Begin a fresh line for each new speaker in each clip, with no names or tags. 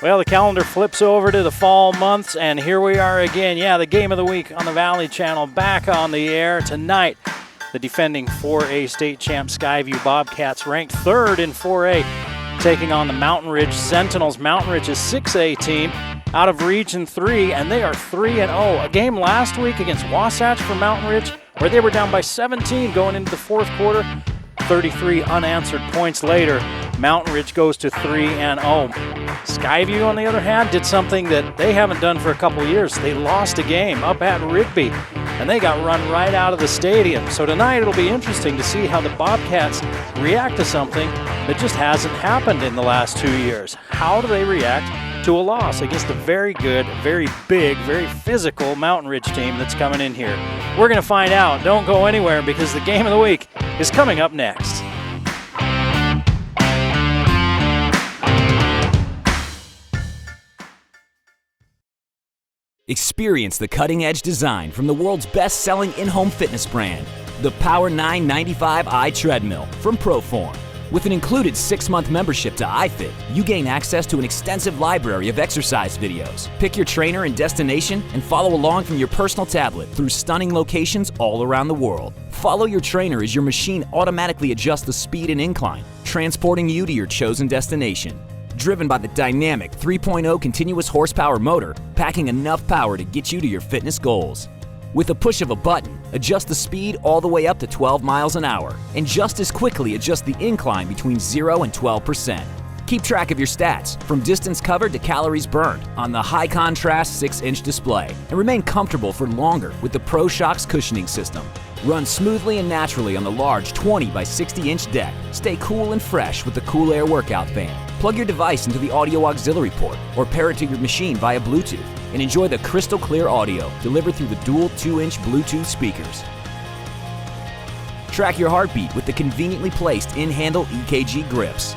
Well, the calendar flips over to the fall months, and here we are again. Yeah, the game of the week on the Valley Channel back on the air tonight. The defending 4A state champ Skyview Bobcats, ranked third in 4A, taking on the Mountain Ridge Sentinels. Mountain Ridge is 6A team out of Region 3, and they are 3-0. A game last week against Wasatch for Mountain Ridge where they were down by 17 going into the fourth quarter. 33 unanswered points later, Mountain Ridge goes to 3-0. Skyview, on the other hand, did something that they haven't done for a couple years. They lost a game up at Rigby, and they got run right out of the stadium. So tonight it'll be interesting to see how the Bobcats react to something that just hasn't happened in the last 2 years. How do they react to a loss against a very good, very big, very physical Mountain Ridge team that's coming in here? We're going to find out. Don't go anywhere, because the game of the week is coming up next.
Experience the cutting-edge design from the world's best-selling in-home fitness brand, the Power 995i treadmill from Proform. With an included 6-month membership to iFit, you gain access to an extensive library of exercise videos. Pick your trainer and destination and follow along from your personal tablet through stunning locations all around the world. Follow your trainer as your machine automatically adjusts the speed and incline, transporting you to your chosen destination. Driven by the dynamic 3.0 continuous horsepower motor, packing enough power to get you to your fitness goals. With a push of a button, adjust the speed all the way up to 12 miles an hour, and just as quickly adjust the incline between 0 and 12%. Keep track of your stats, from distance covered to calories burned, on the high-contrast 6-inch display, and remain comfortable for longer with the ProShocks cushioning system. Run smoothly and naturally on the large 20 by 60-inch deck. Stay cool and fresh with the Cool Air workout fan. Plug your device into the audio auxiliary port or pair it to your machine via Bluetooth and enjoy the crystal clear audio delivered through the dual 2-inch Bluetooth speakers. Track your heartbeat with the conveniently placed in-handle EKG grips.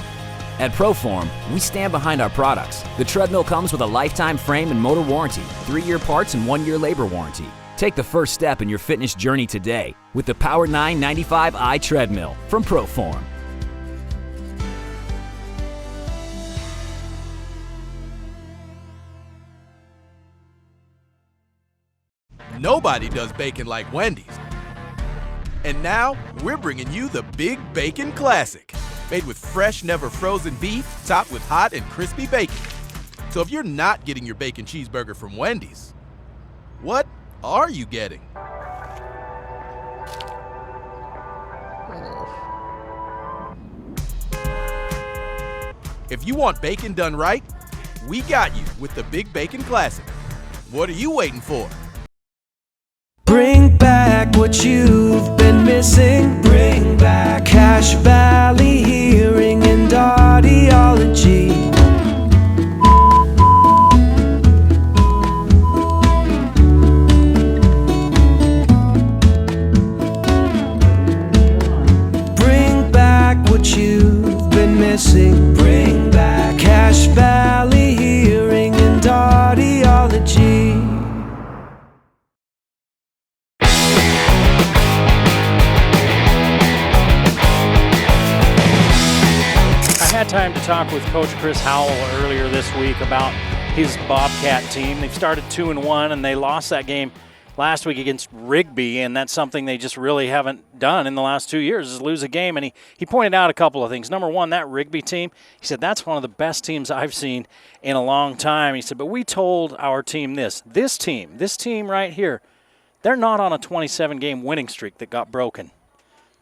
At Proform, we stand behind our products. The treadmill comes with a lifetime frame and motor warranty, 3-year parts and 1-year labor warranty. Take the first step in your fitness journey today with the Power 995i treadmill from Proform.
Nobody does bacon like Wendy's. And now, we're bringing you the Big Bacon Classic, made with fresh, never frozen beef, topped with hot and crispy bacon. So if you're not getting your bacon cheeseburger from Wendy's, what are you getting? If you want bacon done right, we got you with the Big Bacon Classic. What are you waiting for?
Bring back what you've been missing. Bring back Cache Valley Hearing and Audiology. Bring back what you've been missing. Bring back Cache Valley Hearing and Audiology.
Time to talk with Coach Chris Howell earlier this week about his Bobcat team. They've started 2-1, and they lost that game last week against Rigby, and that's something they just really haven't done in the last 2 years, is lose a game. And he pointed out a couple of things. Number one, that Rigby team, he said, that's one of the best teams I've seen in a long time. He said, but we told our team this team right here, they're not on a 27-game winning streak that got broken.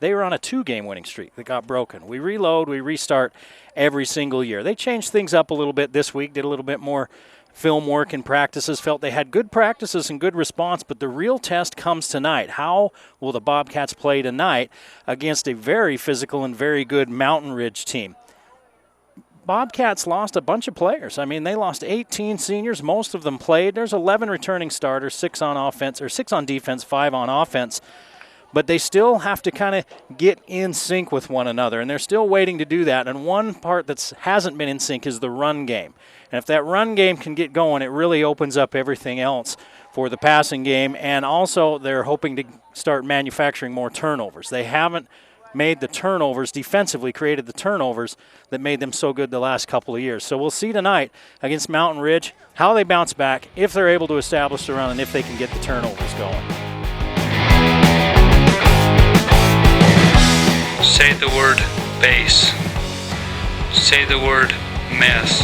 They were on a 2-game winning streak that got broken. We reload, we restart every single year. They changed things up a little bit this week, did a little bit more film work and practices, felt they had good practices and good response, but the real test comes tonight. How will the Bobcats play tonight against a very physical and very good Mountain Ridge team? Bobcats lost a bunch of players. I mean, they lost 18 seniors. Most of them played. There's 11 returning starters, 6 on defense, 5 on offense. But they still have to kind of get in sync with one another, and they're still waiting to do that. And one part that hasn't been in sync is the run game. And if that run game can get going, it really opens up everything else for the passing game. And also, they're hoping to start manufacturing more turnovers. They haven't made the turnovers, defensively created the turnovers that made them so good the last couple of years. So we'll see tonight against Mountain Ridge how they bounce back, if they're able to establish the run, and if they can get the turnovers going.
Say the word base. Say the word mess.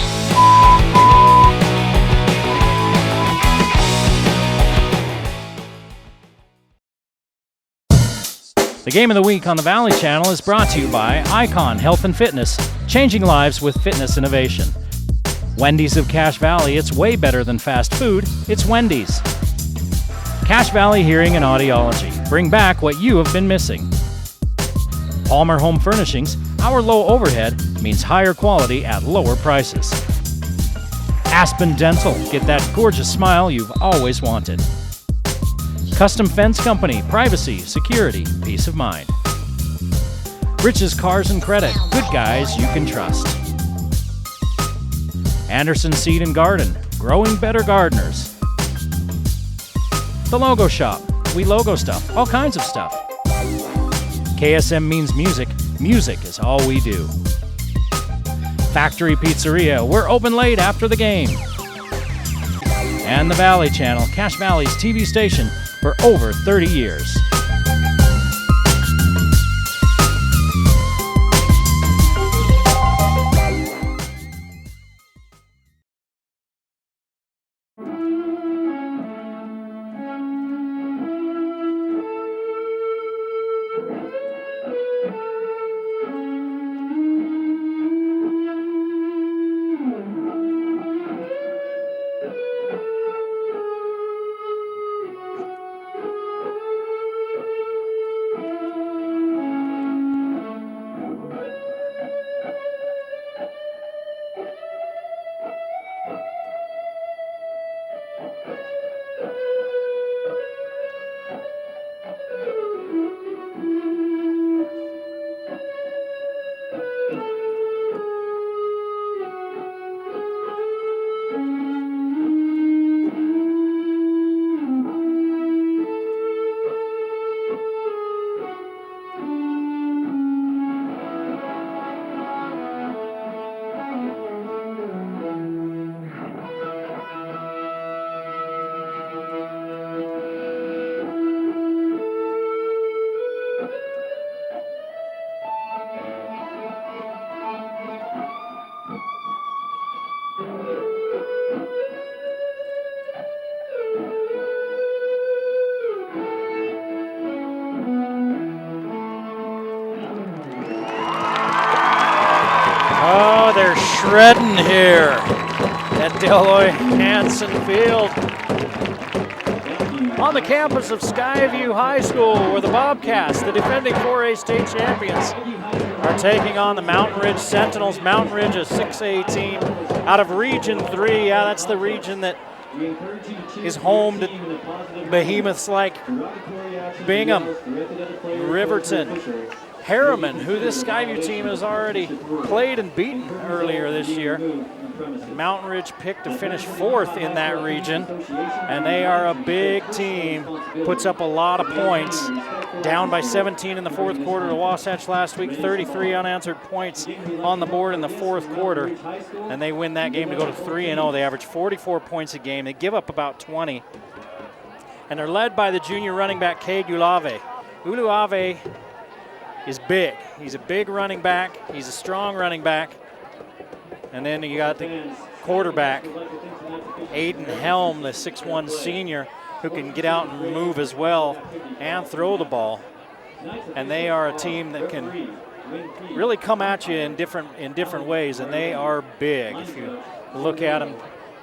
The Game of the Week on the Valley Channel is brought to you by Icon Health and Fitness, changing lives with fitness innovation. Wendy's of Cache Valley, it's way better than fast food, it's Wendy's. Cache Valley Hearing and Audiology, bring back what you have been missing. Palmer Home Furnishings, our low overhead means higher quality at lower prices. Aspen Dental, get that gorgeous smile you've always wanted. Custom Fence Company, privacy, security, peace of mind. Rich's Cars and Credit, good guys you can trust. Anderson Seed and Garden, growing better gardeners. The Logo Shop, we logo stuff, all kinds of stuff. KSM means music, music is all we do. Factory Pizzeria, we're open late after the game. And the Valley Channel, Cache Valley's TV station for over 30 years. Oh, they're shredding here at Deloy Hansen Field. On the campus of Skyview High School, where the Bobcats, the defending 4A state champions, are taking on the Mountain Ridge Sentinels. Mountain Ridge, a 6A team out of Region 3. Yeah, that's the region that is home to behemoths like Bingham, Riverton, Harriman, who this Skyview team has already played and beaten earlier this year. Mountain Ridge picked to finish 4th in that region, and they are a big team, puts up a lot of points. Down by 17 in the 4th quarter to Wasatch last week, 33 unanswered points on the board in the 4th quarter, and they win that game to go to 3-0. They average 44 points a game. They give up about 20, and they're led by the junior running back, Cade Ulave. Ulave is big. He's a big running back. He's a strong running back. And then you got the quarterback, Aiden Helm, the 6'1 senior, who can get out and move as well and throw the ball. And they are a team that can really come at you in different ways, and they are big. If you look at them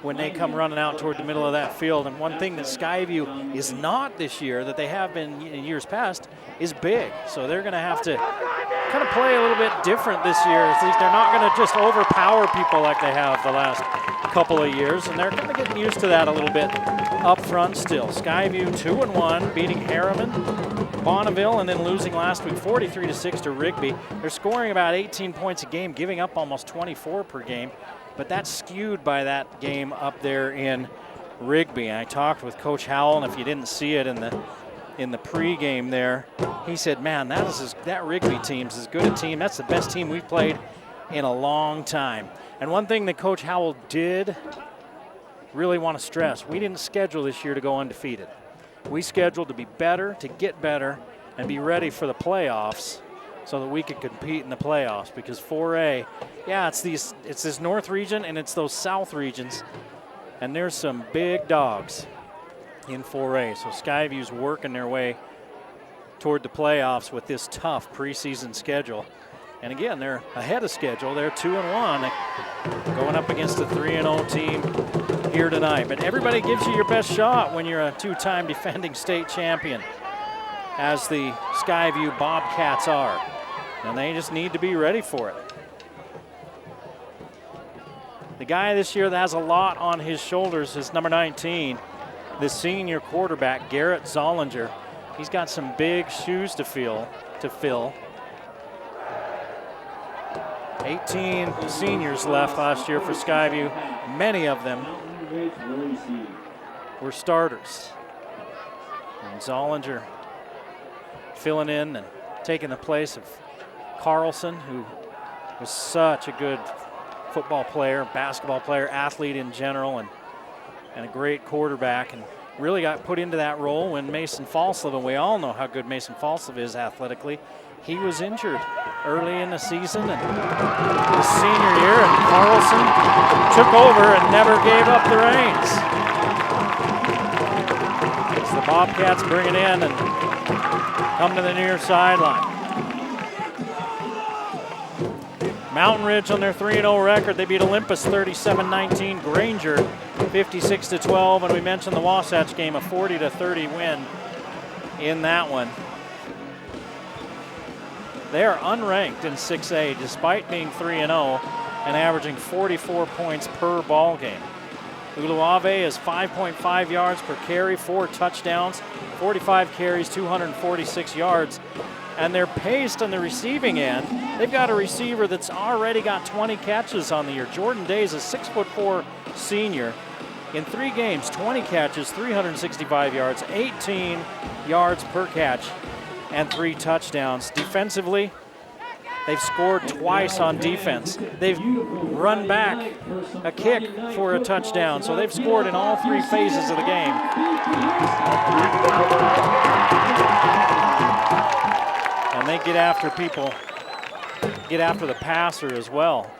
when they come running out toward the middle of that field. And one thing that Skyview is not this year that they have been in years past is big. So they're going to have to kind of play a little bit different this year. They're not going to just overpower people like they have the last couple of years, and they're kind of getting used to that a little bit up front still. Skyview 2-1, beating Harriman, Bonneville, and then losing last week 43-6 to Rigby. They're scoring about 18 points a game, giving up almost 24 per game, but that's skewed by that game up there in Rigby. And I talked with Coach Howell, and if you didn't see it in the in the pregame there. He said, man, that Rigby team's as good a team. That's the best team we've played in a long time. And one thing that Coach Howell did really want to stress, we didn't schedule this year to go undefeated. We scheduled to be better, to get better, and be ready for the playoffs so that we could compete in the playoffs. Because 4A, yeah, it's this north region and it's those south regions, and there's some big dogs in 4A. So Skyview's working their way toward the playoffs with this tough preseason schedule. And again, they're ahead of schedule. They're 2-1, going up against a 3-0 team here tonight. But everybody gives you your best shot when you're a two-time defending state champion, as the Skyview Bobcats are. And they just need to be ready for it. The guy this year that has a lot on his shoulders is number 19, the senior quarterback, Garrett Zollinger. He's got some big shoes to fill. 18 seniors left last year for Skyview. Many of them were starters. And Zollinger filling in and taking the place of Carlson, who was such a good football player, basketball player, athlete in general, and a great quarterback, and really got put into that role when Mason Falslove, and we all know how good Mason Falslove is athletically, he was injured early in the season, and his senior year, and Carlson took over and never gave up the reins. As the Bobcats bring it in and come to the near sideline. Mountain Ridge on their 3-0 record. They beat Olympus 37-19, Granger 56-12, and we mentioned the Wasatch game, a 40-30 win in that one. They are unranked in 6A despite being 3-0 and averaging 44 points per ball game. Uluave is 5.5 yards per carry, 4 touchdowns, 45 carries, 246 yards. And they're paced on the receiving end. They've got a receiver that's already got 20 catches on the year. Jordan Day is a 6'4" senior. In 3 games, 20 catches, 365 yards, 18 yards per catch, and 3 touchdowns. Defensively, they've scored twice on defense. They've run back a kick for a touchdown. So they've scored in all 3 phases of the game. And they get after people, get after the passer as well.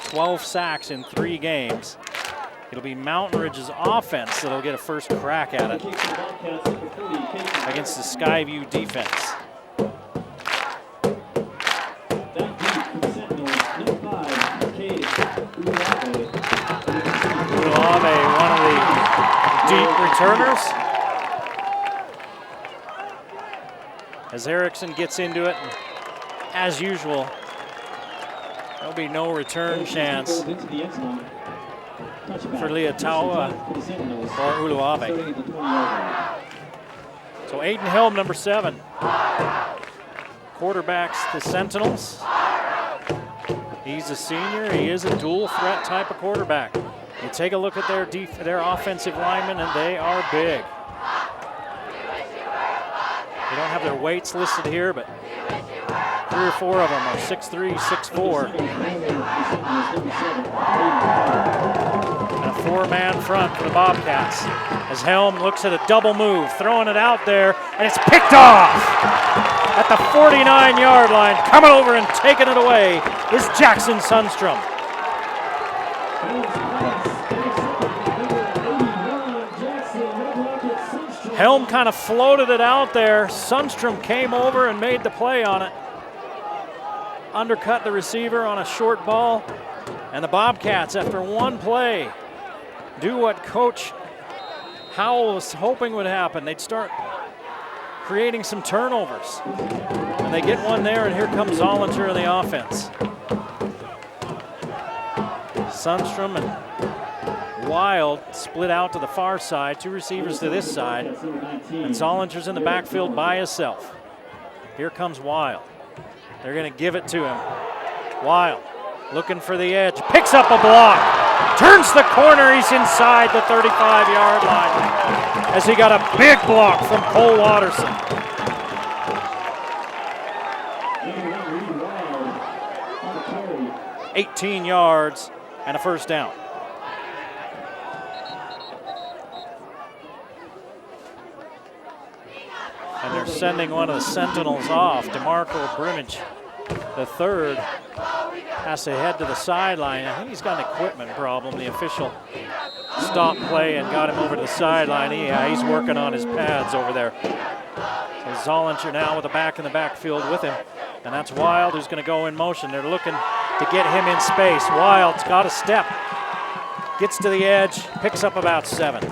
12 sacks in 3 games. It'll be Mountain Ridge's offense that'll get a first crack at it against the Skyview defense. Uluave, one of the deep returners. As Erickson gets into it, and as usual, there'll be no return chance for Leotawa or Uluave. So Aiden Helm, number 7. Quarterbacks the Sentinels. He's a senior. He is a dual threat type of quarterback. You take a look at their offensive linemen, and they are big. They don't have their weights listed here, but 3 or 4 of them are 6'3", 6'4". And a 4-man front for the Bobcats. As Helm looks at a double move, throwing it out there, and it's picked off at the 49-yard line. Coming over and taking it away is Jackson Sundstrom. Helm kind of floated it out there. Sundstrom came over and made the play on it. Undercut the receiver on a short ball. And the Bobcats, after one play, do what Coach Howell was hoping would happen. They'd start creating some turnovers. And they get one there, and here comes Zollinger in the offense. Sundstrom and Wild split out to the far side, 2 receivers to this side, and Zollinger's in the backfield by himself. Here comes Wild. They're going to give it to him. Wild looking for the edge, picks up a block. Turns the corner. He's inside the 35-yard line as he got a big block from Cole Watterson. 18 yards and a first down. And they're sending one of the Sentinels off. DeMarco Brimage, the third, has to head to the sideline. I think he's got an equipment problem. The official stopped play and got him over to the sideline. He's working on his pads over there. So Zollinger now with the back in the backfield with him. And that's Wild who's going to go in motion. They're looking to get him in space. Wild's got a step. Gets to the edge, picks up about 7.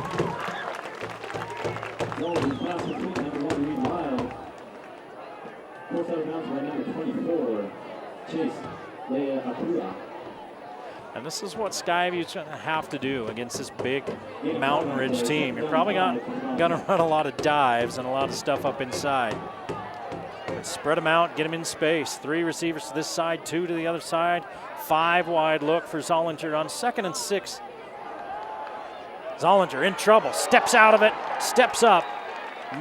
And this is what Skyview's going to have to do against this big Mountain Ridge team. You're probably going to run a lot of dives and a lot of stuff up inside. But spread them out, get them in space. 3 receivers to this side, 2 to the other side. 5 wide look for Zollinger on 2nd and 6. Zollinger in trouble, steps out of it, steps up,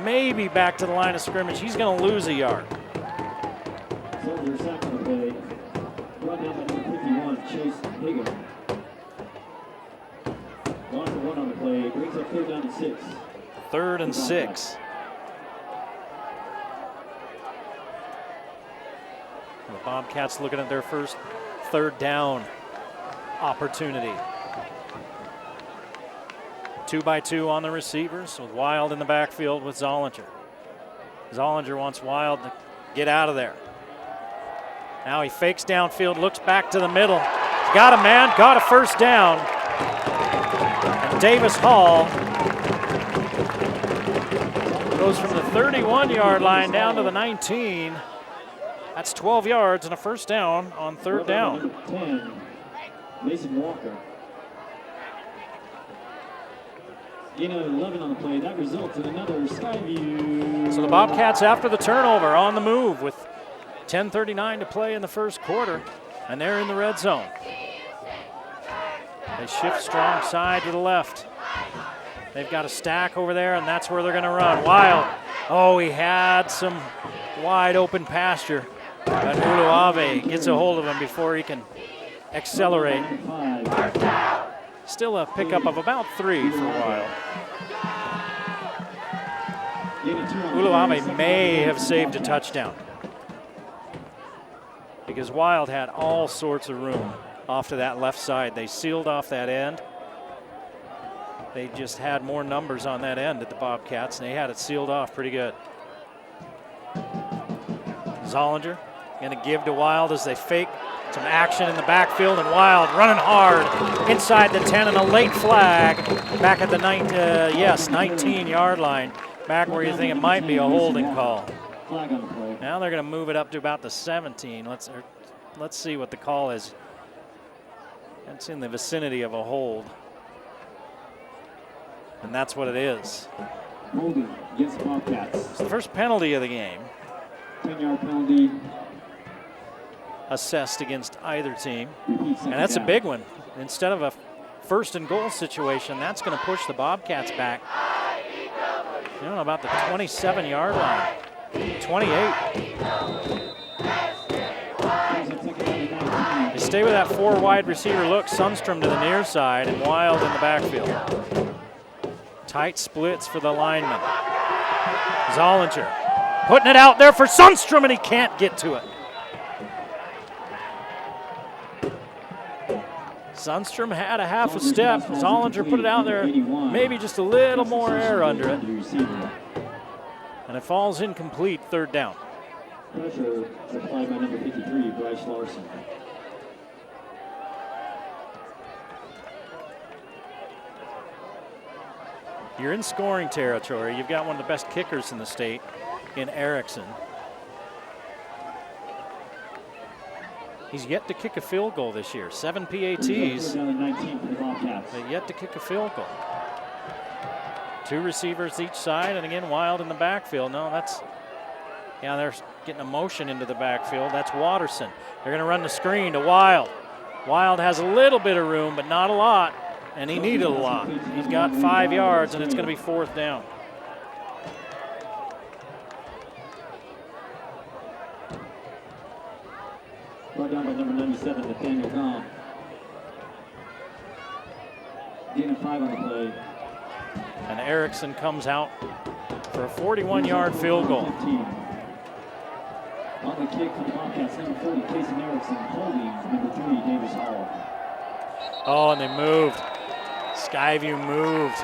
maybe back to the line of scrimmage. He's going to lose a yard.
Soldier sack on the play. Run down by number 51, Chase Higgins. 1 for 1 on the play. Brings up 3rd down and 6.
3rd and 6. The Bobcats looking at their first 3rd down opportunity. 2-by-2 on the receivers with Wild in the backfield with Zollinger. Zollinger wants Wild to get out of there. Now he fakes downfield, looks back to the middle. He's got a man, got a first down. And Davis Hall goes from the 31-yard line down to the 19. That's 12 yards and a first down on 3rd down.
10, Mason Walker. Gain of 11 on the play. That results in another Skyview.
So the Bobcats after the turnover on the move with 10:39 to play in the first quarter, and they're in the red zone. They shift strong side to the left. They've got a stack over there, and that's where they're going to run. Wild. Oh, he had some wide open pasture. But Uluave gets a hold of him before he can accelerate. Still a pickup of about 3 for Wild. Uluave may have saved a touchdown because Wild had all sorts of room off to that left side. They sealed off that end. They just had more numbers on that end at the Bobcats, and they had it sealed off pretty good. Zollinger going to give to Wild as they fake some action in the backfield, and Wild running hard inside the 10 and a late flag back at the 19-yard line, back where you think it might be a holding call. Now they're going to move it up to about the 17. Let's see what the call is. That's in the vicinity of a hold. And that's what it is.
Holding against Bobcats.
It's the first penalty of the game.
10-yard penalty.
Assessed against either team. And that's a big one. Instead of a 1st and goal situation, that's going to push the Bobcats back. I don't know, about the 27-yard line. 28. They stay with that 4 wide receiver look. Sundstrom to the near side and Wild in the backfield. Tight splits for the lineman. Zollinger putting it out there for Sundstrom, and he can't get to it. Sundstrom had a half a step. Zollinger put it out there, maybe just a little more air under it. And it falls incomplete, 3rd down.
Pressure applied by number 53, Bryce Larson.
You're in scoring territory. You've got one of the best kickers in the state in Erickson. He's yet to kick a field goal this year. 7 PATs, but yet to kick a field goal. 2 receivers each side, and again, Wild in the backfield. No, they're getting a motion into the backfield. That's Watterson. They're going to run the screen to Wild. Wild has a little bit of room, but not a lot, and he needed a lot. He's got 5 yards, and it's going to be 4th down.
Brought down by number 97, Nathaniel Gomb. Gain of 5 on the play.
And Erickson comes out for a 41-yard field goal.
15. On the kick for the Bobcats, number 40, Casey Erickson, holding number 3, Davis Hall.
Oh, and they moved. Skyview moved.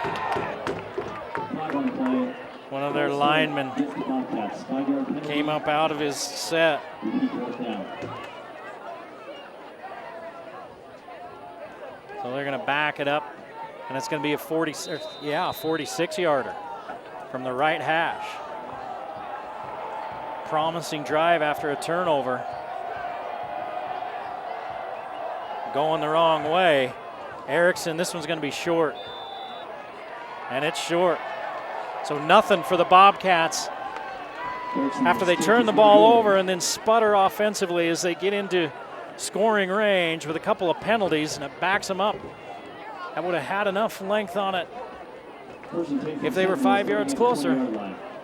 5 on the play.
One of their linemen
Against the Bobcats, 5-yard penalty.
came up out of his set.
Repeat 4th down.
So they're going to back it up, and it's going to be a 46-yarder from the right hash. Promising drive after a turnover. Going the wrong way. Erickson, this one's going to be short. And it's short. So nothing for the Bobcats after they turn the ball over and then sputter offensively as they get into scoring range with a couple of penalties, and it backs them up. That would have had enough length on it if they were 5 yards closer.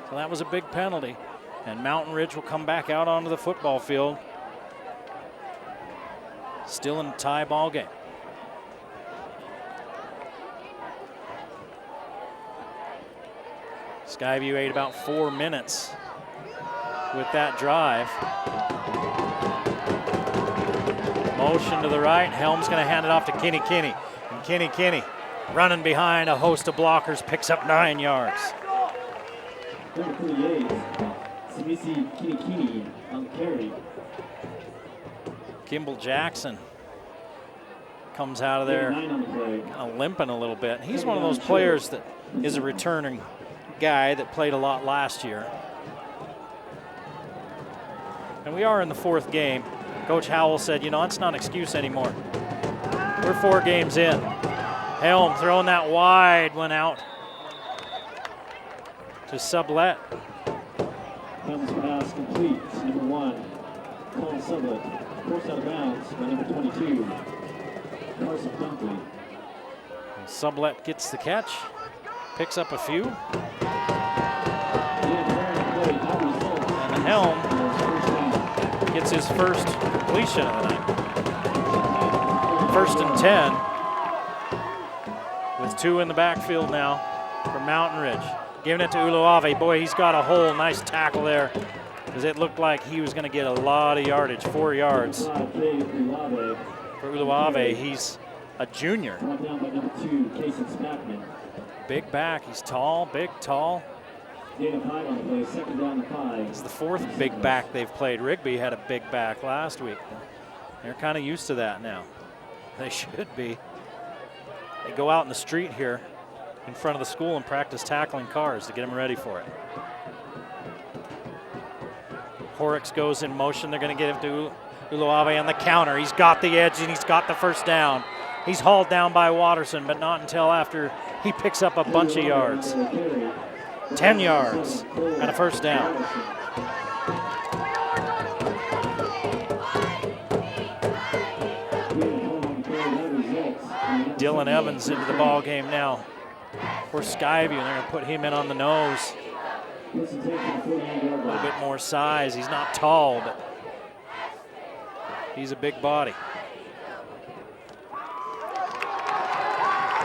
So that was a big penalty. And Mountain Ridge will come back out onto the football field. Still in a tie ball game. Skyview ate about 4 minutes with that drive. Motion to the right. Helm's going to hand it off to Kinney. And Kinney running behind a host of blockers, picks up 9 yards.
Number 38, Samisi Kinney on the carry.
Kimball Jackson comes out of there
9 on the play.
kind of limping a little bit. He's one of those players that is a returning guy that played a lot last year. And we are in the 4th game. Coach Howell said, you know, it's not an excuse anymore. We're 4 games in. Helm throwing that wide one out to Sublette.
Bounce pass complete. Number 1, Colin Sublette. Forced out of bounds by number 22, Carson Dunkley.
Sublette gets the catch, picks up a few. And Helm gets his first completion of the night. 1st and 10 with 2 in the backfield now for Mountain Ridge. Giving it to Uluave. Boy, he's got a hole. Nice tackle there, because it looked like he was going to get a lot of yardage, 4 yards. For Uluave, he's a junior.
Brought down by number 2, Casey Spackman.
Big back. He's tall, big, tall.
Gain of 5 on the play, 2nd down and 5.
It's the 4th big back they've played. Rigby had a big back last week. They're kind of used to that now. They should be. They go out in the street here in front of the school and practice tackling cars to get them ready for it. Horrocks goes in motion. They're going to get him to Uluave on the counter. He's got the edge and he's got the 1st down. He's hauled down by Watterson, but not until after he picks up a bunch of yards. 10 yards and a 1st down. Dylan Evans into the ball game now for Skyview. They're going to put him in on the nose. A little bit more size. He's not tall, but he's a big body.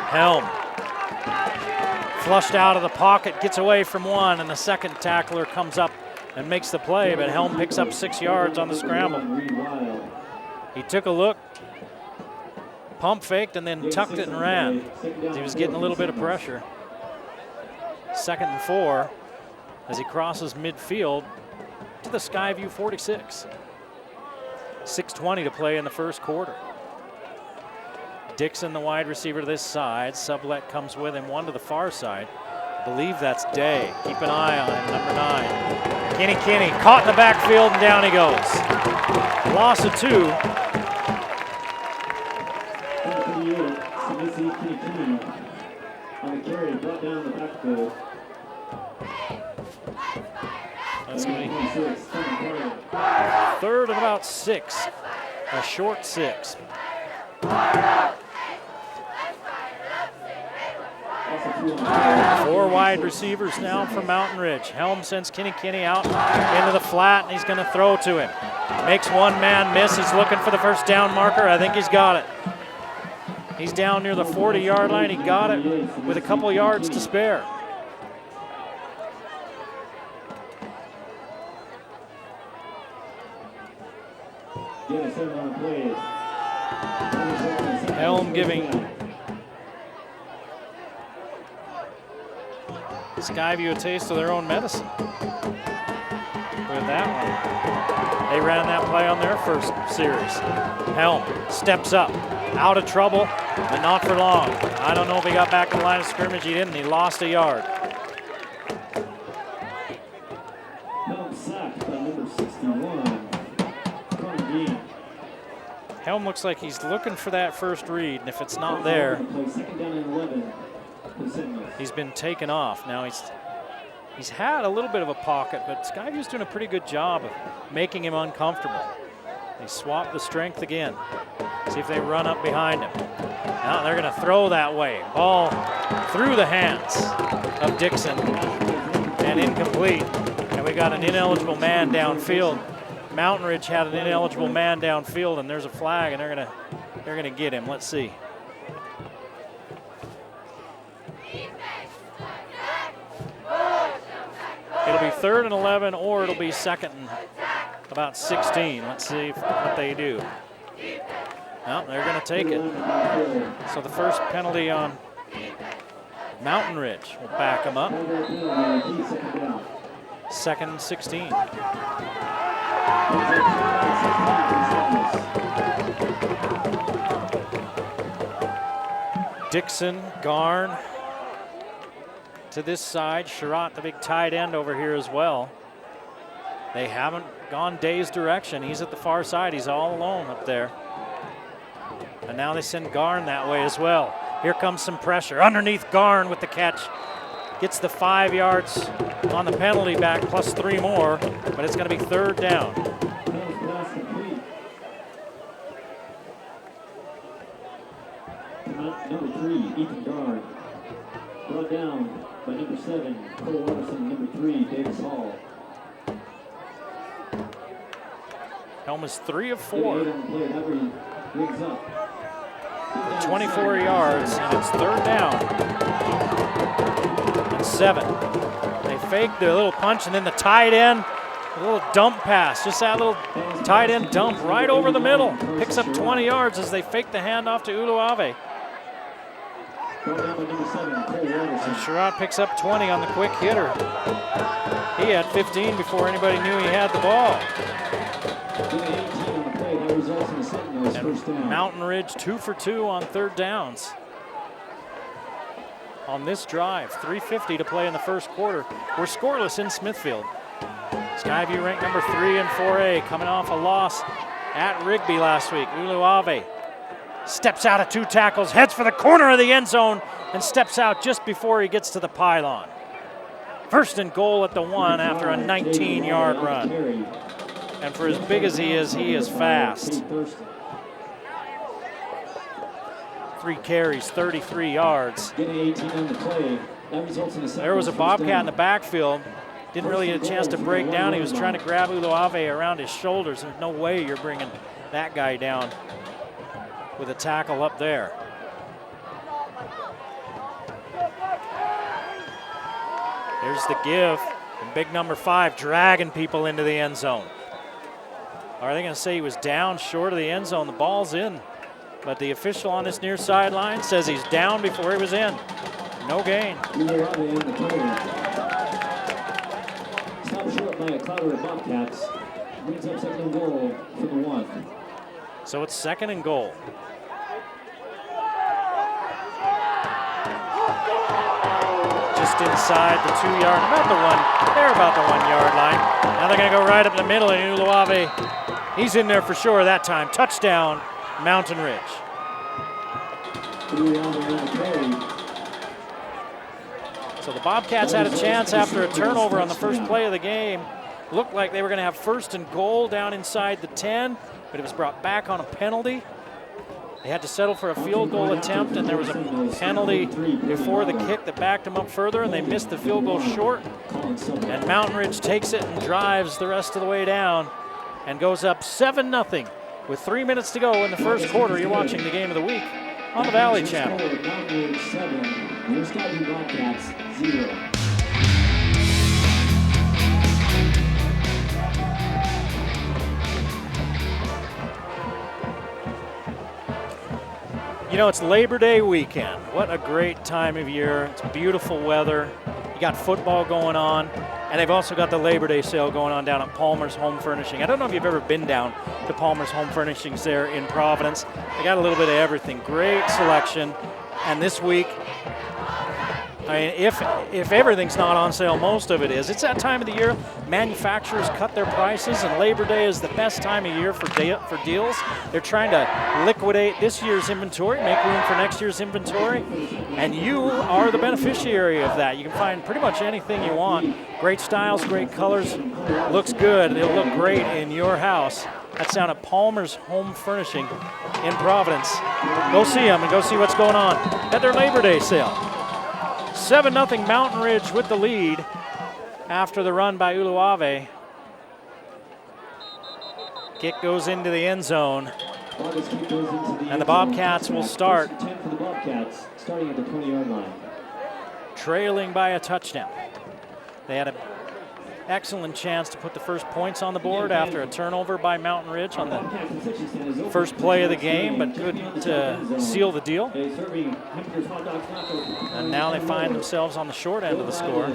Helm flushed out of the pocket, gets away from one, and the 2nd tackler comes up and makes the play, but Helm picks up 6 yards on the scramble. He took a look, pump faked, and then tucked it and ran. He was getting a little bit of pressure. 2nd and 4 as he crosses midfield to the Skyview 46. 6:20 to play in the 1st quarter. Dixon, the wide receiver to this side. Sublette comes with him, one to the far side. I believe that's Day. Keep an eye on him, number 9. Kinney caught in the backfield, and down he goes. Loss of 2.
On the carry, brought down the backfield.
That's going to be 3rd and about 6. A short 6. Four wide receivers now for Mountain Ridge. Helm sends Kinney out into the flat, and he's going to throw to him. Makes one man miss. He's looking for the first down marker. I think he's got it. He's down near the 40-yard line. He got it with a couple yards to spare. Helm giving Skyview a taste of their own medicine with that one. They ran that play on their first series. Helm steps up, out of trouble, but not for long. I don't know if he got back to the line of scrimmage. He didn't. He lost a yard.
Helm sacked by number 61, Connor Dean.
Helm looks like he's looking for that first read, and if it's not there,
Second down and 11.
he's been taken off. Now he's had a little bit of a pocket, but Skyview's doing a pretty good job of making him uncomfortable. They swap the strength again. See if they run up behind him. Now they're going to throw that way. Ball through the hands of Dixon and incomplete. And we got an ineligible man downfield. Mountain Ridge had an ineligible man downfield, and there's a flag, and they're gonna get him. Let's see. It'll be 3rd and 11, or it'll be 2nd and about 16. Let's see what they do. No, they're going to take it. So the first penalty on Mountain Ridge will back them up. 2nd and 16. Dixon, Garn to this side. Sherratt, the big tight end, over here as well. They haven't gone Day's direction. He's at the far side. He's all alone up there. And now they send Garn that way as well. Here comes some pressure. Underneath Garn with the catch. Gets the 5 yards on the penalty back, plus 3 more, but it's going to be 3rd down.
Number 3, Ethan Garn. Brought down by number 7, Cole Watterson. Number 3, Davis Hall.
Helm is 3 of 4. 24 yards, and it's 3rd down. And 7. They fake the little punch, and then the tight end, a little dump pass. Just that little tight end dump right over the middle. Picks up 20 yards as they fake the handoff to Uluave. And Sherratt picks up 20 on the quick hitter. He had 15 before anybody knew he had the ball. And Mountain Ridge 2 for 2 on 3rd downs. On this drive, 3:50 to play in the first quarter. We're scoreless in Smithfield. Skyview ranked number 3 in 4A, coming off a loss at Rigby last week. Uluave steps out of 2 tackles, heads for the corner of the end zone, and steps out just before he gets to the pylon. 1st and goal at the 1 after a 19-yard run. And for as big as he is fast. 3 carries, 33 yards. There was a Bobcat in the backfield. Didn't really get a chance to break down. He was trying to grab Uluave around his shoulders. There's no way you're bringing that guy down with a tackle up there. Here's the give. And big number 5 dragging people into the end zone. Are they going to say he was down short of the end zone? The ball's in. But the official on this near sideline says he's down before he was in. No gain.
Stop short by a clouder of Bobcats. Brings up 2nd and goal for the 1.
So it's 2nd and goal. Just inside the 2-yard, they're about the 1-yard line. Now they're going to go right up the middle, and Uluave, he's in there for sure that time. Touchdown, Mountain Ridge. So the Bobcats had a chance after a turnover on the first play of the game. Looked like they were going to have 1st and goal down inside the 10, but it was brought back on a penalty. They had to settle for a field goal attempt, and there was a penalty before the kick that backed them up further, and they missed the field goal short. And Mountain Ridge takes it and drives the rest of the way down and goes up 7-0 with 3 minutes to go in the first quarter. You're watching the game of the week on the Valley Channel.
Mountain Ridge 7, your Skyview Bobcats 0.
You know, it's Labor Day weekend. What a great time of year. It's beautiful weather. You got football going on, and they've also got the Labor Day sale going on down at Palmer's Home Furnishing. I don't know if you've ever been down to Palmer's Home Furnishings there in Providence. They got a little bit of everything. Great selection. And this week, I mean, if everything's not on sale, most of it is. It's that time of the year. Manufacturers cut their prices, and Labor Day is the best time of year for deals. They're trying to liquidate this year's inventory, make room for next year's inventory, and you are the beneficiary of that. You can find pretty much anything you want. Great styles, great colors. Looks good. It'll look great in your house. That's down at Palmer's Home Furnishing in Providence. Go see them and go see what's going on at their Labor Day sale. 7-0 Mountain Ridge with the lead after the run by Uluave. Kick goes into the end zone, and the Bobcats will start.
10 for the Bobcats, starting at the 20-yard line.
Trailing by a touchdown. They had an excellent chance to put the first points on the board after a turnover by Mountain Ridge on the first play of the game, but couldn't seal the deal. And now they find themselves on the short end of the score.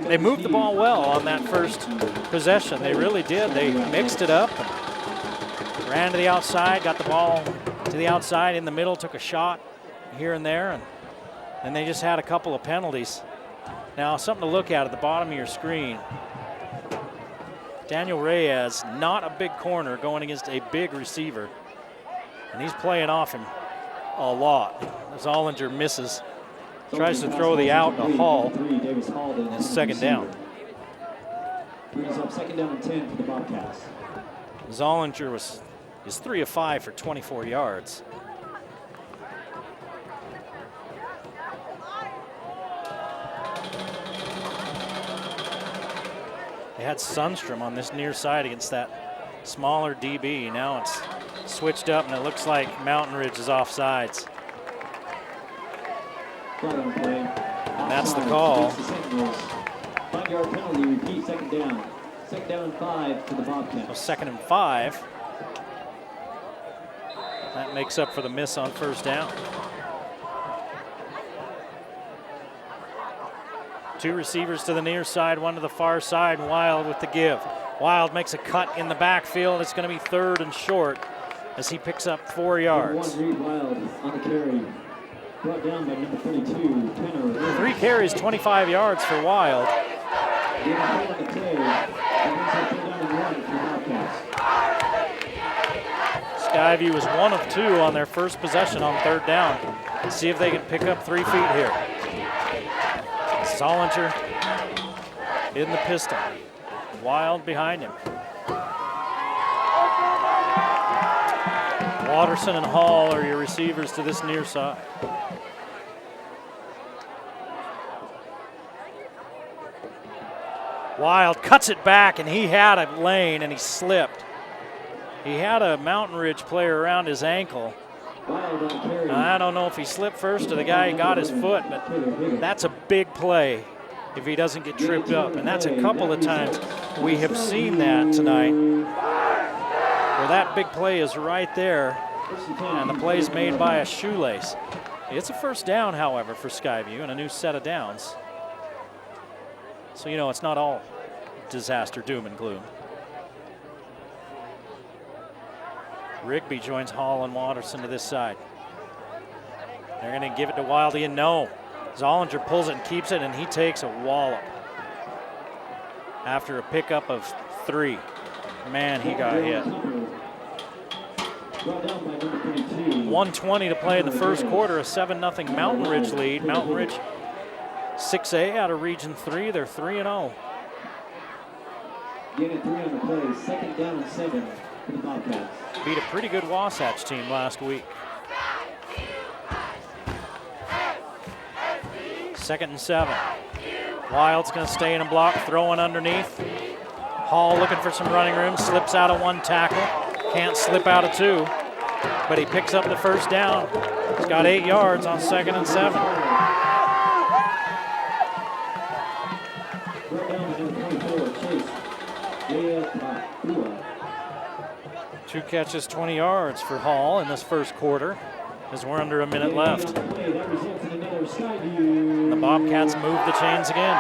They moved the ball well on that first possession. They really did. They mixed it up, ran to the outside, got the ball to the outside in the middle, took a shot here and there, and they just had a couple of penalties. Now, something to look at the bottom of your screen. Daniel Reyes, not a big corner, going against a big receiver. And he's playing off him a lot. Zollinger misses. Tries to throw the out to Hall. And it's second down.
Brings up second down and 10 for the Bobcats.
Zollinger is 3 of 5 for 24 yards. They had Sundstrom on this near side against that smaller DB. Now it's switched up, and it looks like Mountain Ridge is offsides. And that's the call.
5-yard penalty, repeat, second down. Second down and 5 to the Bobcats.
So 2nd and 5. That makes up for the miss on first down. 2 receivers to the near side, 1 to the far side. Wild with the give. Wild makes a cut in the backfield. It's going to be 3rd and short as he picks up 4 yards.
Reed Wild on the carry. Brought down by number 32, Tanner.
3 carries, 25 yards for Wild. Skyview was 1 of 2 on their first possession on 3rd down. Let's see if they can pick up 3 feet here. Zollinger in the pistol. Wild behind him. Watterson and Hall are your receivers to this near side. Wild cuts it back, and he had a lane, and he slipped. He had a Mountain Ridge player around his ankle. I don't know if he slipped first or the guy got his foot, but that's a big play if he doesn't get tripped up. And that's a couple of times we have seen that tonight, where that big play is right there, and the play's made by a shoelace. It's a first down, however, for Skyview, and a new set of downs. So, you know, it's not all disaster, doom and gloom. Rigby joins Hall and Watterson to this side. They're going to give it to Wildy, and no. Zollinger pulls it and keeps it, and he takes a wallop after a pickup of 3. Man, he got hit. 1:20 to play in the first quarter, a 7-0 Mountain Ridge lead. Mountain Ridge 6A out of Region 3. They're 3-0.
Gain of 3 on the play, second down and 7. for the Bobcats.
Beat a pretty good Wasatch team last week. 2nd and 7. Wild's going to stay in a block, throwing underneath. Hall looking for some running room, slips out of 1 tackle. Can't slip out of 2, but he picks up the first down. He's got 8 yards on 2nd and 7.
Brought down by number 24, Chase. Yeah,
2 catches, 20 yards for Hall in this first quarter as we're under a minute left.
That results in another Skyview.
The Bobcats move the chains again.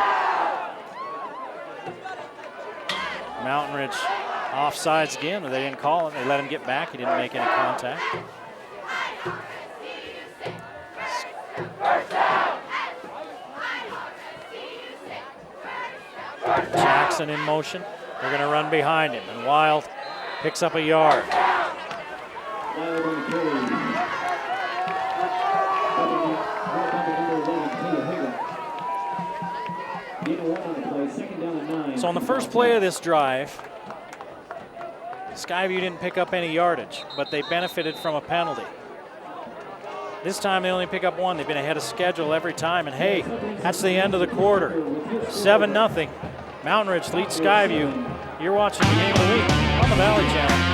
Mountain Ridge offsides again. They didn't call it. They let him get back. He didn't make any contact. Jackson in motion. They're going to run behind him, and Wild picks up a yard.
Wild on the carry.
So on the first play of this drive, Skyview didn't pick up any yardage, but they benefited from a penalty. This time they only pick up 1. They've been ahead of schedule every time, and hey, that's the end of the quarter. 7-0. Mountain Ridge leads Skyview. You're watching the game of the week on the Valley Channel.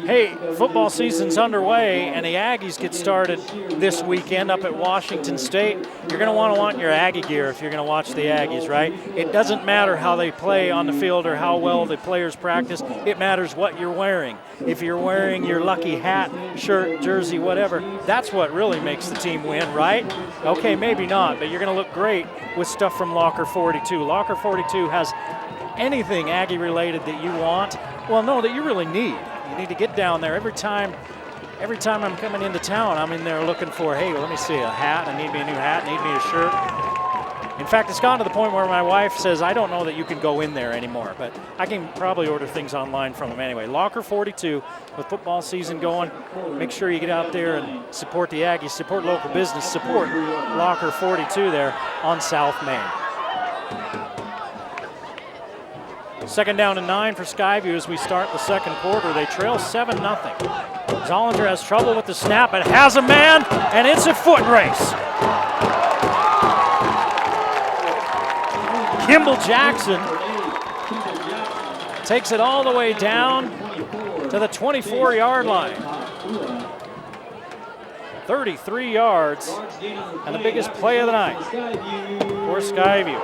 Hey, football season's underway, and the Aggies get started this weekend up at Washington State. You're going to want your Aggie gear if you're going to watch the Aggies, right? It doesn't matter how they play on the field or how well the players practice. It matters what you're wearing. If you're wearing your lucky hat, shirt, jersey, whatever, that's what really makes the team win, right? Okay, maybe not, but you're going to look great with stuff from Locker 42. Locker 42 has anything Aggie related that you want. Well, no, that you really need. You need to get down there every time I'm coming into town. I'm in there looking for, hey, let me see a hat. I need me a new hat. Need me a shirt. In fact, it's gotten to the point where my wife says, I don't know that you can go in there anymore, but I can probably order things online from them anyway. Locker 42, with football season going, make sure you get out there and support the Aggies, support local business, support Locker 42 there on South Main. 2nd down and 9 for Skyview as we start the second quarter. They trail 7-0. Zollinger has trouble with the snap, but has a man, and it's a foot race. Kimball Jackson takes it all the way down to the 24-yard line. 33 yards, and the biggest play of the night for Skyview.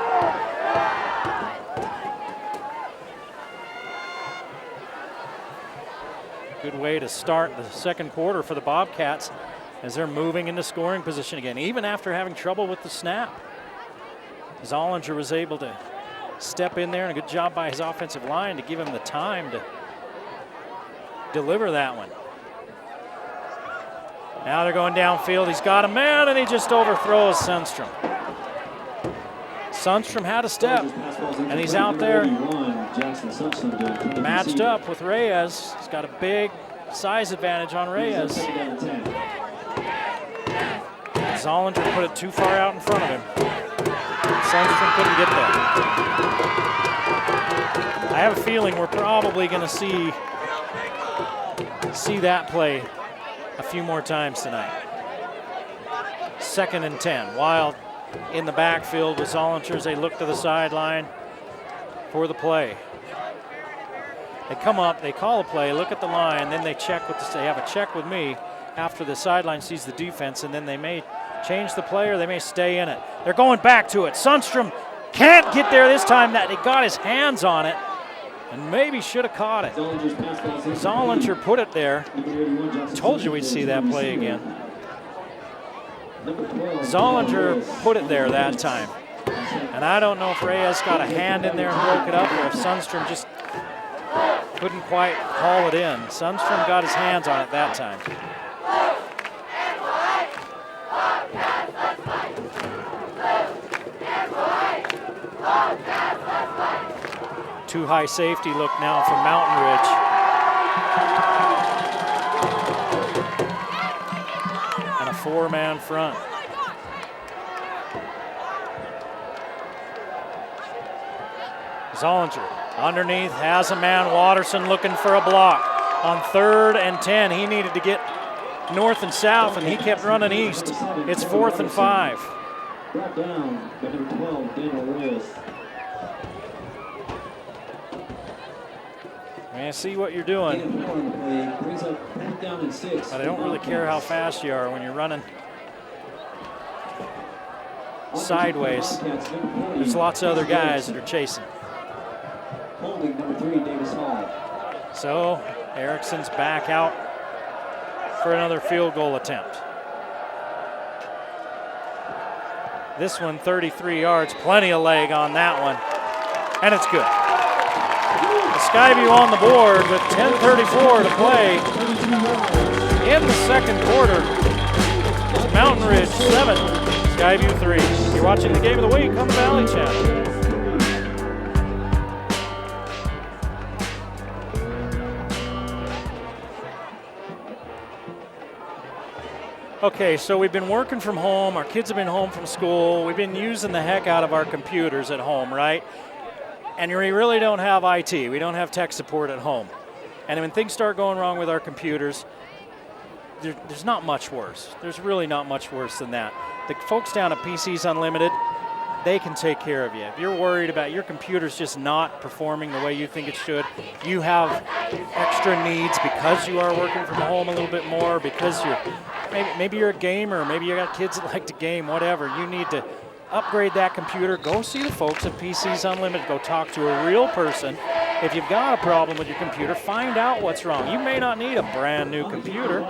Good way to start the second quarter for the Bobcats as they're moving into scoring position again, even after having trouble with the snap. Zollinger was able to step in there, and a good job by his offensive line to give him the time to deliver that one. Now they're going downfield. He's got a man, and he just overthrows Sundstrom. Sundstrom had a step, and he's out there matched up with Reyes. He's got a big size advantage on Reyes. Zollinger put it too far out in front of him. Sundstrom couldn't get there. I have a feeling we're probably going to see that play a few more times tonight. 2nd and 10. Wild in the backfield with Zollinger as they look to the sideline for the play. They come up, they call a play, look at the line, then they check with they have a check with me after the sideline sees the defense, and then they may change the play or they may stay in it. They're going back to it. Sundstrom can't get there this time. That he got his hands on it and maybe should have caught it. Zollinger put it there. Told you we'd see that play again. Zollinger put it there that time. And I don't know if Reyes got a hand in there and broke it up, or if Sundstrom just couldn't quite haul it in. Sundstrom got his hands on it that time. Too high safety look now for Mountain Ridge. 4-man front. Zollinger underneath, has a man. Watterson looking for a block. On 3rd and 10, he needed to get north and south, and he kept running east. It's 4th and 5.
Brought down by number 12, Daniel Reyes.
I see what you're doing,
Brings up 4th down and 6.
but I don't really care how fast you are when you're running sideways. There's lots of other guys that are chasing.
Holding number 3, Davis Hall.
So Erickson's back out for another field goal attempt. This one 33 yards, plenty of leg on that one, and it's good. The Skyview on the board with 10:34 to play in the second quarter. Mountain Ridge 7, Skyview 3. You're watching the game of the week on the Valley Channel. Okay, so we've been working from home. Our kids have been home from school. We've been using the heck out of our computers at home, right? And we really don't have IT. We don't have tech support at home. And when things start going wrong with our computers, there's not much worse. There's really not much worse than that. The folks down at PCs Unlimited, they can take care of you. If you're worried about your computer's just not performing the way you think it should, you have extra needs because you are working from home a little bit more, because you're maybe you're a gamer, maybe you got kids that like to game, whatever. You need to upgrade that computer. Go see the folks at PCs Unlimited. Go talk to a real person. If you've got a problem with your computer, find out what's wrong. You may not need a brand new computer.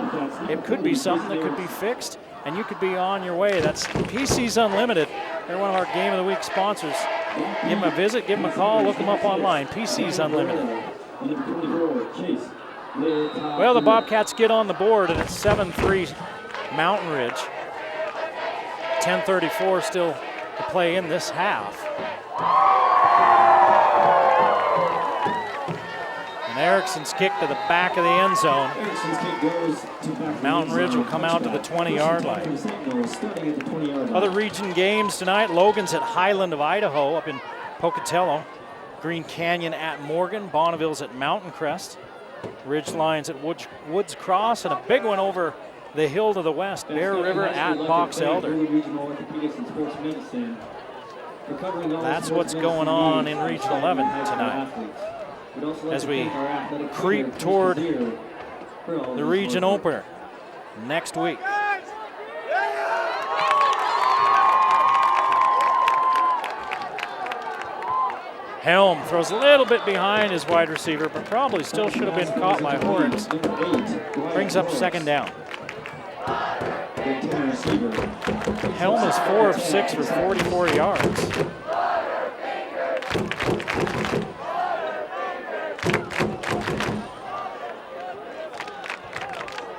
It could be something that could be fixed, and you could be on your way. That's PCs Unlimited. They're one of our Game of the Week sponsors. Give them a visit, give them a call, look them up online. PCs Unlimited. Well, the Bobcats get on the board, and it's 7-3 Mountain Ridge. 10:34 still to play in this half. And Erickson's kick to the back of the end zone. Mountain Ridge will come out to the 20-yard line. Other region games tonight. Logan's at Highland of Idaho up in Pocatello. Green Canyon at Morgan. Bonneville's at Mountain Crest. Ridgelines at Woods Cross, and a big one over the hill to the west, Bear River at Box Elder. That's what's going on in Region 11 tonight as we creep toward the region opener next week. Helm throws a little bit behind his wide receiver, but probably still should have been caught by Horns. Brings up 2nd down. Helm is 4 of 6 for 44 yards.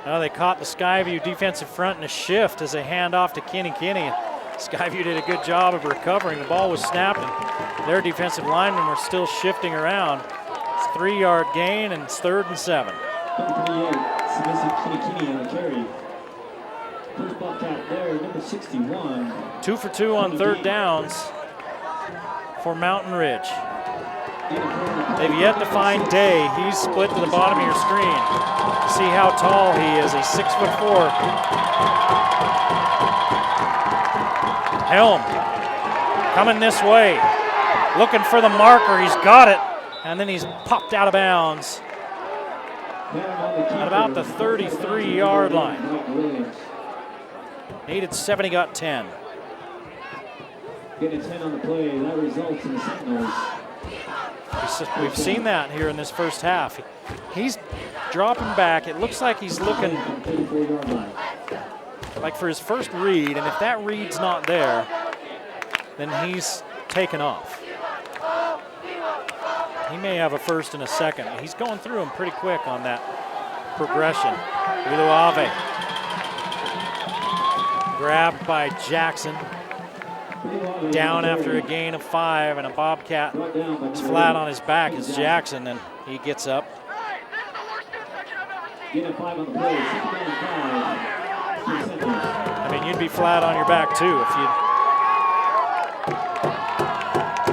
Now they caught the Skyview defensive front in a shift as they hand off to Kenny. Skyview did a good job of recovering. The ball was snapped, and their defensive linemen were still shifting around. It's a 3-yard gain, and it's 3rd and 7.
Number 28, Kenny on the carry. First Bobcat there, number 61.
2 for 2 on 3rd downs for Mountain Ridge. They've yet to find Day. He's split to the bottom of your screen. See how tall he is. He's 6'4". Helm coming this way, looking for the marker. He's got it, and then he's popped out of bounds at about the 33-yard line. Needed 7, he got 10.
Getting 10 on the play, that results in the Sentinels.
We've seen that here in this first half. He's dropping back. It looks like he's looking like for his first read, and if that read's not there, then he's taken off. He may have a first and a second. He's going through them pretty quick on that progression. Viluave grabbed by Jackson. Down after a gain of 5, and a Bobcat is flat on his back as Jackson, and he gets up.
Gain of 5 on the play, 6 down 5.
I mean, you'd be flat on your back too if you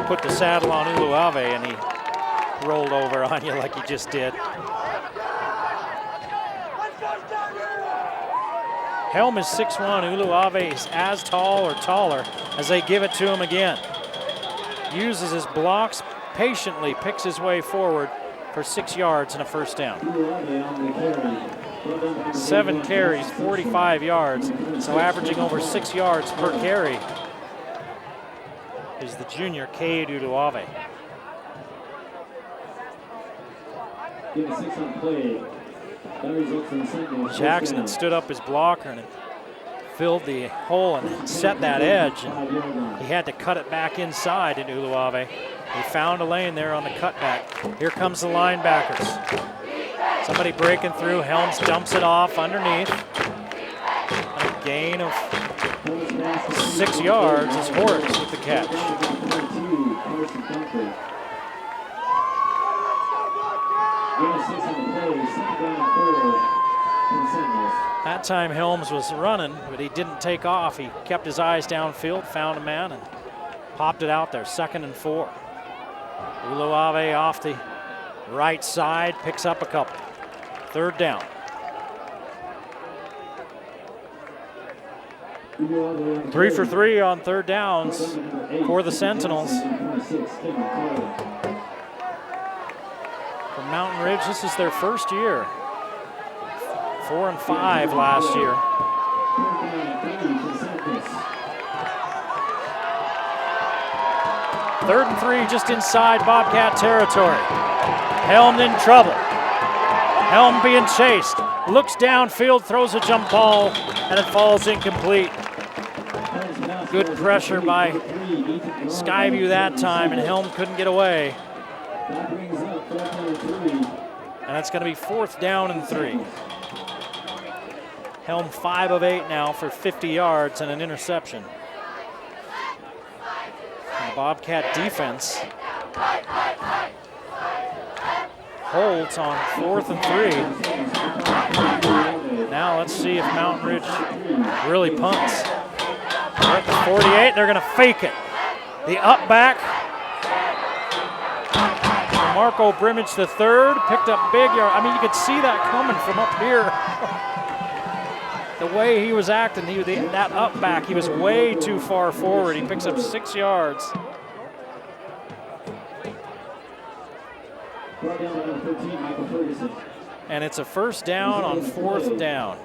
put the saddle on Uluave and he rolled over on you like he just did. Helm is 6'1", Uluave is as tall or taller as they give it to him again. Uses his blocks patiently, picks his way forward for 6 yards and a first down. 7 carries, 45 yards, so averaging over 6 yards per carry is the junior Cade Uluave. Jackson had stood up his blocker and filled the hole and set that edge, and he had to cut it back inside in Uluave. He found a lane there on the cutback. Here comes the linebackers. Somebody breaking through. Helms dumps it off underneath. A gain of 6 yards as Horrocks with the catch. That time Helms was running, but he didn't take off. He kept his eyes downfield, found a man, and popped it out there. 2nd and 4. Uluave off the right side, picks up a couple. 3rd down. Three for 3 on 3rd downs for the Sentinels. From Mountain Ridge, this is their first year. 4 and 5 last year. Third and 3 just inside Bobcat territory. Helm in trouble. Helm being chased. Looks downfield, throws a jump ball, and it falls incomplete. Good pressure by Skyview that time, and Helm couldn't get away. And that's going to be 4th down and 3. Helm 5 of 8 now for 50 yards and an interception. And the Bobcat defense holds on 4th and 3. Now let's see if Mountain Ridge really punts. They're at the 48, they're gonna fake it. The up back. Marco Brimage the 3rd, picked up big yard. I mean, you could see that coming from up here. The way he was acting, that up back, he was way too far forward. He picks up 6 yards. And it's a first down on 4th down.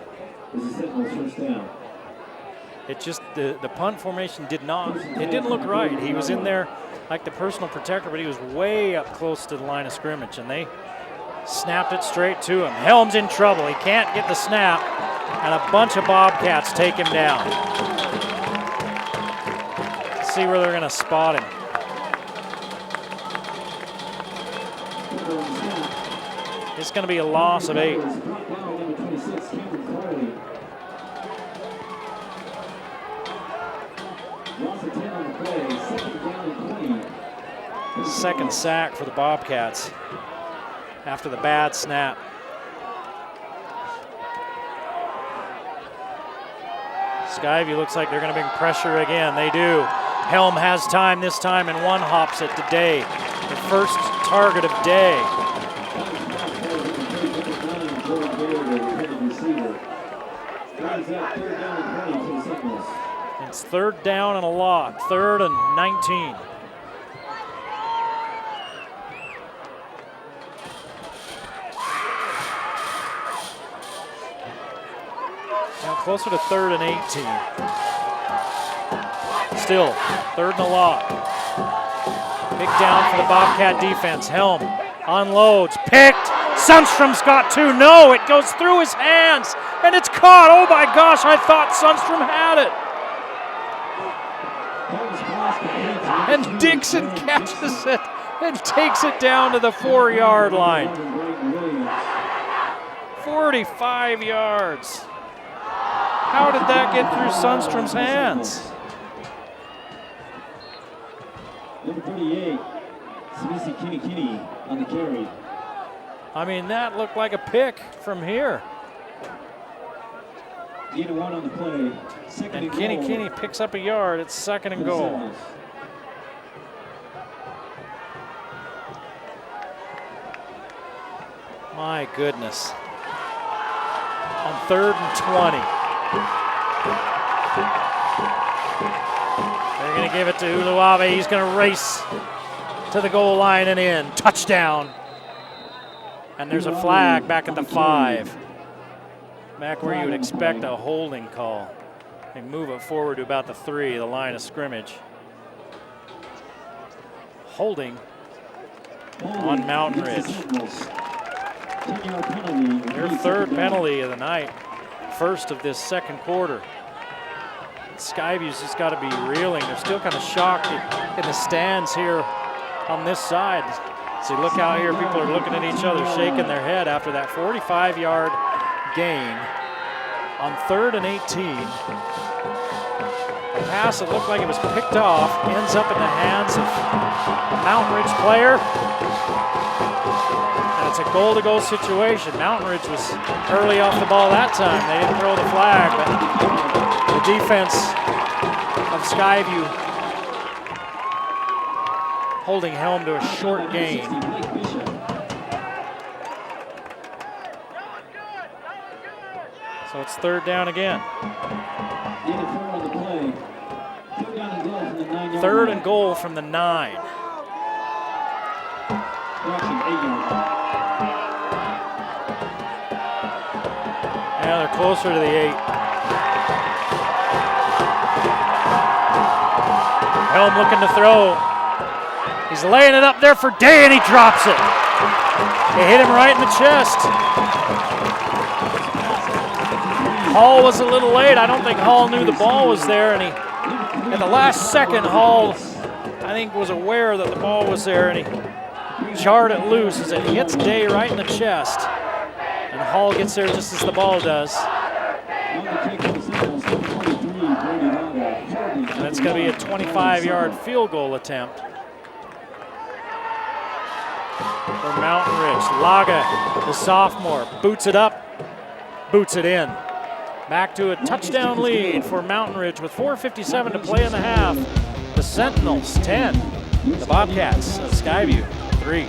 It just, the punt formation didn't look right. He was in there like the personal protector, but he was way up close to the line of scrimmage, and they snapped it straight to him. Helm's in trouble. He can't get the snap, and a bunch of Bobcats take him down. Let's see where they're going to spot him. It's going to be a loss of 8. Second sack for the Bobcats after the bad snap. Skyview looks like they're going to bring pressure again. They do. Helm has time this time and one hops it to Day. The first target of Day. It's 3rd down and a lot. 3rd and 19. Now closer to 3rd and 18. Still, 3rd and a lot. Big down for the Bobcat defense. Helm unloads, picked. Sundstrom's got 2. No, it goes through his hands, and it's caught. Oh my gosh, I thought Sundstrom had it. And Dixon catches it and takes it down to the 4-yard line. 45 yards. How did that get through Sundstrom's hands?
Number 38, Samisi Kinney on the carry.
I mean, that looked like a pick from here.
Gain of 1 on the play. Second
And
and
Kenny
goal.
Kinney picks up a yard. It's 2nd and
for the
goal.
Seminoles.
My goodness. On 3rd and 20. They're going to give it to Uluave. He's going to race to the goal line and in. Touchdown. And there's a flag back at the 5. Back where you would expect a holding call. They move it forward to about the 3, the line of scrimmage. Holding on Mountain Ridge.
10-yard penalty.
Their 3rd penalty of the night. 1st of this 2nd quarter. Skyview's just got to be reeling. They're still kind of shocked in the stands here on this side. So you look out here, people are looking at each other, shaking their head after that 45-yard gain on 3rd and 18. A pass that looked like it was picked off ends up in the hands of a Mountain Ridge player. And it's a goal-to-goal situation. Mountain Ridge was early off the ball that time. They didn't throw the flag, but the defense of Skyview holding Helm to a short gain. So it's 3rd down again.
Gain of 4 on the play. 3rd down and goal from the 9-yard
3rd
line.
and goal from the 9.
Correction, 8-yard line.
Yeah, they're closer to the 8. Helm looking to throw. He's laying it up there for Day, and he drops it. They hit him right in the chest. Hall was a little late. I don't think Hall knew the ball was there, and he, at the last second, Hall, I think, was aware that the ball was there, and he jarred it loose as it hits Day right in the chest. And Hall gets there just as the ball does.
On the kick for the Seminoles, number 23, Brady Laga.
And it's going to be a 25-yard field goal attempt for Mountain Ridge. Laga, the sophomore, boots it up, boots it in. Back to a touchdown lead for Mountain Ridge with 4:57 to play in the half. The Sentinels 10, the Bobcats of Skyview 3.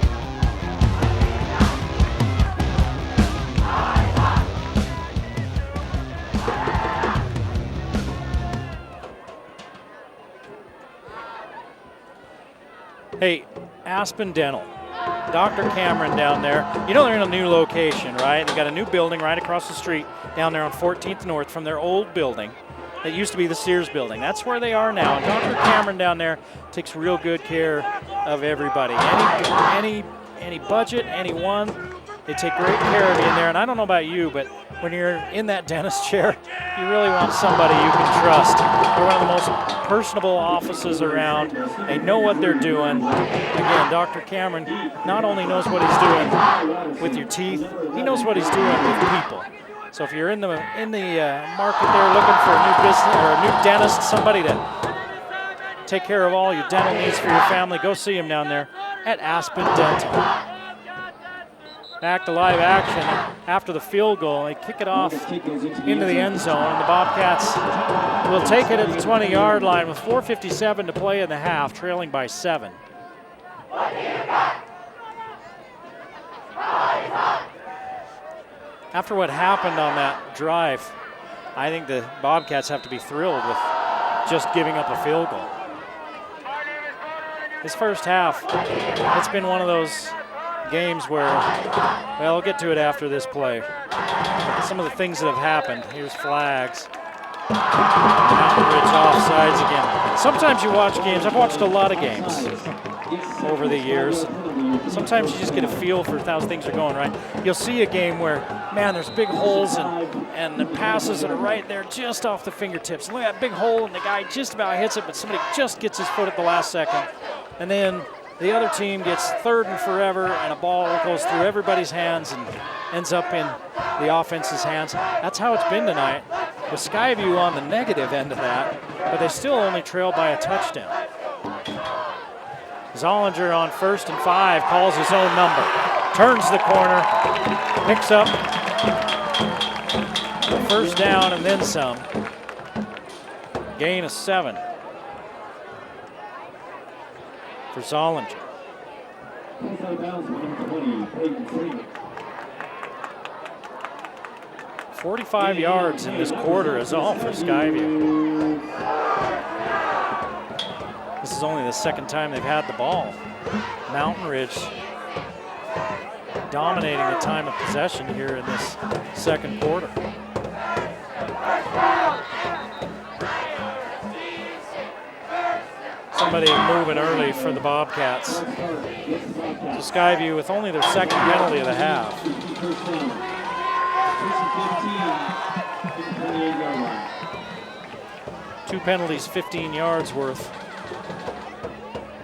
Hey, Aspen Dental, Dr. Cameron down there. You know they're in a new location, right? They got a new building right across the street down there on 14th North from their old building. It used to be the Sears building. That's where they are now. Dr. Cameron down there takes real good care of everybody. Any budget, anyone, they take great care of you in there. And I don't know about you, but when you're in that dentist chair, you really want somebody you can trust. They're one of the most personable offices around. They know what they're doing. Again, Dr. Cameron not only knows what he's doing with your teeth, he knows what he's doing with people. So if you're in the market there looking for a new business or a new dentist, somebody to take care of all your dental needs for your family, go see him down there at Aspen Dental. Back to live action after the field goal. They kick it off into the end zone, and the Bobcats will take it at the 20-yard line with 4:57 to play in the half, trailing by 7. After what happened on that drive, I think the Bobcats have to be thrilled with just giving up a field goal. This first half, it's been one of those games where, well, I'll get to it after this play. Some of the things that have happened. Here's flags. Mountain Ridge offsides again. Sometimes you watch games. I've watched a lot of games over the years. Sometimes you just get a feel for how things are going, right? You'll see a game where, man, there's big holes and the passes that are right there just off the fingertips. Look at that big hole, and the guy just about hits it, but somebody just gets his foot at the last second. And then the other team gets third and forever, and a ball goes through everybody's hands and ends up in the offense's hands. That's how it's been tonight, with Skyview on the negative end of that, but they still only trail by a touchdown. Zollinger on 1st and 5 calls his own number, turns the corner, picks up First down and then some. Gain of 7 for Zollinger. 45 yards in this quarter is all for Skyview. This is only the second time they've had the ball. Mountain Ridge dominating the time of possession here in this second quarter. Somebody moving early for the Bobcats. So Skyview with only their second penalty of the half. Two penalties, 15 yards worth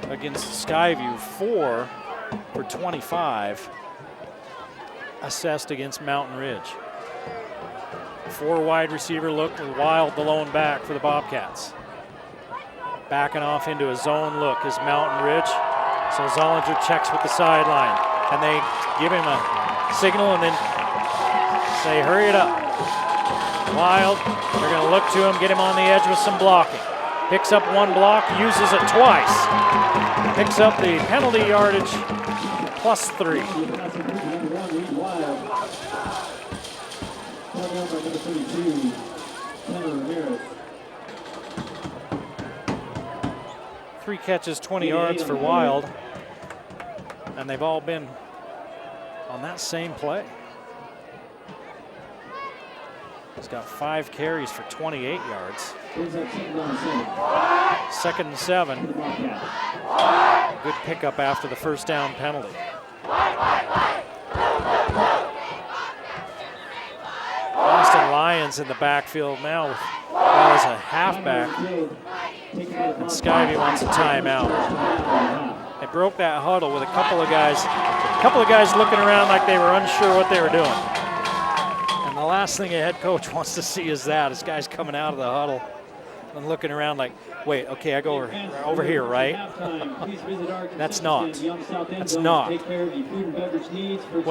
against Skyview. 4 for 25 assessed against Mountain Ridge. 4 wide receiver look with Wild the lone back for the Bobcats. Backing off into a zone look is Mountain Ridge. So Zollinger checks with the sideline, and they give him a signal and then say, hurry it up. Wild, they're going to look to him, get him on the edge with some blocking. Picks up one block, uses it twice. Picks up the penalty yardage, +3. 3 catches, 20 yards for Wild, and they've all been on that same play. He's got 5 carries for 28 yards. 2nd and 7. Good pickup after the first down penalty. Boston Lions in the backfield now as a halfback. And Skyview wants a timeout. They broke that huddle with a couple of guys looking around like they were unsure what they were doing. And the last thing a head coach wants to see is guys coming out of the huddle and looking around like, wait, okay, I go over here, right? That's not what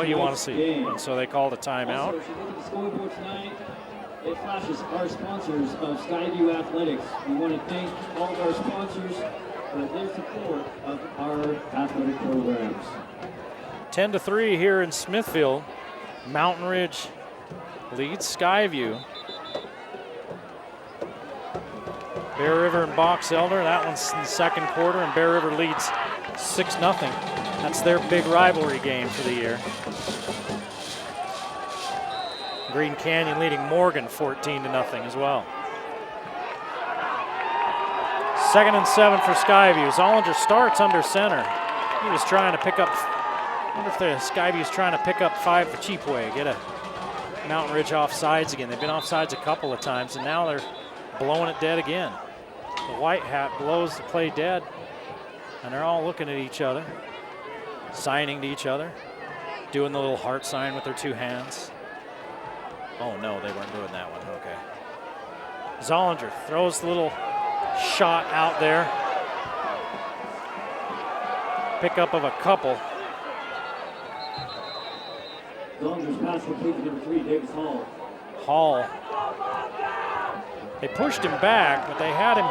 you want to see. And so they called a timeout.
It flashes our sponsors of Skyview Athletics. We want to thank all of our sponsors for their support of our athletic programs.
10-3 here in Smithfield. Mountain Ridge leads Skyview. Bear River and Box Elder, that one's in the second quarter, and Bear River leads 6-0. That's their big rivalry game for the year. Green Canyon leading Morgan 14-0 as well. 2nd and 7 for Skyview. Zollinger starts under center. He was trying to pick up, I wonder if Skyview's trying to pick up 5 the cheap way, get a Mountain Ridge offsides again. They've been offsides a couple of times, and now they're blowing it dead again. The white hat blows the play dead, and they're all looking at each other, signing to each other, doing the little heart sign with their 2 hands. Oh no, they weren't doing that one, okay. Zollinger throws the little shot out there. Pickup of a couple.
Zollinger's pass completed number 3, Davis Hall.
Hall. They pushed him back, but they had him.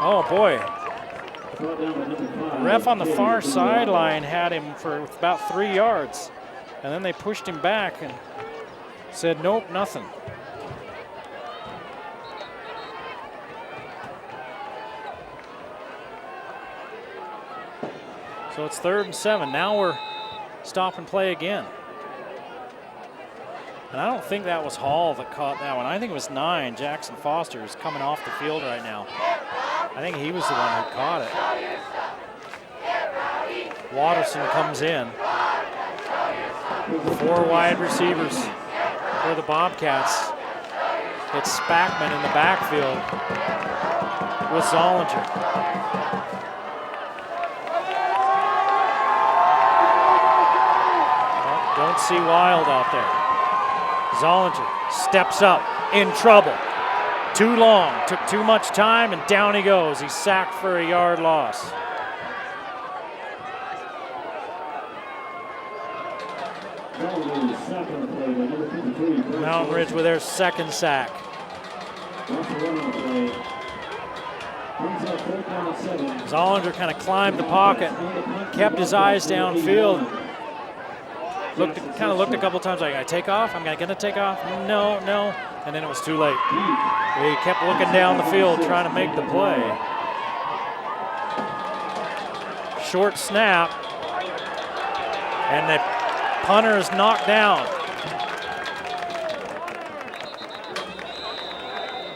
Oh boy. The ref on the far sideline had him for about 3 yards. And then they pushed him back and said, nope, nothing. So it's 3rd and 7. Now we're stop and play again. And I don't think that was Hall that caught that one. I think it was 9. Jackson Foster is coming off the field right now. I think he was the one who caught it. Watterson comes in. 4 wide receivers for the Bobcats. It's Spackman in the backfield with Zollinger. Don't see Wild out there. Zollinger steps up, in trouble. Too long, took too much time, and down he goes. He's sacked for a yard loss. Mountain Ridge with their second sack. Zollinger kind of climbed the pocket, kept his eyes downfield. Kind of looked a couple times like, I take off? I'm gonna take off? No. And then it was too late. He kept looking down the field trying to make the play. Short snap. And the punter is knocked down.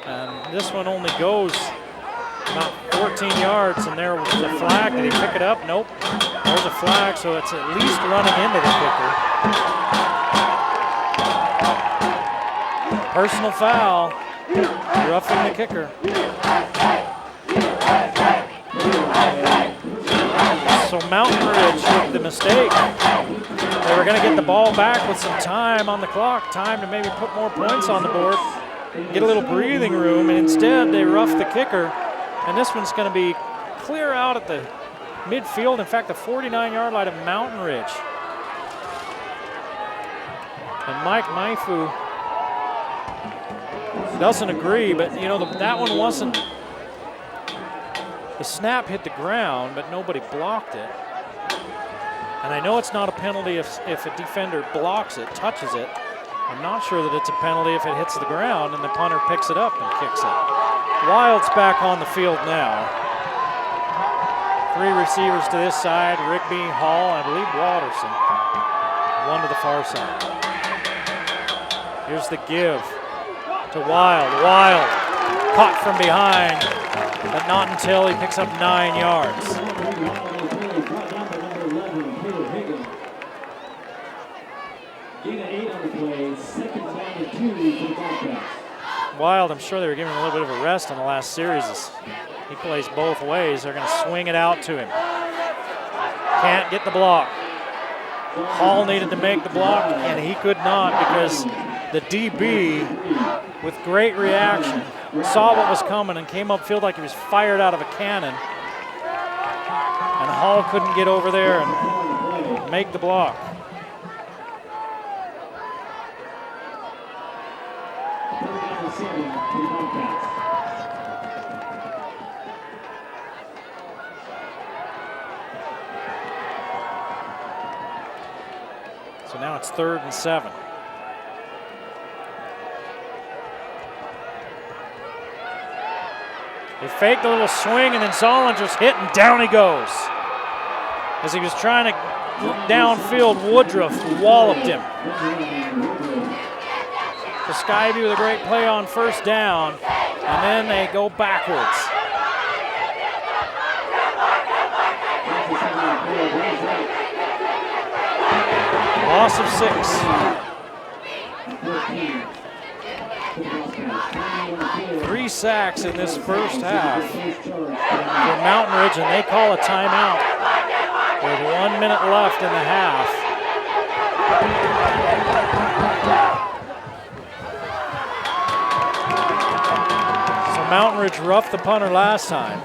And this one only goes about 14 yards, and there was a flag. Did he pick it up? Nope. There's a flag, so it's at least running into the kicker. Personal foul, roughing the kicker. So Mountain Ridge with the mistake. They were going to get the ball back with some time on the clock, time to maybe put more points on the board, get a little breathing room, and instead they roughed the kicker. And this one's going to be clear out at the midfield. In fact, the 49-yard line of Mountain Ridge. And Mike Maifu doesn't agree, but you know, that one wasn't, the snap hit the ground, but nobody blocked it. And I know it's not a penalty if a defender blocks it, touches it. I'm not sure that it's a penalty if it hits the ground and the punter picks it up and kicks it. Wild's back on the field now. 3 receivers to this side, Rigby, Hall, I believe Watterson. 1 to the far side. Here's the give to Wild. Wild caught from behind, but not until he picks up 9 yards. Wild, I'm sure they were giving him a little bit of a rest on the last series. He plays both ways. They're going to swing it out to him. Can't get the block. Hall needed to make the block, and he could not because the DB, with great reaction, saw what was coming and came upfield like he was fired out of a cannon. And Hall couldn't get over there and make the block. So now it's 3rd and 7. They faked a little swing, and then Zollinger's hit, and down he goes. As he was trying to downfield, Woodruff walloped him. So Skyview with a great play on first down, and then they go backwards. Loss of 6. 3 sacks in this first half for Mountain Ridge, and they call a timeout with 1 minute left in the half. So Mountain Ridge roughed the punter last time.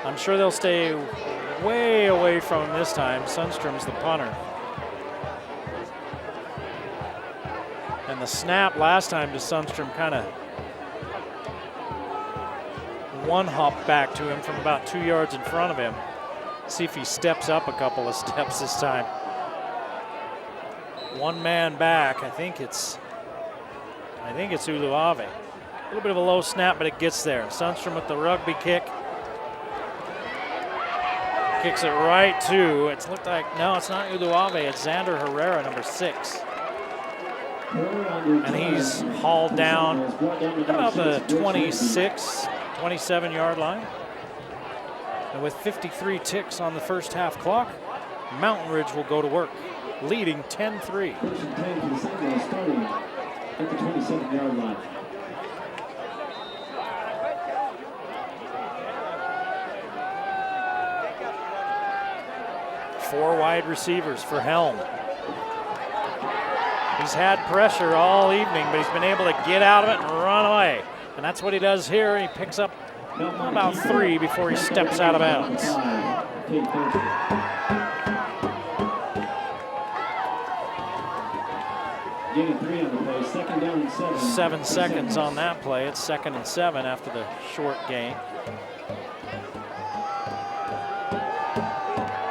I'm sure they'll stay way away from him this time. Sundstrom's the punter. And the snap last time to Sundstrom kind of one-hop back to him from about 2 yards in front of him. See if he steps up a couple of steps this time. 1 man back. I think it's Uluave. A little bit of a low snap, but it gets there. Sundstrom with the rugby kick. Kicks it right to, it's looked like, no, it's not Uluave, it's Xander Herrera, number 6. And he's hauled down about the 26, 27-yard line. And with 53 ticks on the first half clock, Mountain Ridge will go to work, leading 10-3.
Starting at the 27-yard line.
Four wide receivers for Helm. He's had pressure all evening, but he's been able to get out of it and run away. And that's what he does here. He picks up about 3 before he steps out of bounds.
Gaining 3 on the play. 2nd down and 7.
7 seconds on that play. It's 2nd and 7 after the short gain.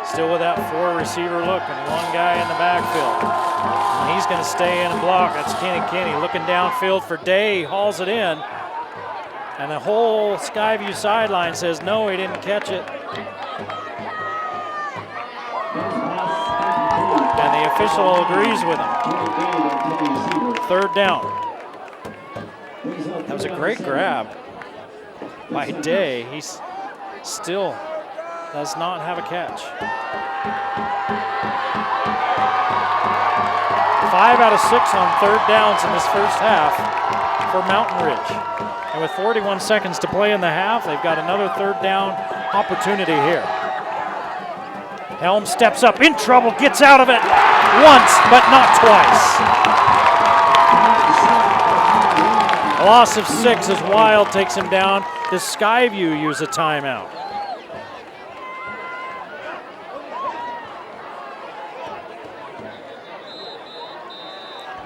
Still with that 4-receiver look and 1 guy in the backfield. And he's going to stay in and block. That's Kenny Kinney looking downfield for Day. He hauls it in. And the whole Skyview sideline says, no, he didn't catch it. And the official agrees with him. 3rd down. That was a great grab by Day. He's still does not have a catch. 5 out of 6 on 3rd downs in this first half for Mountain Ridge. And with 41 seconds to play in the half, they've got another 3rd down opportunity here. Helm steps up, in trouble, gets out of it once, but not twice. A loss of 6 as Wild takes him down. Does Skyview use a timeout?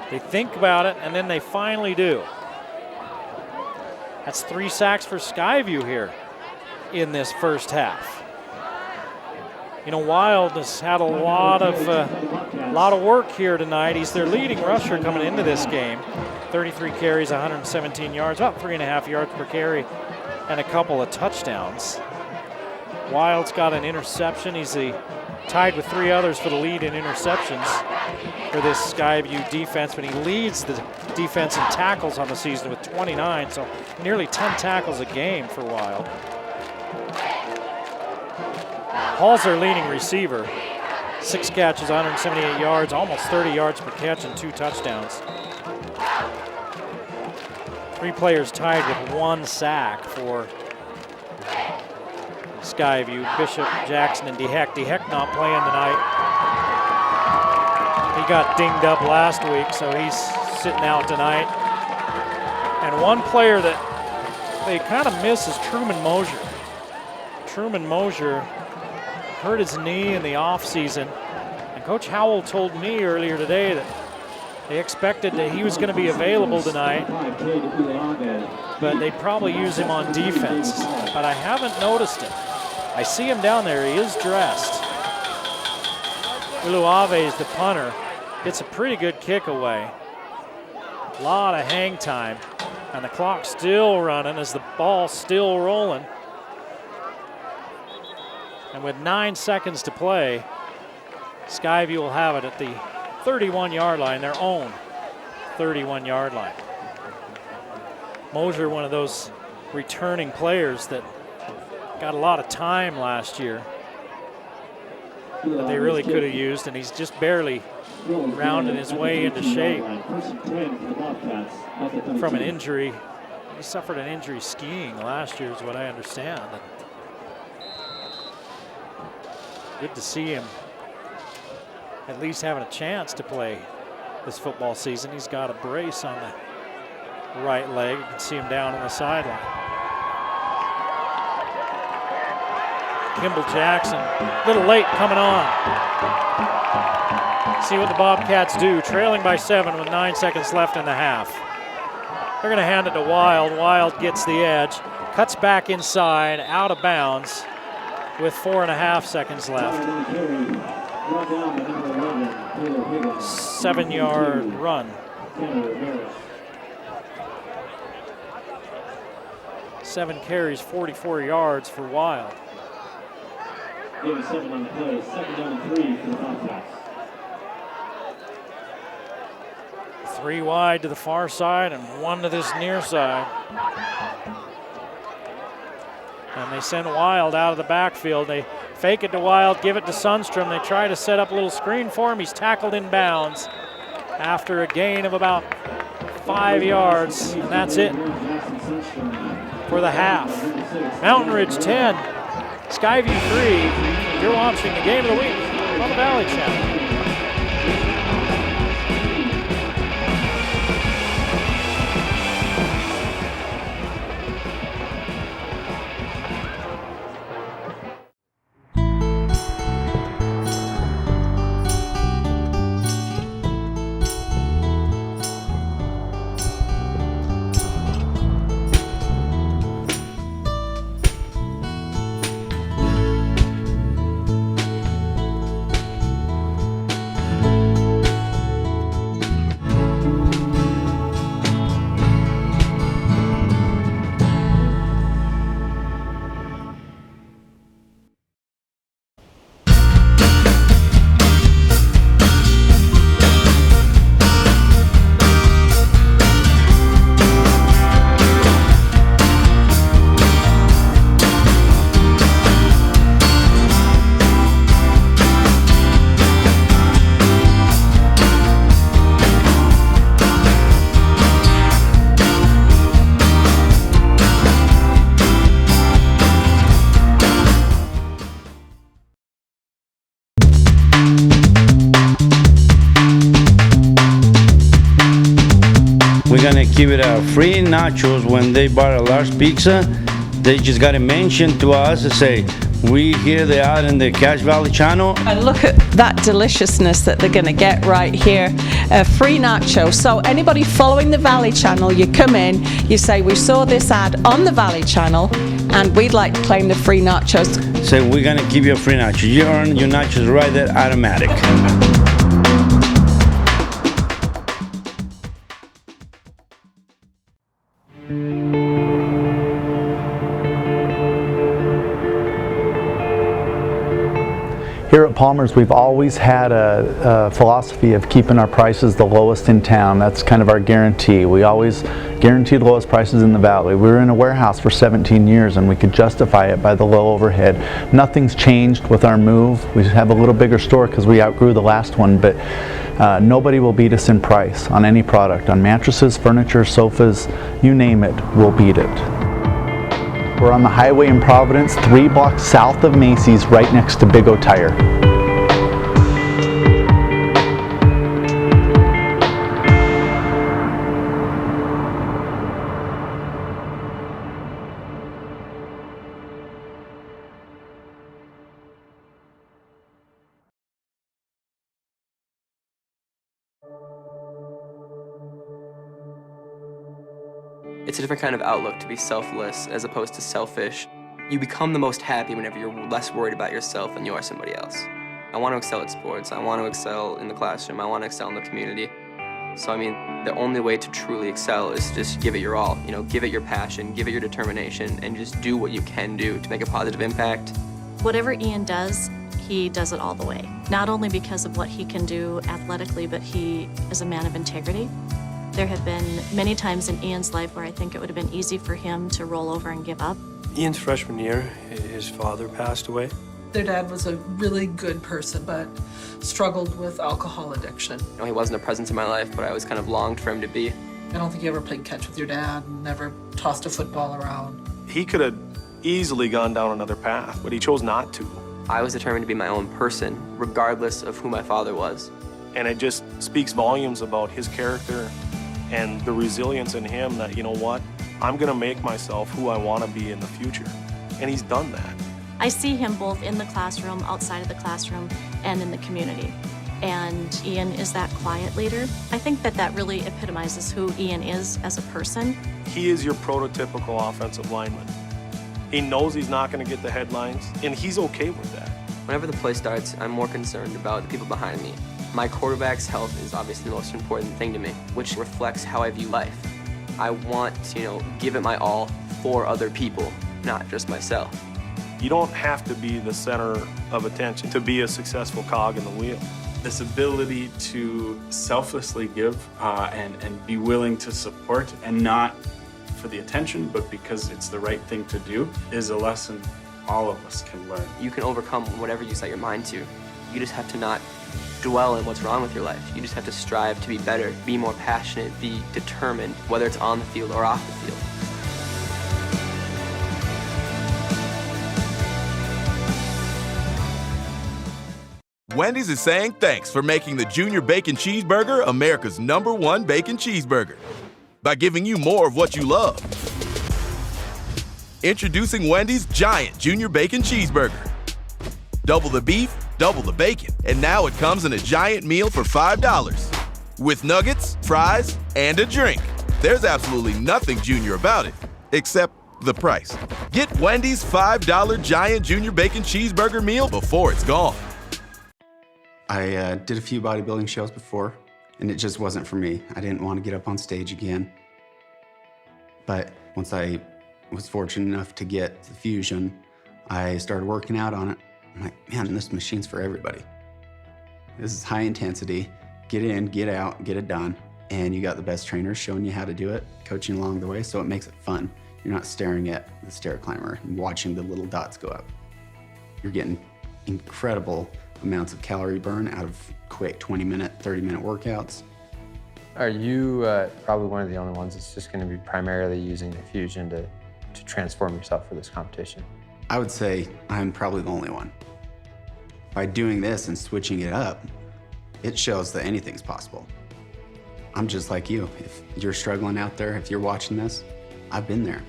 They think about it, and then they finally do. That's 3 sacks for Skyview here in this first half. You know, Wild has had a lot of work here tonight. He's their leading rusher coming into this game. 33 carries, 117 yards, about 3.5 yards per carry, and a couple of touchdowns. Wild's got an interception. He's tied with 3 others for the lead in interceptions for this Skyview defense, but he leads the defense in tackles on the season with 29, so nearly 10 tackles a game for Wild. Hall's their leading receiver. 6 catches, 178 yards, almost 30 yards per catch and 2 touchdowns. 3 players tied with 1 sack for Skyview. Bishop, Jackson, and DeHeck. DeHeck not playing tonight. He got dinged up last week, so he's sitting out tonight. And one player that they kind of miss is Truman Mosier. Truman Mosier hurt his knee in the offseason, and Coach Howell told me earlier today that they expected that he was going to be available tonight, but they'd probably use him on defense. But I haven't noticed him. I see him down there. He is dressed. Uluave is the punter. Gets a pretty good kick away. A lot of hang time, and the clock's still running as the ball's still rolling. And with 9 seconds to play, Skyview will have it at the 31-yard line, their own 31-yard line. Mosier, one of those returning players that got a lot of time last year that they really could have used, and he's just barely rounding his way into shape from an injury. He suffered an injury skiing last year is what I understand. Good to see him at least having a chance to play this football season. He's got a brace on the right leg. You can see him down on the sideline. Kimball Jackson, a little late coming on. See what the Bobcats do, trailing by 7 with 9 seconds left in the half. They're going to hand it to Wild. Wild gets the edge, cuts back inside, out of bounds with 4.5 seconds left. 7-yard run. 7 carries, 44 yards for Wild.
7 on the play, 2nd down and 3 for the Bobcats.
3 wide to the far side and 1 to this near side. And they send Wild out of the backfield. They fake it to Wild, give it to Sundstrom. They try to set up a little screen for him. He's tackled in bounds after a gain of about 5 yards, and that's it for the half. Mountain Ridge 10, Skyview 3. You're watching the game of the week on the Valley Channel.
gonna keep it free nachos when they buy a large pizza. They just gotta mention to us and say, we hear they are in the Cache Valley channel.
And look at that deliciousness that they're going to get right here. Free nacho. So anybody following the Valley channel, you come in, you say, we saw this ad on the Valley channel and we'd like to claim the free nachos.
Say, we're gonna give you a free nacho. You earn your nachos right there, automatic.
Here at Palmer's, we've always had a philosophy of keeping our prices the lowest in town. That's kind of our guarantee. We always guarantee the lowest prices in the Valley. We were in a warehouse for 17 years and we could justify it by the low overhead. Nothing's changed with our move. We have a little bigger store because we outgrew the last one, but nobody will beat us in price on any product. On mattresses, furniture, sofas, you name it, we'll beat it. We're on the highway in Providence, 3 blocks south of Macy's, right next to Big O Tire.
It's a different kind of outlook to be selfless as opposed to selfish. You become the most happy whenever you're less worried about yourself than you are somebody else. I want to excel at sports. I want to excel in the classroom. I want to excel in the community. So, I mean, the only way to truly excel is to just give it your all. You know, give it your passion, give it your determination, and just do what you can do to make a positive impact.
Whatever Ian does, he does it all the way. Not only because of what he can do athletically, but he is a man of integrity. There have been many times in Ian's life where I think it would have been easy for him to roll over and give up.
Ian's freshman year, his father passed away.
Their dad was a really good person, but struggled with alcohol addiction.
You know, he wasn't a presence in my life, but I always kind of longed for him to be.
I don't think you ever played catch with your dad, never tossed a football around.
He could have easily gone down another path, but he chose not to.
I was determined to be my own person, regardless of who my father was.
And it just speaks volumes about his character and the resilience in him that, you know what, I'm gonna make myself who I wanna be in the future. And he's done that.
I see him both in the classroom, outside of the classroom, and in the community. And Ian is that quiet leader. I think that really epitomizes who Ian is as a person.
He is your prototypical offensive lineman. He knows he's not gonna get the headlines, and he's okay with that.
Whenever the play starts, I'm more concerned about the people behind me. My quarterback's health is obviously the most important thing to me, which reflects how I view life. I want to, give it my all for other people, not just myself.
You don't have to be the center of attention to be a successful cog in the wheel.
This ability to selflessly give and be willing to support, and not for the attention, but because it's the right thing to do, is a lesson all of us can learn.
You can overcome whatever you set your mind to. You just have to not dwell in what's wrong with your life. You just have to strive to be better, be more passionate, be determined, whether it's on the field or off the field.
Wendy's is saying thanks for making the Junior Bacon Cheeseburger America's #1 bacon cheeseburger by giving you more of what you love. Introducing Wendy's Giant Junior Bacon Cheeseburger. Double the beef, double the bacon, and now it comes in a giant meal for $5 with nuggets, fries, and a drink. There's absolutely nothing junior about it, except the price. Get Wendy's $5 Giant Junior Bacon Cheeseburger meal before it's gone.
I did a few bodybuilding shows before, and it just wasn't for me. I didn't want to get up on stage again. But once I was fortunate enough to get the Fusion, I started working out on it. I'm like, man, this machine's for everybody. This is high intensity. Get in, get out, get it done. And you got the best trainers showing you how to do it, coaching along the way, so it makes it fun. You're not staring at the stair climber and watching the little dots go up. You're getting incredible amounts of calorie burn out of quick 20-minute, 30-minute workouts.
Are you probably one of the only ones that's just going to be primarily using the Fusion to transform yourself for this competition?
I would say I'm probably the only one. By doing this and switching it up, it shows that anything's possible. I'm just like you. If you're struggling out there, if you're watching this, I've been there.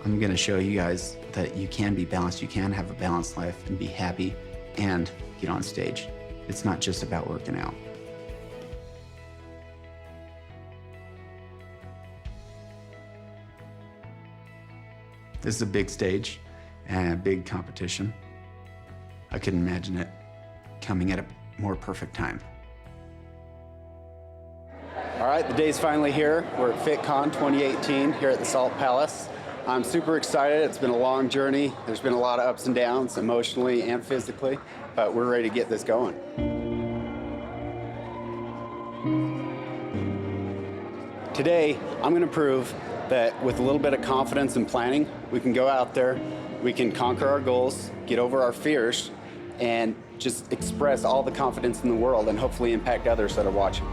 I'm gonna show you guys that you can be balanced, you can have a balanced life and be happy and get on stage. It's not just about working out. This is a big stage and a big competition. I couldn't imagine it coming at a more perfect time.
All right, the day's finally here. We're at FitCon 2018 here at the Salt Palace. I'm super excited. It's been a long journey. There's been a lot of ups and downs, emotionally and physically, but we're ready to get this going. Today, I'm going to prove that with a little bit of confidence and planning, we can go out there, we can conquer our goals, get over our fears, and just express all the confidence in the world and hopefully impact others that are watching.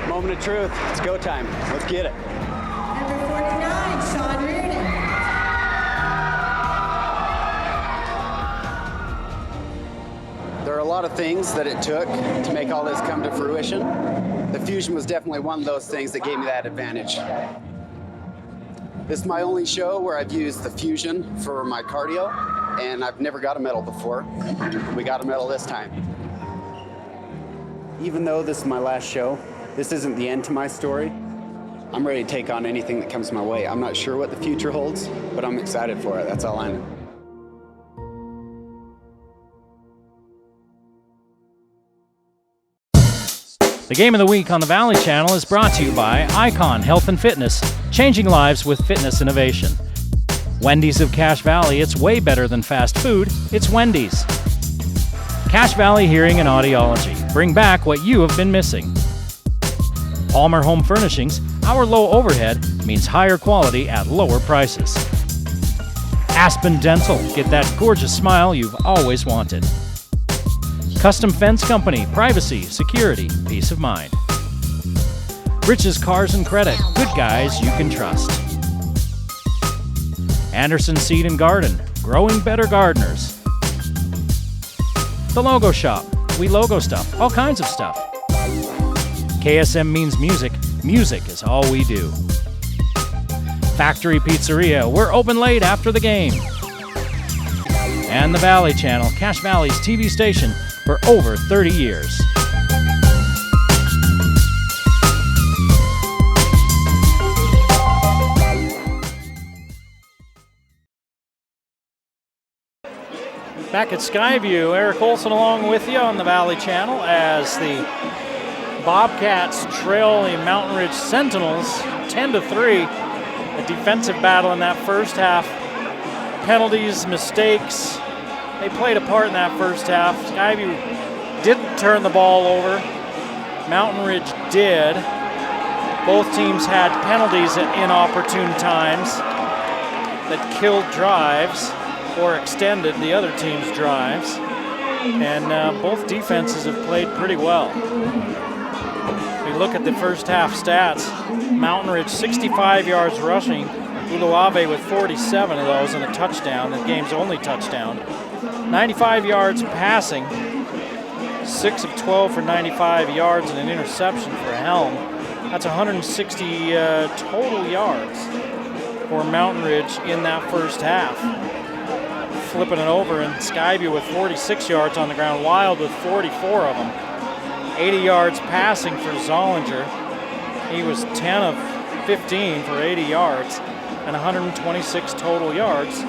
Moment of truth. It's go time. Let's get it.
Number 49, Sean Reardon.
There are a lot of things that it took to make all this come to fruition. The Fusion was definitely one of those things that gave me that advantage. This is my only show where I've used the Fusion for my cardio, and I've never got a medal before. We got a medal this time. Even though this is my last show, this isn't the end to my story. I'm ready to take on anything that comes my way. I'm not sure what the future holds, but I'm excited for it. That's all I know.
The Game of the Week on the Valley Channel is brought to you by Icon Health and Fitness, changing lives with fitness innovation. Wendy's of Cache Valley, it's way better than fast food, it's Wendy's. Cache Valley Hearing and Audiology, bring back what you have been missing. Palmer Home Furnishings, our low overhead means higher quality at lower prices. Aspen Dental, get that gorgeous smile you've always wanted. Custom Fence Company, privacy, security, peace of mind. Rich's Cars and Credit, good guys you can trust. Anderson Seed and Garden, growing better gardeners. The Logo Shop, we logo stuff, all kinds of stuff. KSM means music, music is all we do. Factory Pizzeria, we're open late after the game. And the Valley Channel, Cache Valley's TV station for over 30 years. Back at Skyview, Eric Olson along with you on the Valley Channel as the Bobcats trail the Mountain Ridge Sentinels 10-3. A defensive battle in that first half. Penalties, mistakes, they played a part in that first half. Skyview didn't turn the ball over. Mountain Ridge did. Both teams had penalties at inopportune times that killed drives or extended the other team's drives. And both defenses have played pretty well. If we look at the first half stats, Mountain Ridge 65 yards rushing, Uluave with 47 of those and a touchdown, the game's only touchdown. 95 yards passing, 6 of 12 for 95 yards and an interception for Helm. That's 160 total yards for Mountain Ridge in that first half. Flipping it over, and Skyview with 46 yards on the ground, Wild with 44 of them. 80 yards passing for Zollinger. He was 10 of 15 for 80 yards and 126 total yards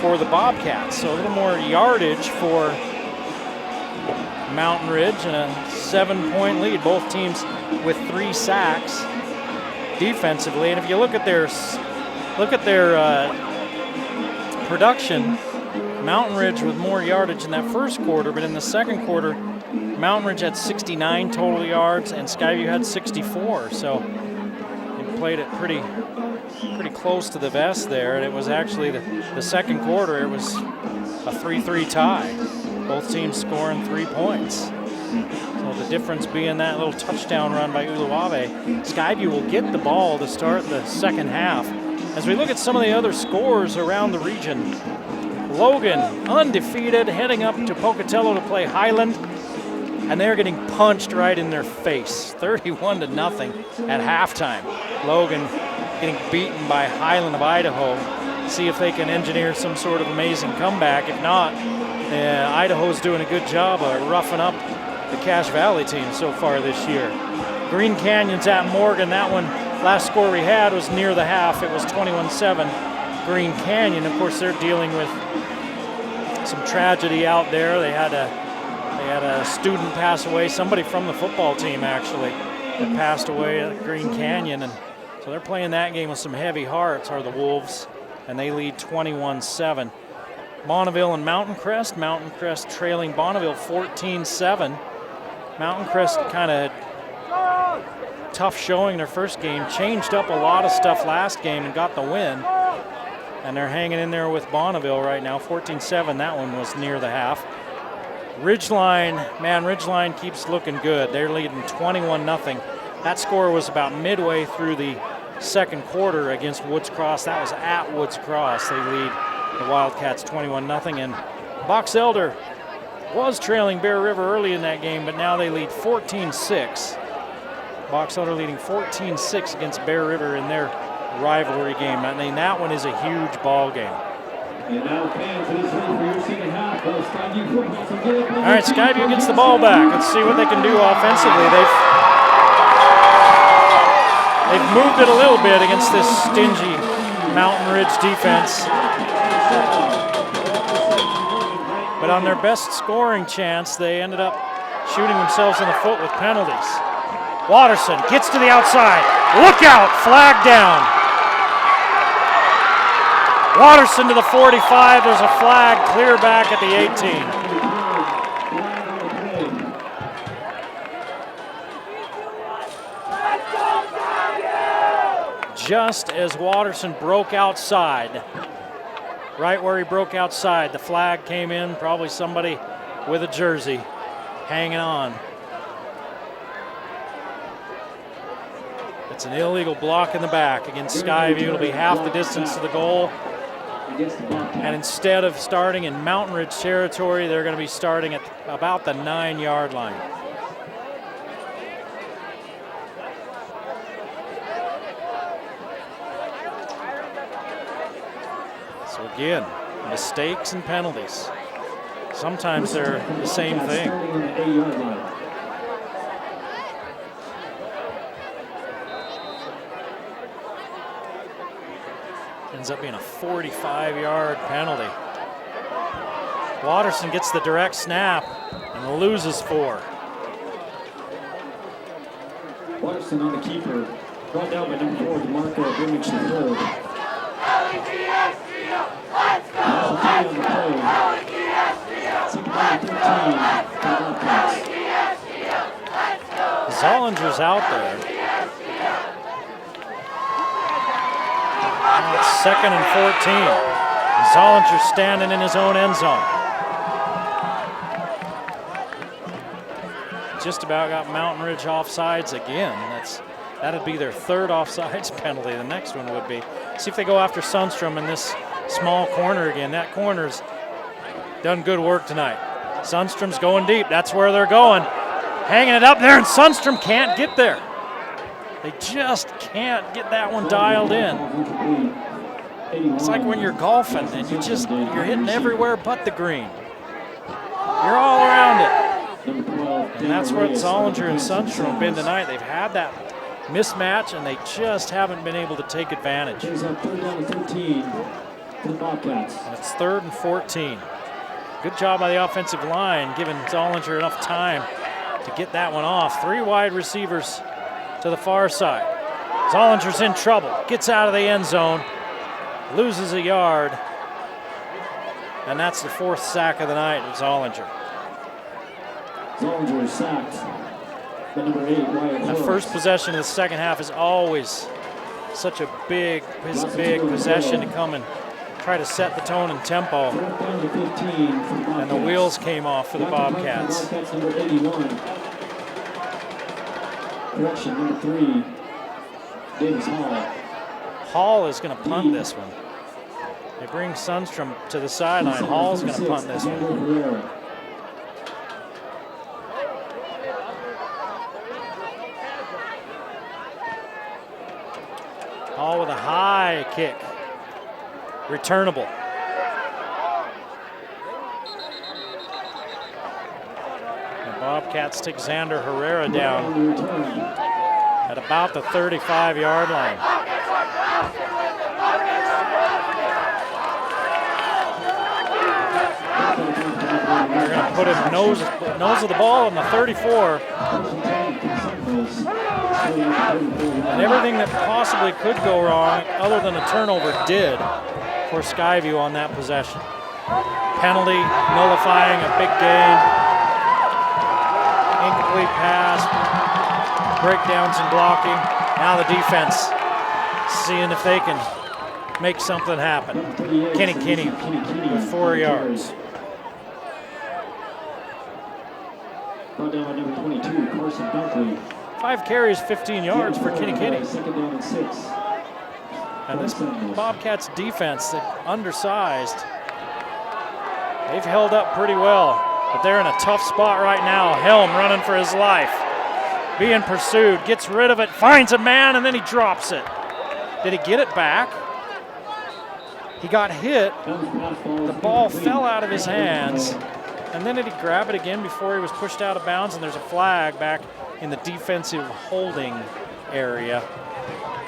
for the Bobcats. So a little more yardage for Mountain Ridge and a 7-point lead. Both teams with 3 sacks defensively. And if you look at their production, Mountain Ridge with more yardage in that first quarter, but in the second quarter, Mountain Ridge had 69 total yards and Skyview had 64. So they played it pretty close to the vest there. And it was actually the second quarter, it was a 3-3 tie. Both teams scoring 3 points. So the difference being that little touchdown run by Uluave. Skyview will get the ball to start the second half. As we look at some of the other scores around the region, Logan, undefeated, heading up to Pocatello to play Highland. and they're getting punched right in their face, 31-0 at halftime. Logan getting beaten by Highland of Idaho. See if they can engineer some sort of amazing comeback. If not, Idaho's doing a good job of roughing up the Cache Valley team so far this year. Green Canyon's at Morgan. That one, last score we had was near the half. It was 21-7. Green Canyon, of course, they're dealing with some tragedy out there. They had a student pass away, somebody from the football team actually, that passed away at Green Canyon, and so they're playing that game with some heavy hearts, are the Wolves, and they lead 21-7. Bonneville and Mountain Crest. Mountain Crest trailing Bonneville 14-7. Mountain Crest kind of tough showing their first game, changed up a lot of stuff last game and got the win. And they're hanging in there with Bonneville right now, 14-7. That one was near the half. Ridgeline, man, Ridgeline keeps looking good. They're leading 21-0. That score was about midway through the second quarter against Woods Cross. That was at Woods Cross. They lead the Wildcats 21-0. And Box Elder was trailing Bear River early in that game, but now they lead 14-6. Box Elder leading 14-6 against Bear River in their rivalry game. I mean, that one is a huge ball game. All right, Skyview gets the ball back. Let's see what they can do offensively. They've moved it a little bit against this stingy Mountain Ridge defense. But on their best scoring chance, they ended up shooting themselves in the foot with penalties. Watterson gets to the outside. Look out, flag down. Watterson to the 45, there's a flag clear back at the 18. Just as Watterson broke outside, right where he broke outside, the flag came in, probably somebody with a jersey hanging on. It's an illegal block in the back against Skyview. It'll be half the distance to the goal. And instead of starting in Mountain Ridge territory, they're going to be starting at about the 9-yard line. So again, mistakes and penalties. Sometimes they're the same thing. Ends up being a 45-yard penalty. Watterson gets the direct snap and loses 4.
Watterson on the keeper, brought down by number 4, DeMarco Brimich III. Let's go! On the play.
Zollinger's out there. It's 2nd and 14. Zollinger standing in his own end zone. Just about got Mountain Ridge offsides again. That'd be their 3rd offsides penalty. The next one would be. See if they go after Sundstrom in this small corner again. That corner's done good work tonight. Sundstrom's going deep. That's where they're going. Hanging it up there, and Sundstrom can't get there. They just can't get that one dialed in. It's like when you're golfing and you're hitting everywhere but the green. You're all around it. And that's what Zollinger and Sundstrom have been tonight. They've had that mismatch and they just haven't been able to take advantage. And it's 3rd and 14. Good job by the offensive line, giving Zollinger enough time to get that one off. 3 wide receivers to the far side. Zollinger's in trouble, gets out of the end zone, loses a yard, and that's the 4th sack of the night of Zollinger.
Zollinger is sacked. The number 8, Wyatt
The first possession of the second half is always such a big possession to come and try to set the tone and tempo. And the wheels came off for the Bobcats.
Number 81. Correction, number 3, Davis Hall.
Hall is going to punt this one. They bring Sundstrom to the sideline. Hall's going to punt this one. Hall with a high kick. Returnable. The Bobcats take Xander Herrera down at about the 35-yard line. They're going to put him nose of the ball on the 34. And everything that possibly could go wrong, other than a turnover, did for Skyview on that possession. Penalty, nullifying a big gain. Incomplete pass, breakdowns and blocking. Now the defense seeing if they can make something happen. Kinney with 4 yards.
Brought down by number 22, Carson Dunkley.
5 carries, 15 yards for Kinney.
Second down and 6.
And this Bobcats defense, they're undersized. They've held up pretty well, but they're in a tough spot right now. Helm running for his life. Being pursued, gets rid of it, finds a man, and then he drops it. Did he get it back? He got hit. The ball fell out of his hands. And then did he grab it again before he was pushed out of bounds? And there's a flag back in the defensive holding area.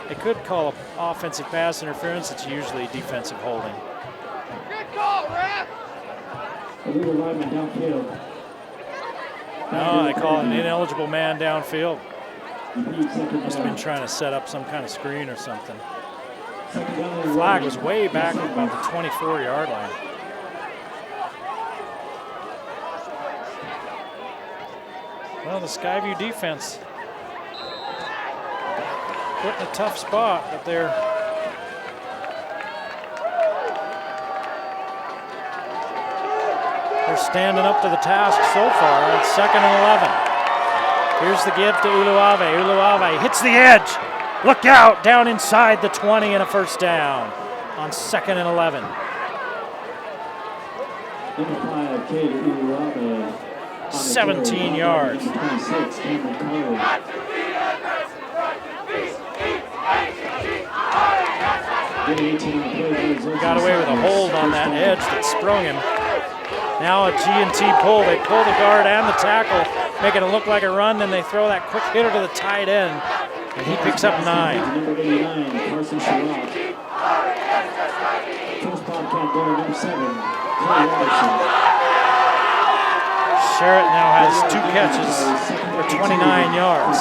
They could call an offensive pass interference. It's usually defensive holding.
Good call, ref! Illegal lineman downfield.
No, they call it an ineligible man downfield. Must have been trying to set up some kind of screen or something. The flag was way back at about the 24-yard line. Well, the Skyview defense put in a tough spot, but they're standing up to the task so far. It's 2nd and 11. Here's the give to Uluave. Uluave hits the edge. Look out, down inside the 20 and a first down on 2nd and 11.
Number 5, Cade Uluave.
17 yards.
26, Cameron Carter.
Got away with a hold on that edge that sprung him. Now a G&T pull. They pull the guard and the tackle, making it look like a run, then they throw that quick hitter to the tight end, and he picks up 9.
Number 89, Carson Sherrod. First Bobcat there, number 7, Clay Watterson.
Sherritt now has 2 catches for 29 yards.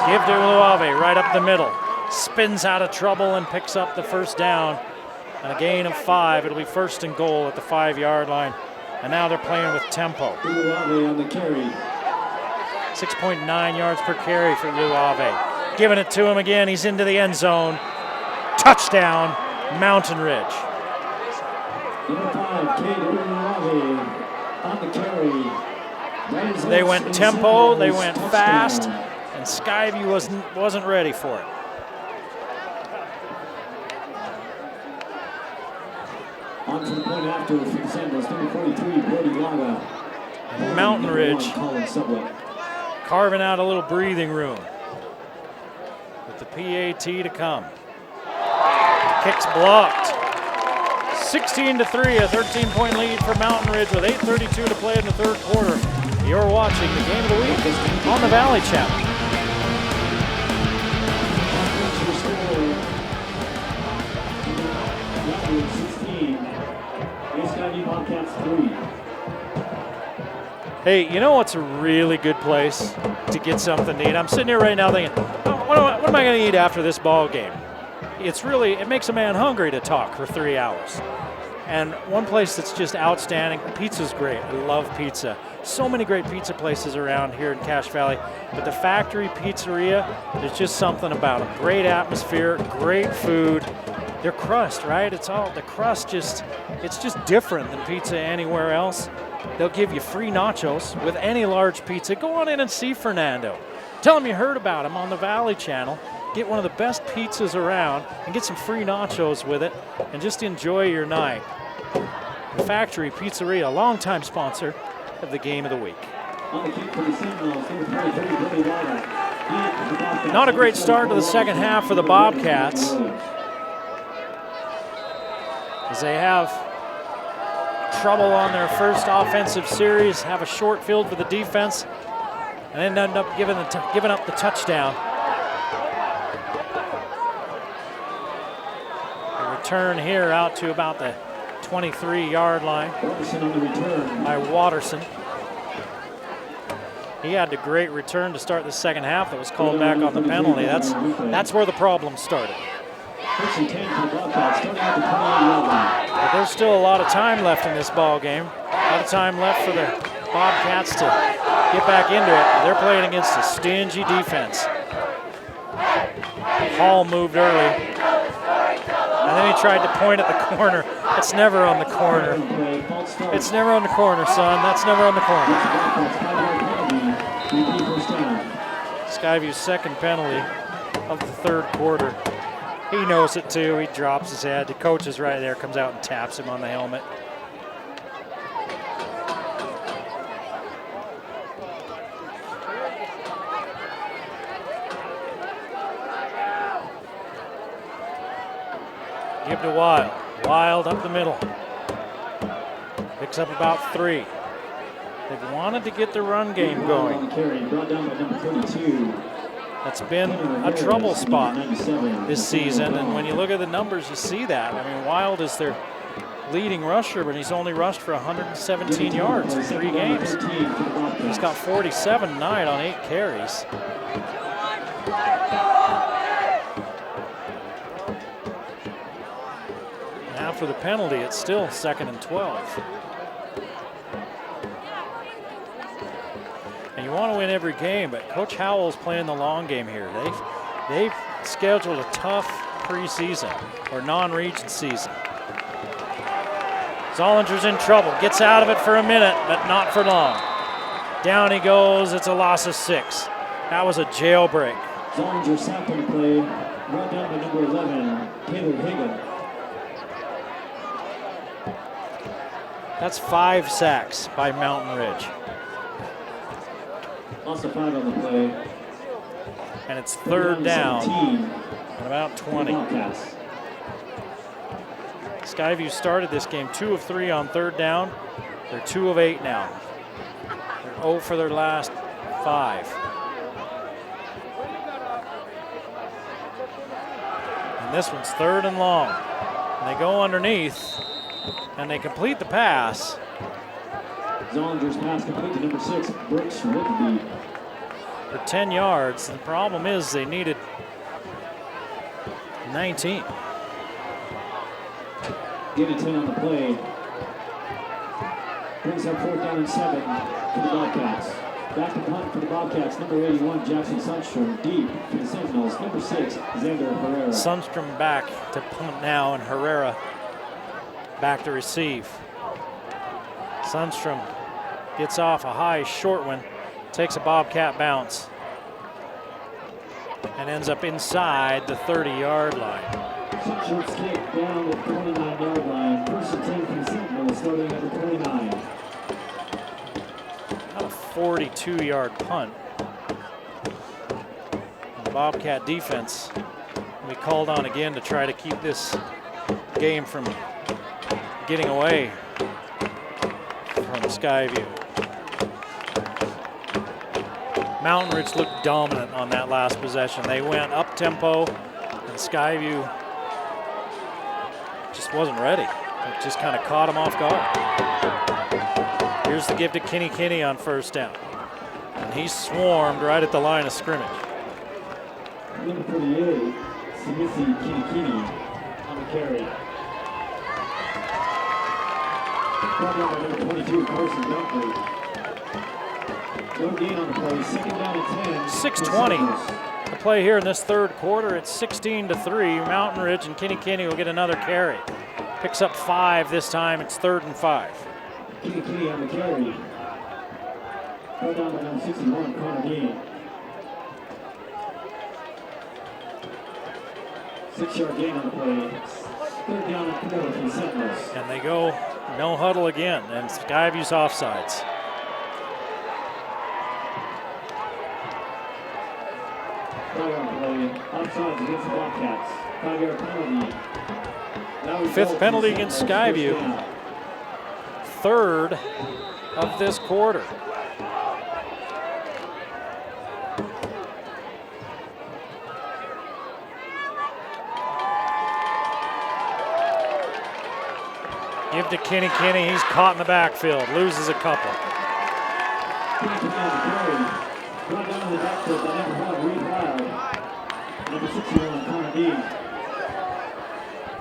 Give to Uluave right up the middle. Spins out of trouble and picks up the first down. And a gain of 5. It'll be 1st and goal at the 5-yard line. And now they're playing with tempo.
Uluave on the carry.
6.9 yards per carry for Uluave. Giving it to him again. He's into the end zone. Touchdown, Mountain Ridge.
Number 5, Cade Uluave on the carry.
They went tempo, they went fast, and Skyview wasn't ready for it.
On to the point after for the Seminoles, number 43, Brody Laga.
And Mountain Ridge carving out a little breathing room with the PAT to come. Kicks blocked. 16-3, a 13-point lead for Mountain Ridge with 8:32 to play in the 3rd quarter. You're watching the Game of the Week on the Valley Channel. Hey, you know what's a really good place to get something to eat? I'm sitting here right now thinking, what am I going to eat after this ball game? It makes a man hungry to talk for 3 hours. And one place that's just outstanding, pizza's great. I love pizza. So many great pizza places around here in Cache Valley, but the Factory Pizzeria, there's just something about them. Great atmosphere, great food. Their crust, right? The crust it's just different than pizza anywhere else. They'll give you free nachos with any large pizza. Go on in and see Fernando. Tell him you heard about him on the Valley Channel. Get one of the best pizzas around and get some free nachos with it and just enjoy your night. The Factory Pizzeria, a longtime sponsor of the Game of the Week.
On the kick for the Seminoles, number 23, Brody Laga.
Not a great start to the second half for the Bobcats, as they have trouble on their first offensive series, have a short field for the defense, and then end up giving up the touchdown. A return here out to about the 23-yard line by Watterson. He had a great return to start the second half that was called back on the penalty. That's where the problem started. But there's still a lot of time left in this ball game. A lot of time left for the Bobcats to get back into it. They're playing against a stingy defense. Hall moved early, and then he tried to point at the corner. It's never on the corner. It's never on the corner, son. That's never on the corner. Skyview's second penalty of the third quarter. He knows it too. He drops his head. The coach is right there, comes out and taps him on the helmet. Give to Wild. Wild up the middle. Picks up about 3. They've wanted to get the run game going. That's been a trouble spot this season, and when you look at the numbers, you see that. I mean, Wild is their leading rusher, but he's only rushed for 117 yards in 3 games. He's got 47 tonight on 8 carries. And after the penalty, it's still 2nd and 12. And you want to win every game, but Coach Howell's playing the long game here. They've scheduled a tough preseason or non-region season. Zollinger's in trouble, gets out of it for a minute, but not for long. Down he goes, it's a loss of 6. That was a jailbreak.
Zollinger sacked on the play, run down by number 11, Taylor Hagan.
That's 5 sacks by Mountain Ridge.
Loss of 5 on the play.
And it's 3rd down at about 20. Skyview started this game 2 of 3 on 3rd down. They're 2 of 8 now. They're 0 for their last 5. And this one's 3rd and long. And they go underneath, and they complete the pass.
Zollinger's pass complete to number 6, Brooks Rigby.
For 10 yards. The problem is they needed 19.
Gain of 10 on the play. Brings up 4th down and 7 for the Bobcats. Back to punt for the Bobcats, number 81, Jackson Sundstrom. Deep for the Sentinels, number 6, Xander Herrera.
Sundstrom back to punt now, and Herrera back to receive. Sundstrom gets off a high short one, takes a Bobcat bounce, and ends up inside the 30-yard line.
Sundstrom's kick down at the 29-yard line. 1st and 10 for the Sentinels, starting at the 29.
About a 42-yard punt. And the Bobcat defense will be called on again to try to keep this game from getting away from Skyview. Mountain Ridge looked dominant on that last possession. They went up tempo, and Skyview just wasn't ready. It just kind of caught them off guard. Here's the give to Kinney on 1st down. And he swarmed right at the line of scrimmage.
Number 48, Smithy Kinney on the carry. Brought down by number 22, Carson Dunkley. No gain on the play, 2nd down and 10.
6:20 to play here in this 3rd quarter. It's 16-3. Mountain Ridge and Kinney will get another carry. Picks up 5 this time. It's 3rd and 5.
Kinney on the carry. Brought down by number 61, Connor Dean. 6-yard gain on the play. 3rd down and 4 for the Sentinels.
And they go no huddle again, and Skyview's offsides.
Offsides against the Bobcats. 5-yard penalty. Now
5th penalty against Skyview. 3rd of this quarter. Give to Kenny. He's caught in the backfield. Loses a couple.
Brought down to the backfield by number 1, Reed Wild. Number 61, Connor D.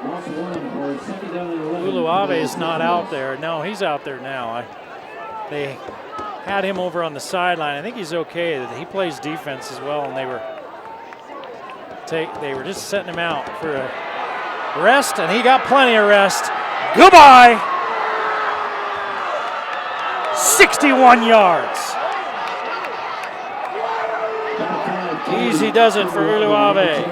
Lost 1 for 2nd down and 11.
Uluave is not out there. No, he's out there now. They had him over on the sideline. I think he's okay. He plays defense as well, and they were just setting him out for a rest, and he got plenty of rest. Goodbye. 61 yards. Easy does it for Uluave.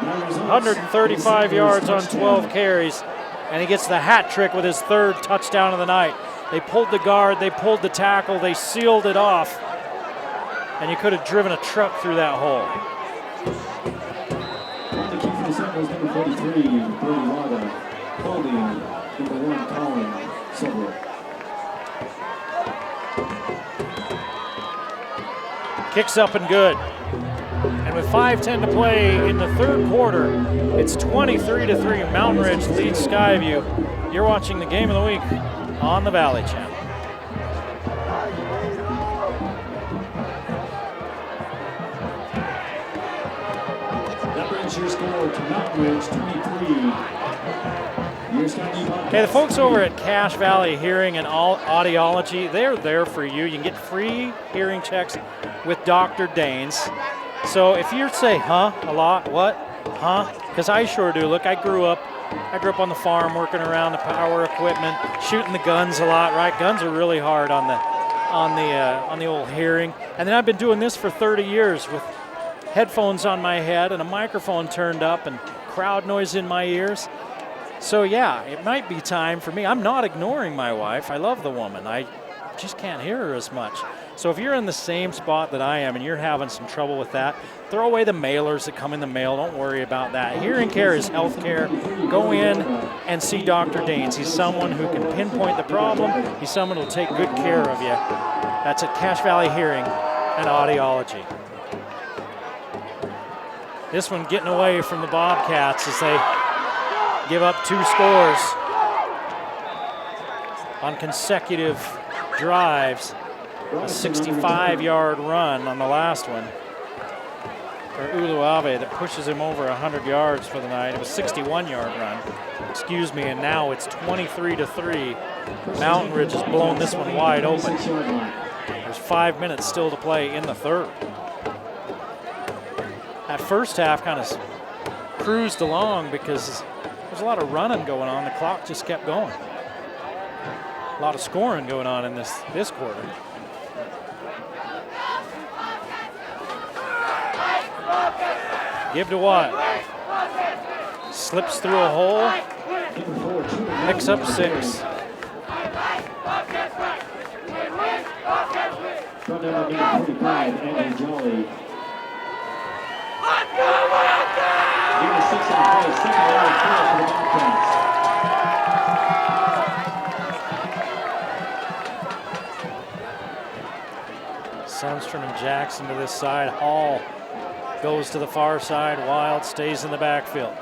135 yards on 12 carries, and he gets the hat trick with his 3rd touchdown of the night. They pulled the guard, they pulled the tackle, they sealed it off, and you could have driven a truck through that hole.
On the key for the Sentinels, number 43, Brody Waga. Holding number 1, Colin Silver.
Kicks up and good. And with 5:10 to play in the 3rd quarter, it's 23-3. Mountain Ridge leads Skyview. You're watching the game of the week on the Valley Channel.
That brings your score to Mountain Ridge 23.
Okay, the folks over at Cache Valley Hearing and Audiology, they're there for you. You can get free hearing checks with Dr. Danes. So if you say, huh, a lot, what, huh? Because I sure do. Look, I grew up on the farm working around the power equipment, shooting the guns a lot, right? Guns are really hard on the old hearing. And then I've been doing this for 30 years with headphones on my head and a microphone turned up and crowd noise in my ears. So yeah, it might be time for me. I'm not ignoring my wife. I love the woman. I just can't hear her as much. So if you're in the same spot that I am and you're having some trouble with that, throw away the mailers that come in the mail. Don't worry about that. Hearing care is health care. Go in and see Dr. Danes. He's someone who can pinpoint the problem. He's someone who will take good care of you. That's at Cache Valley Hearing and Audiology. This one getting away from the Bobcats as they give up 2 scores on consecutive drives. A 65-yard run on the last one for Uluave that pushes him over 100 yards for the night. It was a 61-yard run, excuse me, and now it's 23-3. Mountain Ridge has blown this one wide open. There's 5 minutes still to play in the 3rd. That first half kind of cruised along because there's a lot of running going on. The clock just kept going. A lot of scoring going on in this quarter. Give to Watt. Slips through a hole. Picks up 6. Sundstrom and Jackson to this side. Hall goes to the far side. Wild stays in the backfield.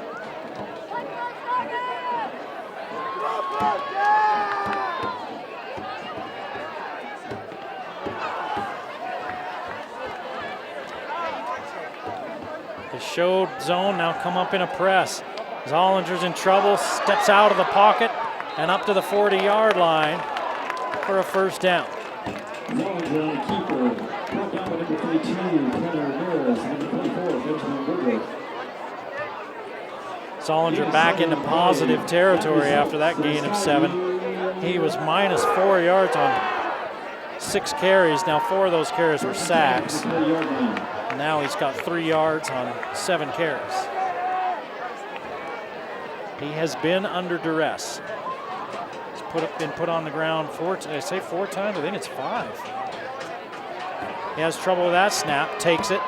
The showed zone now come up in a press. Zollinger's in trouble, steps out of the pocket and up to the 40-yard line for a first down.
Zollinger on the keeper. Brought down by number 32, Tanner Ramirez, number 24, Benjamin Woodruff.
Zollinger back into positive territory after that gain of 7. He was minus 4 yards on 6 carries. Now 4 of those carries were sacks. Now he's got 3 yards on 7 carries. He has been under duress. He's been put on the ground 4 times. I say 4 times? I think it's 5. He has trouble with that snap, takes it,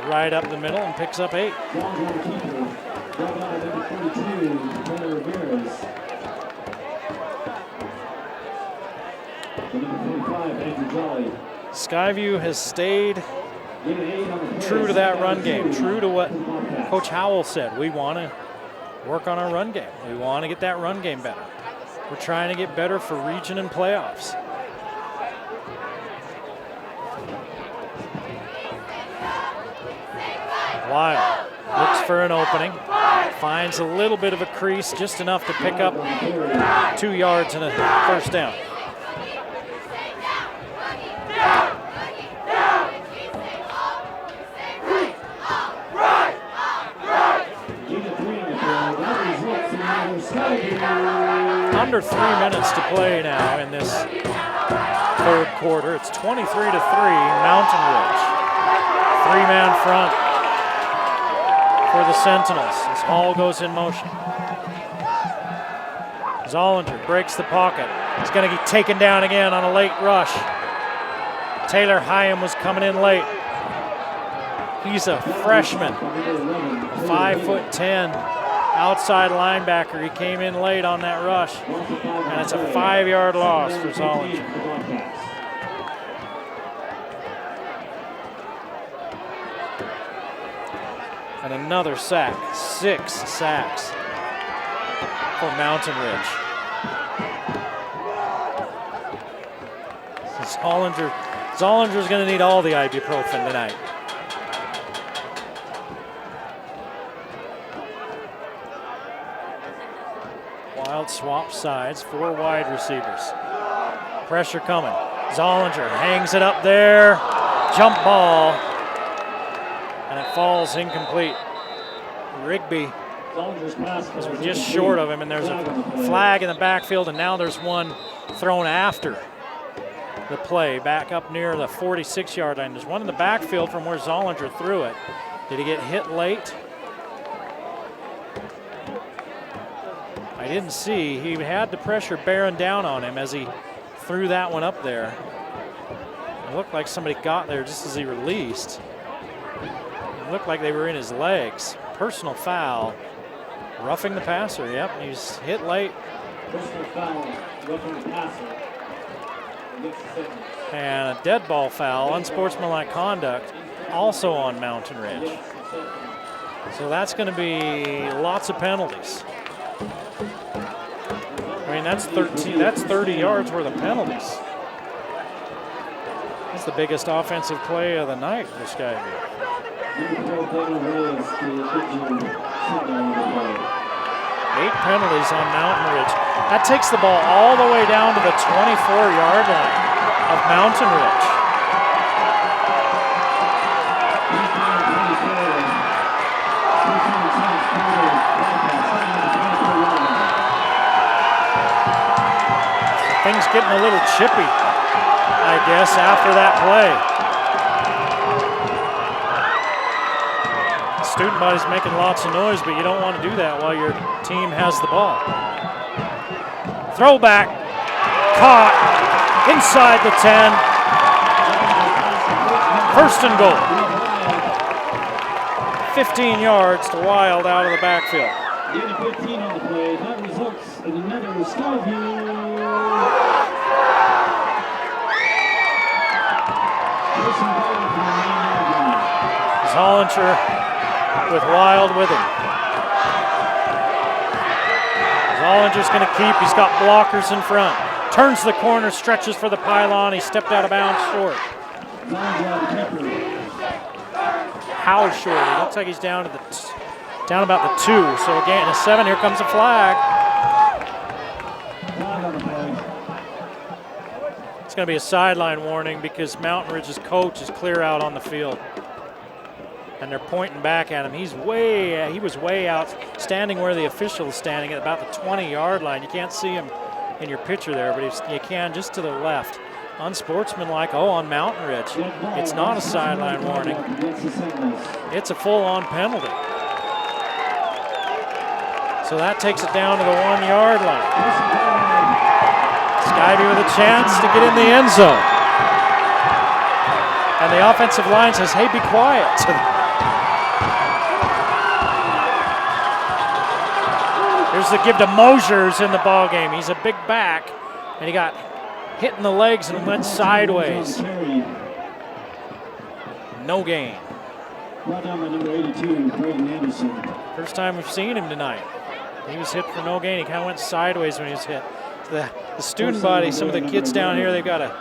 right up the middle and picks up 8. Skyview has stayed true to that run game, true to what Coach Howell said. We want to work on our run game. We want to get that run game better. We're trying to get better for region and playoffs. Wild looks for an opening, finds a little bit of a crease, just enough to pick up 2 yards and a first down. Under 3 minutes to play now in this third quarter. It's 23-3, Mountain Ridge. 3-man front for the Sentinels as Hall goes in motion. Zollinger breaks the pocket. He's going to get taken down again on a late rush. Taylor Hyam was coming in late. He's a freshman, 5'10", outside linebacker. He came in late on that rush, and it's a 5-yard loss for Zollinger. And another sack, 6 sacks for Mountain Ridge. Zollinger's going to need all the ibuprofen tonight. Wild swap sides, 4 wide receivers. Pressure coming. Zollinger hangs it up there. Jump ball. And it falls incomplete. Rigby was just short of him, and there's a flag in the backfield, and now there's one thrown after the play, back up near the 46-yard line. There's one in the backfield from where Zollinger threw it. Did he get hit late? I didn't see. He had the pressure bearing down on him as he threw that one up there. It looked like somebody got there just as he released. It looked like they were in his legs. Personal foul. Roughing the passer, yep. He's hit late.
Personal foul, roughing the passer.
And a dead ball foul, unsportsmanlike conduct, also on Mountain Ridge. So that's going to be lots of penalties. I mean, that's 30 yards worth of penalties. That's the biggest offensive play of the night for Skyview.
8
penalties on Mountain Ridge. That takes the ball all the way down to the 24-yard line of Mountain Ridge. Things getting a little chippy, I guess, after that play. Student body's making lots of noise, but you don't want to do that while your team has the ball. Throwback, caught, inside the 10. First and goal. 15 yards to Wild out of the backfield.
Gain of 15 on the play. That results in another Skyview.
Zollinger with Wild with him. Zollinger's going to keep. He's got blockers in front. Turns the corner, stretches for the pylon. He stepped out of bounds short. How short? It looks like he's down to down about the 2. So again, a 7. Here comes a flag. It's going to be a sideline warning because Mountain Ridge's coach is clear out on the field. And they're pointing back at him. He was way out, standing where the official is standing at about the 20-yard line. You can't see him in your picture there, but you can just to the left. Unsportsmanlike, on Mountain Ridge. It's not a sideline warning. It's a full-on penalty. So that takes it down to the 1-yard line. Skyview with a chance to get in the end zone. And the offensive line says, hey, be quiet. Here's the give to Mosier's in the ball game. He's a big back, and he got hit in the legs and went sideways. No gain.
Brought down by number 82, Braden Anderson.
First time we've seen him tonight. He was hit for no gain. He kind of went sideways when he was hit. The student body, some of the kids down here, they've got a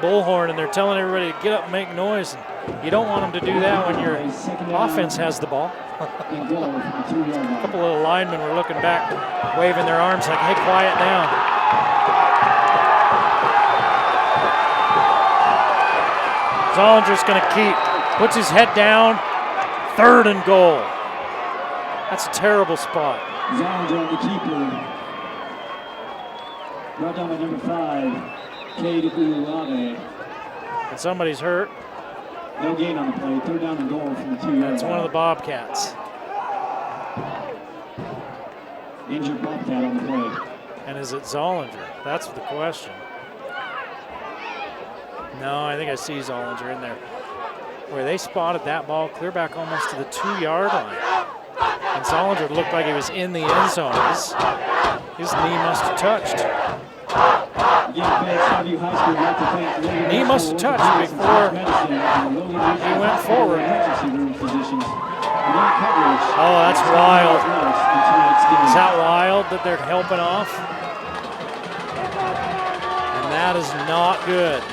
bullhorn, and they're telling everybody to get up and make noise. And you don't want them to do that when your offense has the ball. A couple of linemen were looking back, waving their arms like, hey, quiet down. Zollinger's going to keep. Puts his head down. 3rd and goal. That's a terrible spot.
Zollinger on the keeper. Brought down by number 5, Cade Ulave.
And somebody's hurt.
No gain on the play. 3rd down and goal from the 2-yard line.
That's one of the Bobcats.
Injured Bobcat on the play.
And is it Zollinger? That's the question. No, I think I see Zollinger in there. Where they spotted that ball clear back almost to the 2-yard line. And Zollinger looked like he was in the end zone. His knee must have touched. Knee must have touched before he went forward. Oh, that's wild. Is that wild that they're helping off? And that is not good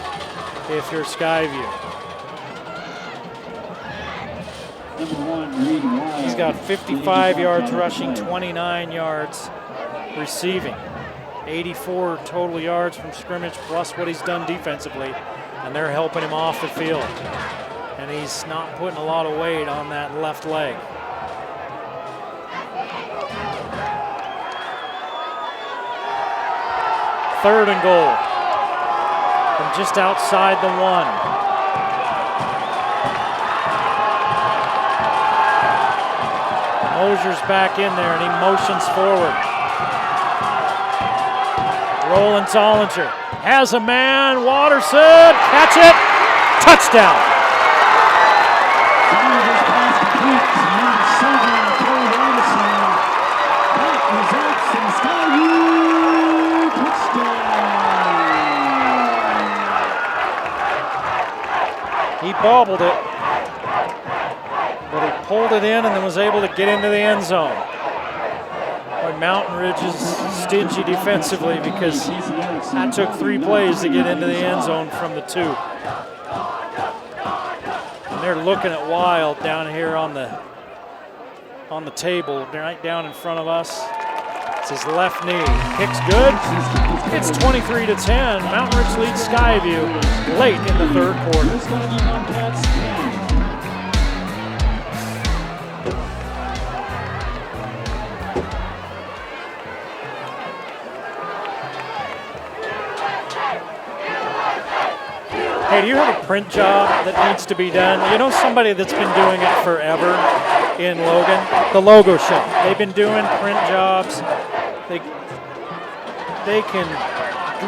if you're Skyview. He's got 55 yards rushing, 29 yards receiving. 84 total yards from scrimmage plus what he's done defensively, and they're helping him off the field. And he's not putting a lot of weight on that left leg. Third and goal from just outside the 1. Mosier's back in there, and he motions forward. Roland Zollinger has a man. Watterson, catch it, touchdown.
Zollinger's pass complete to number 7, Cole Robinson. That results in Skyview touchdown.
He bobbled it, but he pulled it in and then was able to get into the end zone. Boy, Mountain Ridge is stingy defensively because that took 3 plays to get into the end zone from the 2. And they're looking at Wild down here on the table, right down in front of us. It's his left knee. Kick's good. It's 23-10. Mountain Ridge leads Skyview late in the 3rd quarter. Hey, do you have a print job that needs to be done? You know somebody that's been doing it forever in Logan? The Logo Shop. They've been doing print jobs. They can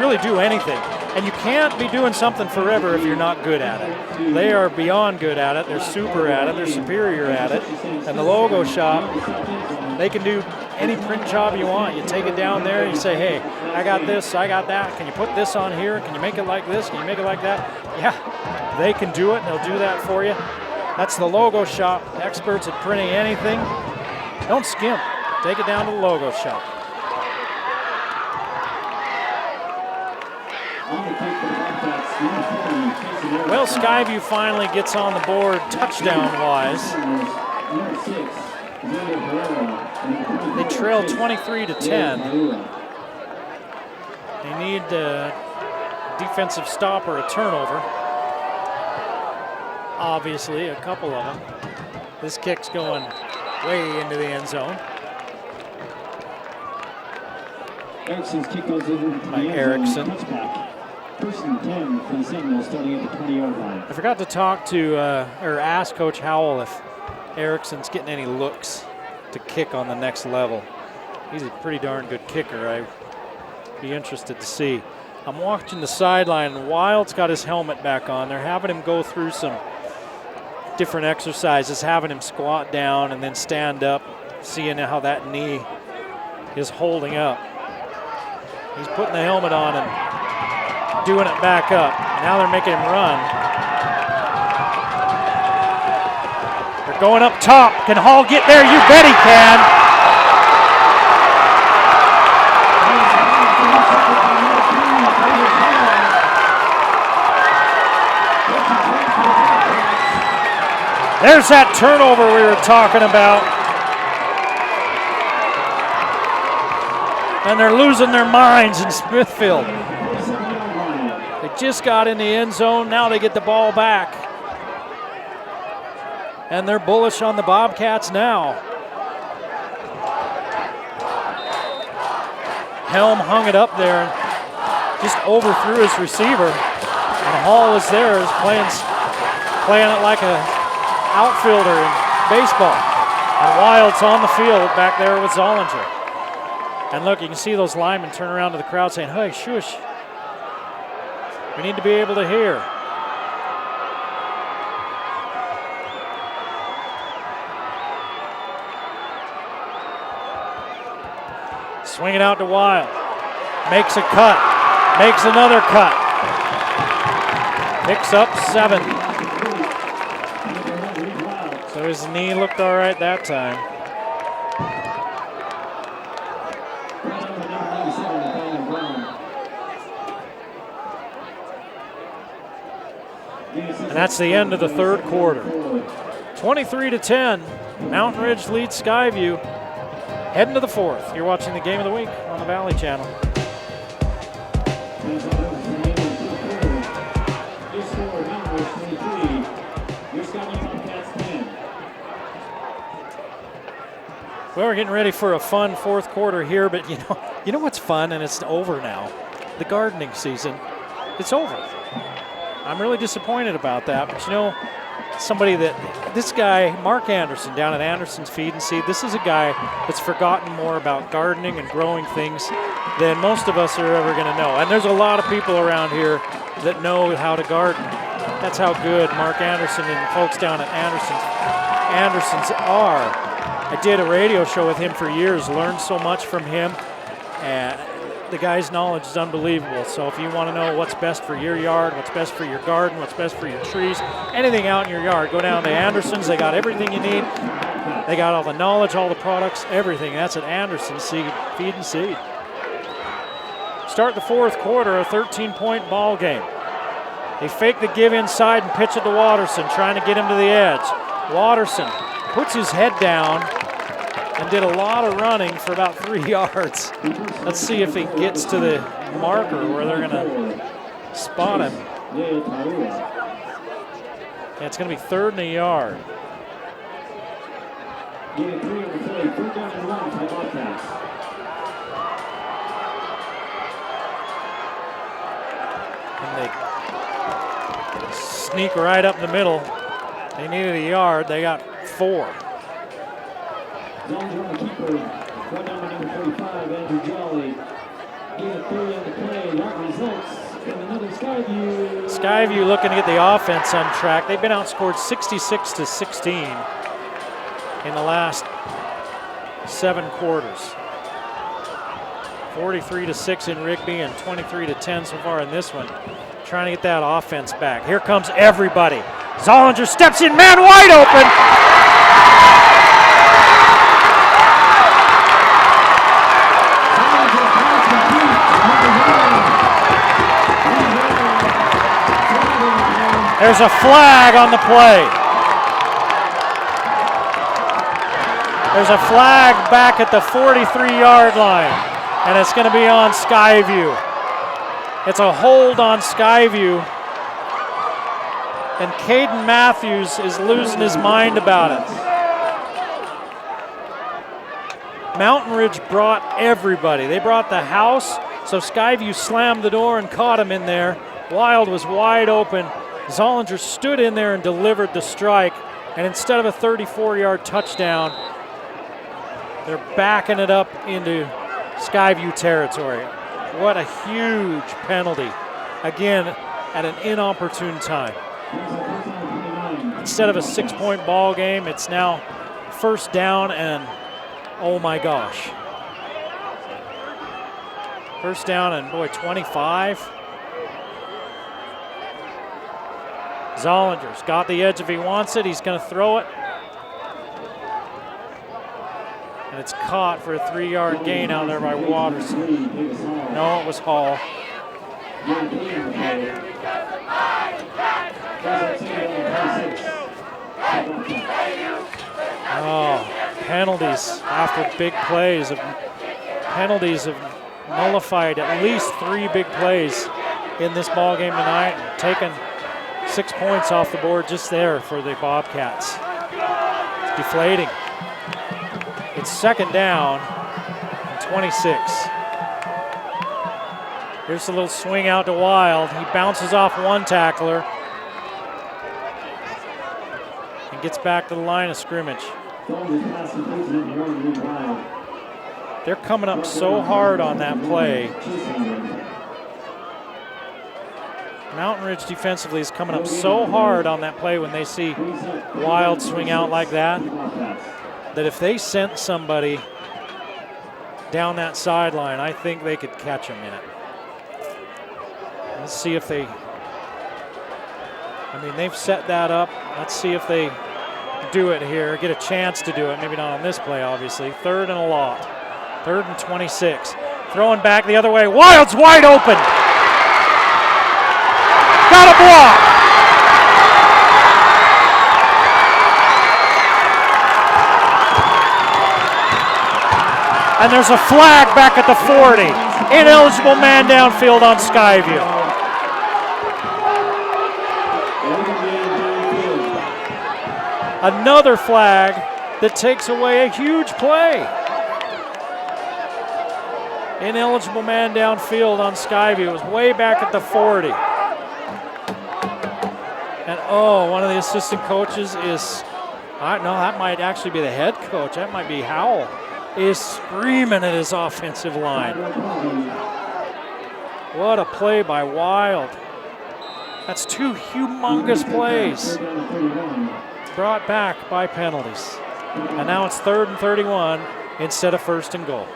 really do anything. And you can't be doing something forever if you're not good at it. They are beyond good at it. They're super at it. They're superior at it. And the Logo Shop, they can do any print job you want. You take it down there, you say, hey, I got this, I got that. Can you put this on here? Can you make it like this? Can you make it like that? Yeah, they can do it. They'll do that for you. That's the Logo Shop. Experts at printing anything. Don't skimp. Take it down to the Logo Shop. Well, Skyview finally gets on the board touchdown-wise. They trail 23-10. They need a defensive stop or a turnover. Obviously, a couple of them. This kick's going way into the end zone.
Erickson's kick goes over to the
Erickson.
Touchback. First and 10 for the Sentinels starting at the 20-yard line.
I forgot to talk to or ask Coach Howell if Erickson's getting any looks to kick on the next level. He's a pretty darn good kicker. I'd be interested to see. I'm watching the sideline, and Wild's got his helmet back on. They're having him go through some different exercises, having him squat down and then stand up, seeing how that knee is holding up. He's putting the helmet on and doing it back up. Now they're making him run. They're going up top. Can Hall get there? You bet he can. There's that turnover we were talking about. And they're losing their minds in Smithfield. They just got in the end zone. Now they get the ball back. And they're bullish on the Bobcats now. Helm hung it up there and just overthrew his receiver. And Hall is there, is playing it like a outfielder in baseball. And Wild's on the field back there with Zollinger. And look, you can see those linemen turn around to the crowd saying, hey, shush. We need to be able to hear. Swing it out to Wild. Makes a cut. Makes another cut. Picks up 7. So his knee looked all right that time. And that's the end of the third quarter. 23-10, Mountain Ridge leads Skyview. Heading to the fourth. You're watching the Game of the Week on the Valley Channel. Well, we're getting ready for a fun fourth quarter here, but you know what's fun, and it's over now. The gardening season, it's over. I'm really disappointed about that, but this guy, Mark Anderson, down at Anderson's Feed and Seed, this is a guy that's forgotten more about gardening and growing things than most of us are ever going to know. And there's a lot of people around here that know how to garden. That's how good Mark Anderson and folks down at Anderson's are. I did a radio show with him for years, learned so much from him, and the guy's knowledge is unbelievable. So if you want to know what's best for your yard, what's best for your garden, what's best for your trees, anything out in your yard, go down to Anderson's. They got everything you need. They got all the knowledge, all the products, everything. That's at Anderson's Feed and Seed. Start the fourth quarter, a 13-point ball game. They fake the give inside and pitch it to Watterson, trying to get him to the edge. Watterson puts his head down and did a lot of running for about 3 yards. Let's see if he gets to the marker where they're going to spot him. Yeah, it's going to be 3rd and a yard. And they sneak right up the middle. They needed a yard. They got 4. Skyview looking to get the offense on track. They've been outscored 66-16 in the last 7 quarters. 43-6 in Rigby and 23-10 so far in this one. Trying to get that offense back. Here comes everybody. Zollinger steps in, man wide open. There's a flag on the play. There's a flag back at the 43-yard line, and it's going to be on Skyview. It's a hold on Skyview, and Caden Matthews is losing his mind about it. Mountain Ridge brought everybody. They brought the house, so Skyview slammed the door and caught him in there. Wild was wide open. Zollinger stood in there and delivered the strike, and instead of a 34-yard touchdown, they're backing it up into Skyview territory. What a huge penalty. Again, at an inopportune time. Instead of a 6-point ball game, it's now first down and oh my gosh. First down and boy, 25. Zollinger's got the edge if he wants it. He's going to throw it. And it's caught for a 3-yard gain out there by Watterson. No, it was Hall. Oh, penalties after big plays. Penalties have nullified at least 3 big plays in this ball game tonight, and taken 6 points off the board just there for the Bobcats. It's deflating. It's second down and 26. Here's a little swing out to Wild. He bounces off one tackler and gets back to the line of scrimmage. They're coming up so hard on that play. Mountain Ridge defensively is coming up so hard on that play when they see Wild swing out like that, that if they sent somebody down that sideline, I think they could catch him in it. Let's see if they, they've set that up. Let's see if they do it here, get a chance to do it. Maybe not on this play, obviously. Third and a lot. 3rd and 26. Throwing back the other way. Wild's wide open. Got a block. And there's a flag back at the 40. Ineligible man downfield on Skyview. Another flag that takes away a huge play. Ineligible man downfield on Skyview. It was way back at the 40. And one of the assistant coaches is, no, that might actually be the head coach. That might be Howell, is screaming at his offensive line. What a play by Wild. That's 2 humongous plays brought back by penalties. And now it's 3rd and 31 instead of 1st and goal.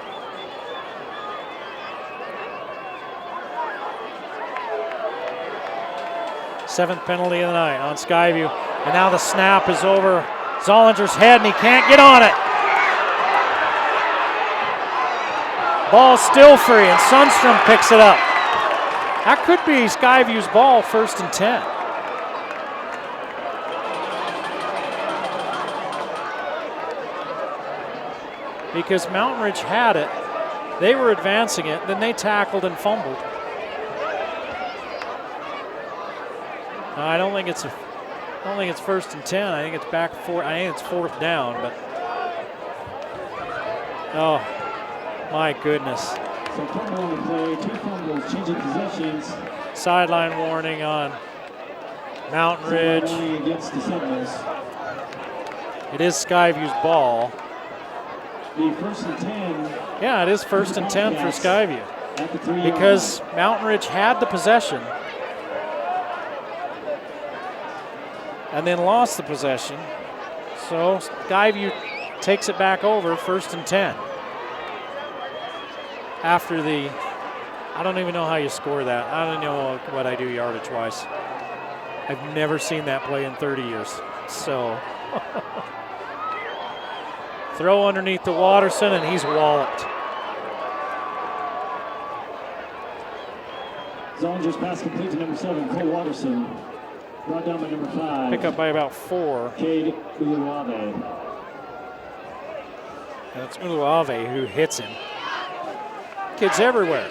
Seventh penalty of the night on Skyview. And now the snap is over Zollinger's head and he can't get on it. Ball still free and Sundstrom picks it up. That could be Skyview's ball, 1st and 10. Because Mountain Ridge had it, they were advancing it, then they tackled and fumbled. I don't think it's 1st and 10. I think it's back 4. I think it's 4th down, but oh my goodness.
So fumble on the play, 2 fumbles, changing possessions.
Sideline warning on Mountain Ridge.
Against the Seminoles.
It is Skyview's ball.
The 1st and 10.
Yeah, it is 1st and 10 for Skyview. Because Mountain Ridge had the possession and then lost the possession. So Skyview takes it back over, 1st and 10. After the, I don't even know how you score that. I don't know what I do yardage-wise. I've never seen that play in 30 years. So throw underneath to Watterson and he's walloped.
Zollinger's pass complete to number 7, Cole Watterson. Brought down by number 5.
Pick up by about 4.
Cade Uluave.
And it's Uluave who hits him. Kids everywhere.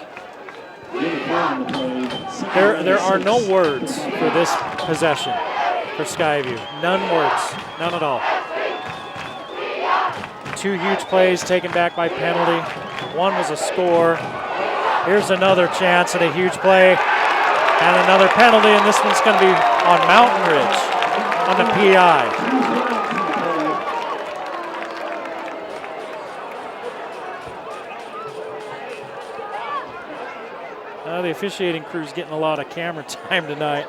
There are no words for this possession for Skyview. None words. None at all. 2 huge plays taken back by penalty. 1 was a score. Here's another chance at a huge play. And another penalty, and this one's going to be on Mountain Ridge, on the PI. The officiating crew's getting a lot of camera time tonight.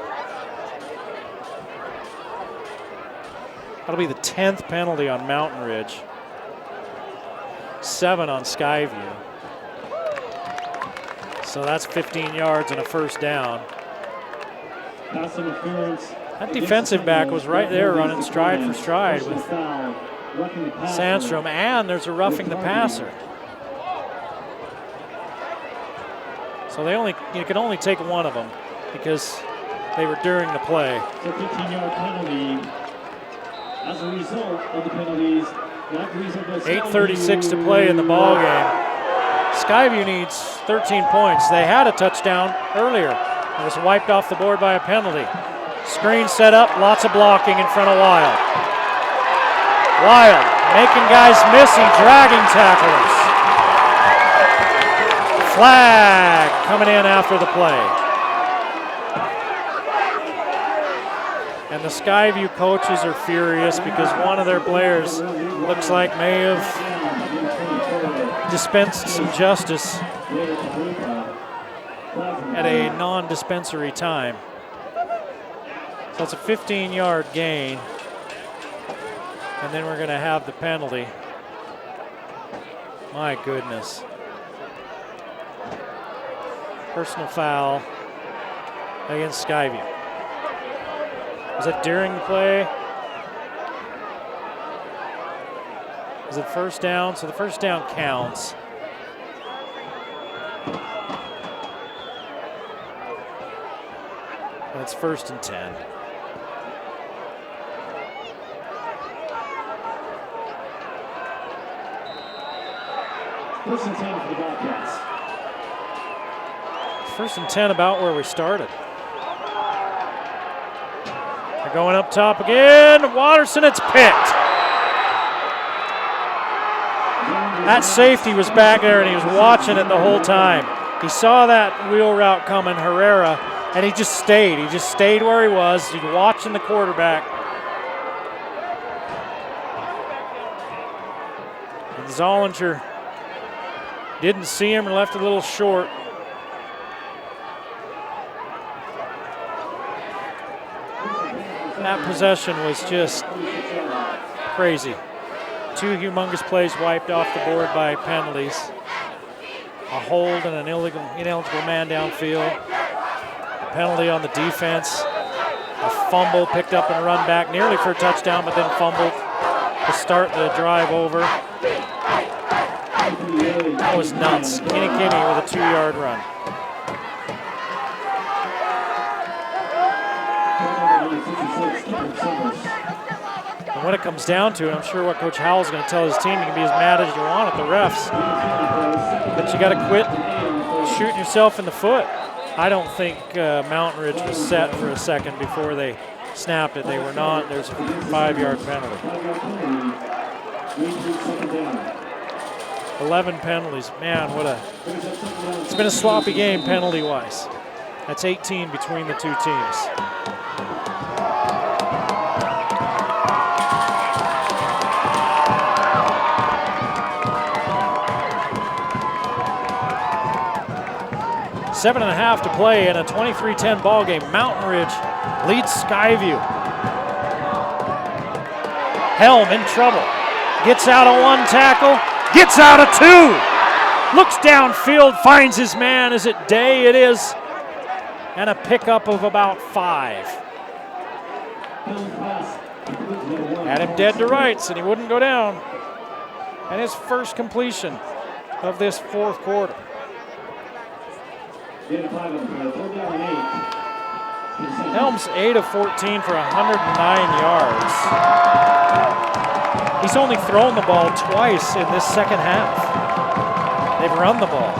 That'll be the 10th penalty on Mountain Ridge. 7 on Skyview. So that's 15 yards and a first down.
Pass interference.
That defensive back was right there running stride for stride with Sandstrom, and there's a roughing the passer. So you can only take one of them because they were during the play.
So 15-yard penalty. As a result of the penalties,
8:36 to play in the ball game. Skyview needs 13 points. They had a touchdown earlier. It was wiped off the board by a penalty. Screen set up, lots of blocking in front of Wild. Wild making guys miss and dragging tacklers. Flag coming in after the play. And the Skyview coaches are furious because one of their players looks like may have dispensed some justice at a non-dispensary time. So it's a 15-yard gain. And then we're going to have the penalty. My goodness. Personal foul against Skyview. Was it during the play? Is it first down? So the first down counts. And it's 1st and 10.
First and 10 for the Bobcats.
1st and 10 about where we started. They're going up top again. Watterson, it's picked. That safety was back there and he was watching it the whole time. He saw that wheel route coming, Herrera, and he just stayed. He just stayed where he was. He's watching the quarterback. And Zollinger didn't see him and left a little short. That possession was just crazy. 2 humongous plays wiped off the board by penalties. A hold and an ineligible man downfield. A penalty on the defense. A fumble picked up and run back nearly for a touchdown, but then fumbled to start the drive over. That was nuts. Kenny with a 2-yard run. And when it comes down to it, I'm sure what Coach Howell's going to tell his team, you can be as mad as you want at the refs, but you got to quit shooting yourself in the foot. I don't think Mountain Ridge was set for a second before they snapped it. They were not. There's a 5-yard penalty. 11 penalties. Man, it's been a sloppy game penalty-wise. That's 18 between the two teams. Seven and a half to play in a 23-10 ball game. Mountain Ridge leads Skyview. Helm in trouble. Gets out of 1 tackle. Gets out of 2. Looks downfield, finds his man. Is it Day? It is. And a pickup of about 5. Had him dead to rights, and he wouldn't go down. And his first completion of this 4th quarter. Helms 8 of 14 for 109 yards. He's only thrown the ball twice in this second half. They've run the ball.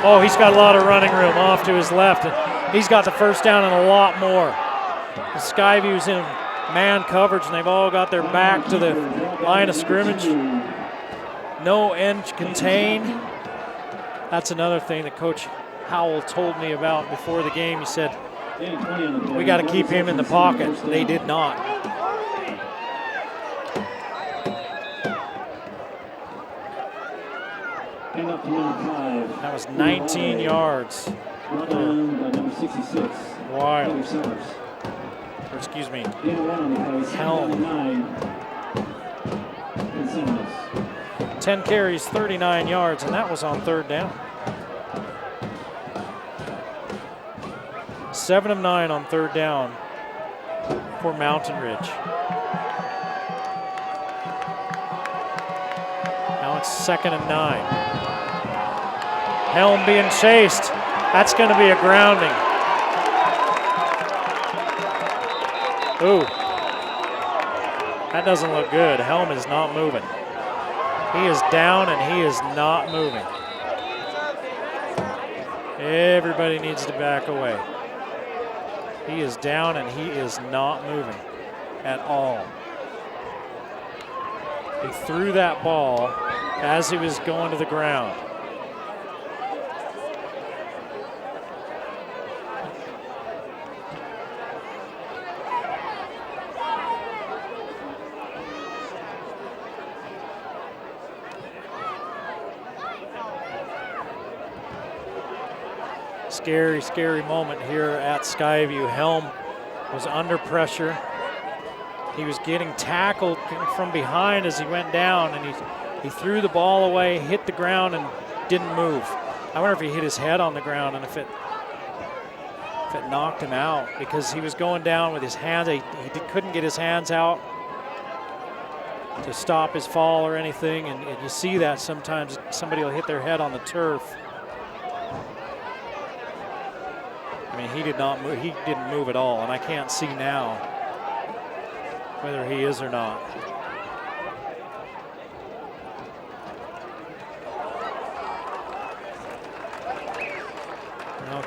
Oh, he's got a lot of running room off to his left. And he's got the first down and a lot more. The Skyview's in man coverage, and they've all got their back to the line of scrimmage. No end contain. That's another thing that Coach Howell told me about before the game. He said, we got to keep him in the pocket. They did not.
out to number 5.
That was 19 yards.
Brought down by number 66.
Wild.
Taylor Summers.
Or excuse me.
Gain of 1 on the play.
Helm.
9. And Simmons.
10 carries, 39 yards, and that was on 3rd down. 7 of 9 on 3rd down for Mountain Ridge. Now it's 2nd and 9. Helm being chased. That's going to be a grounding. Ooh. That doesn't look good. Helm is not moving. He is down and he is not moving. Everybody needs to back away. He is down and he is not moving at all. He threw that ball as he was going to the ground. Scary, scary moment here at Skyview. Helm was under pressure. He was getting tackled from behind as he went down, and he threw the ball away, hit the ground, and didn't move. I wonder if he hit his head on the ground and if it knocked him out, because he was going down with his hands. He couldn't get his hands out to stop his fall or anything, and you see that sometimes somebody will hit their head on the turf. I mean, he did not move. He didn't move at all, and I can't see now whether he is or not.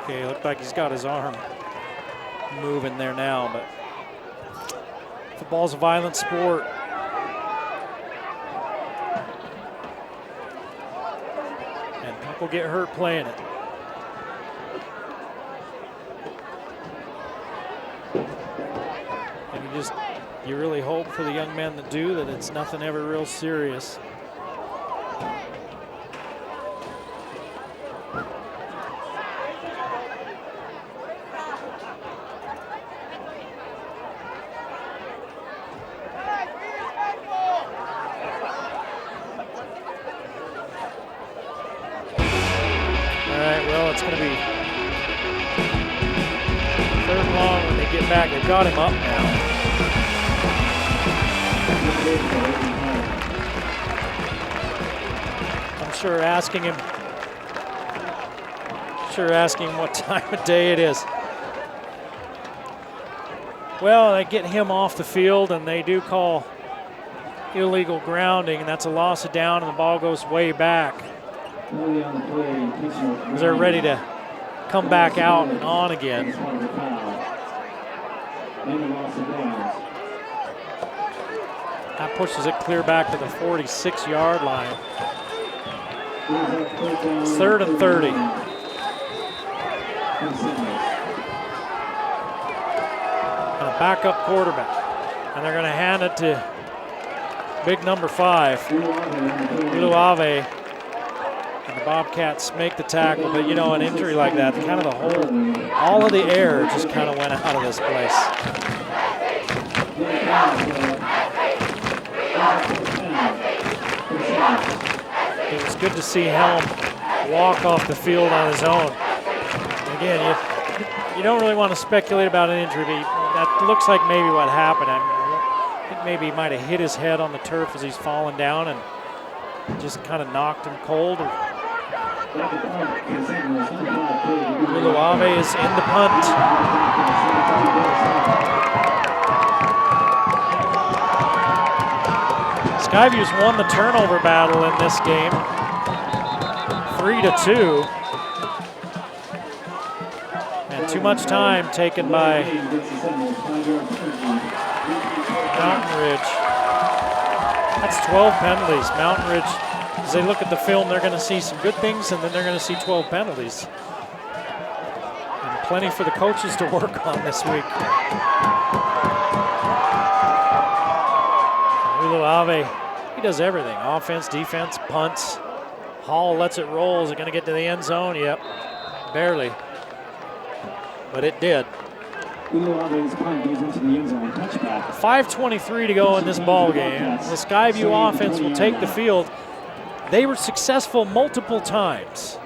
Okay, looked like he's got his arm moving there now, but football's a violent sport. And people get hurt playing it. You really hope for the young men that do that it's nothing ever real serious. All right, well, it's going to be 3rd and long when they get back. They've got him up now. I'm sure asking him what time of day it is. Well, they get him off the field and they do call illegal grounding, and that's a loss of down, and the ball goes way back. They're ready to come back out and on again. That pushes it clear back to the 46-yard line. It's 3rd and 30. And a backup quarterback. And they're going to hand it to big number 5, Uluave. And the Bobcats make the tackle, but you know, an injury like that, kind of all of the air just kind of went out of this place. It was good to see Helm walk off the field on his own. Again, you don't really want to speculate about an injury, but that looks like maybe what happened. I think maybe he might have hit his head on the turf as he's falling down and just kind of knocked him cold. Uluave is in the punt. Skyview's won the turnover battle in this game, 3-2. And too much time taken by Mountain Ridge. That's 12 penalties. Mountain Ridge, as they look at the film, they're going to see some good things, and then they're going to see 12 penalties. And plenty for the coaches to work on this week. Uluave, he does everything. Offense, defense, punts. Hall lets it roll. Is it going to get to the end zone? Yep, barely. But it did. 5:23 to go in this ball game. The Skyview offense will take the field. They were successful multiple times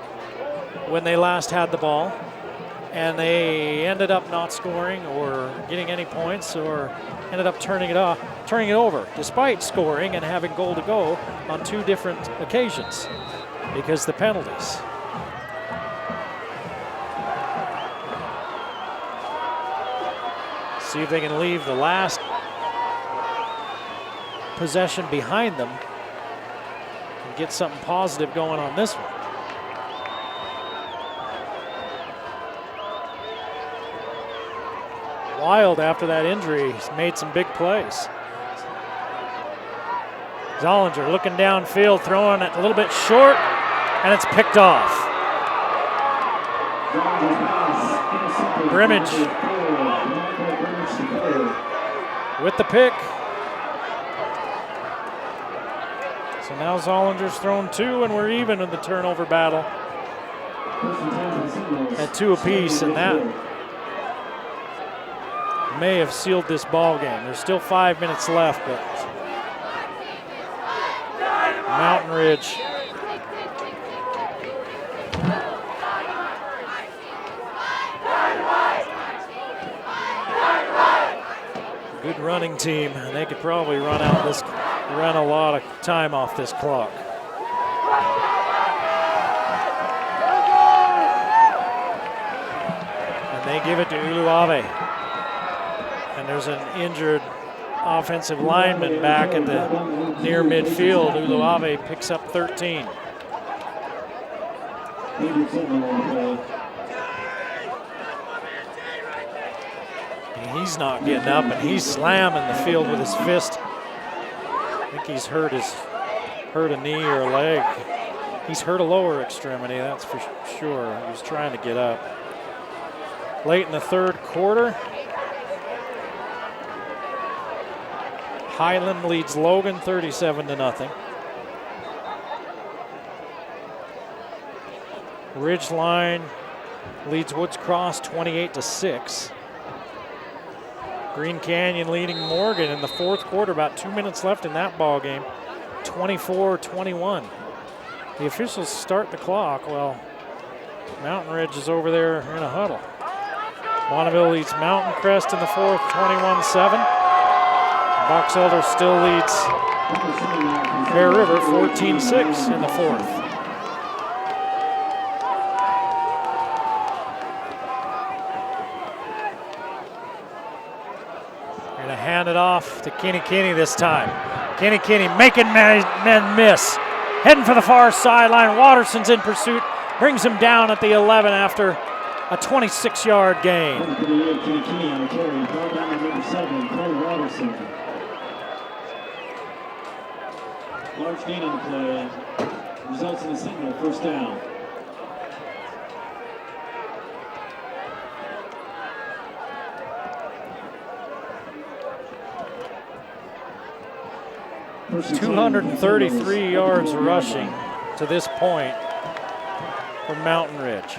when they last had the ball, and they ended up not scoring or getting any points, or ended up turning it over, despite scoring and having goal to go on 2 different occasions because the penalties. See if they can leave the last possession behind them and get something positive going on this one. Wild, after that injury, he's made some big plays. Zollinger looking downfield, throwing it a little bit short, and it's picked off. Brimage with the pick. So now Zollinger's thrown 2, and we're even in the turnover battle at 2 apiece, and that may have sealed this ball game. There's still 5 minutes left, but Mountain Ridge good running team, and they could probably run a lot of time off this clock. And they give it to Uluave. And there's an injured offensive lineman back at the near midfield. Uluave picks up 13. And he's not getting up, and he's slamming the field with his fist. I think he's hurt a knee or a leg. He's hurt a lower extremity, that's for sure. He was trying to get up. Late in the 3rd quarter, Highland leads Logan 37-0. Ridgeline leads Woods Cross 28-6. Green Canyon leading Morgan in the 4th quarter, about 2 minutes left in that ball game, 24-21. The officials start the clock. Well, Mountain Ridge is over there in a huddle. Bonneville leads Mountain Crest in the 4th, 21-7. Box Elder still leads Bear River 14-6 in the 4th. Going to hand it off to Kenny this time. Kenny making men miss. Heading for the far sideline. Watterson's in pursuit. Brings him down at the 11 after a 26-yard gain.
Large gain on the play results in a single, 1st down.
There's 233 yards rushing to this point for Mountain Ridge.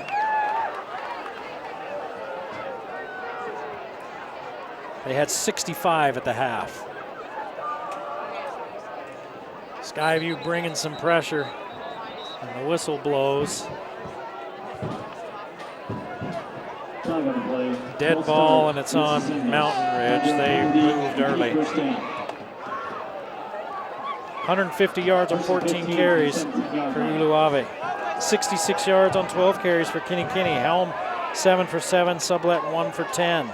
They had 65 at the half. Skyview bringing some pressure, and the whistle blows. Dead ball, and it's on Mountain Ridge. They moved early. 150 yards on 14 carries for Uluave. 66 yards on 12 carries for Kenny. Helm 7 for 7, Sublet 1 for 10.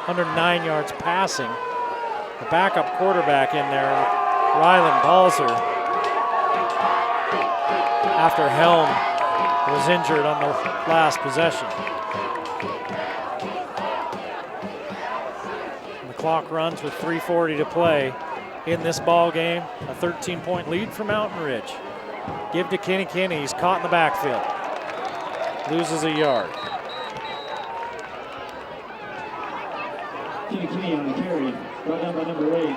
109 yards passing. The backup quarterback in there, Rylan Balzer, after Helm was injured on the last possession. And the clock runs with 3:40 to play in this ball game. A 13-point lead for Mountain Ridge. Give to Kenny. He's caught in the backfield. Loses a yard.
Kenny on the carry. Brought down by number 8,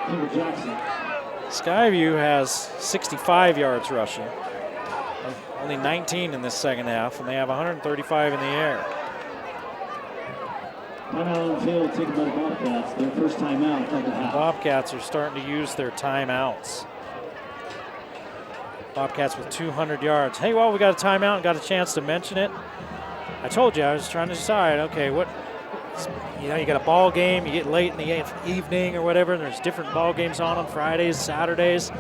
Peter Jackson.
Skyview has 65 yards rushing. Only 19 in this second half, and they have 135 in the air.
Timeout on the field taken by the Bobcats. Their first timeout of the half.
The Bobcats are starting to use their timeouts. Bobcats with 200 yards. Hey, well, we got a timeout and got a chance to mention it. I told you, I was trying to decide, okay, what, you know, you got a ball game, you get late in the evening or whatever, and there's different ball games on Fridays, Saturdays.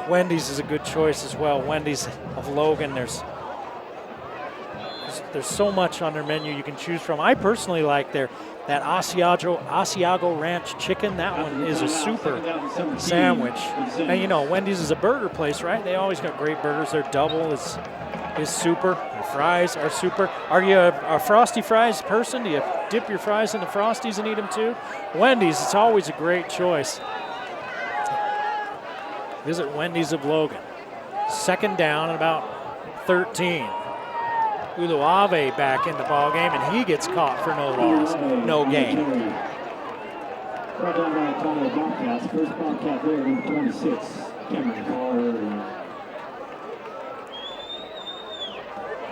Wendy's is a good choice as well. Wendy's of Logan, there's so much on their menu you can choose from. I personally like that Asiago Ranch chicken. That one is a super sandwich. And you know, Wendy's is a burger place, right? They always got great burgers. Their double is super. Their fries are super. Are you a Frosty Fries person? Do you dip your fries in the Frosties and eat them too? Wendy's, it's always a great choice. Visit Wendy's of Logan. Second down and about 13. Uluave back in the ball game, and he gets caught for no loss, no gain.
Brought down by a couple of Bobcats. First Bobcat there, number 26, Cameron Carr.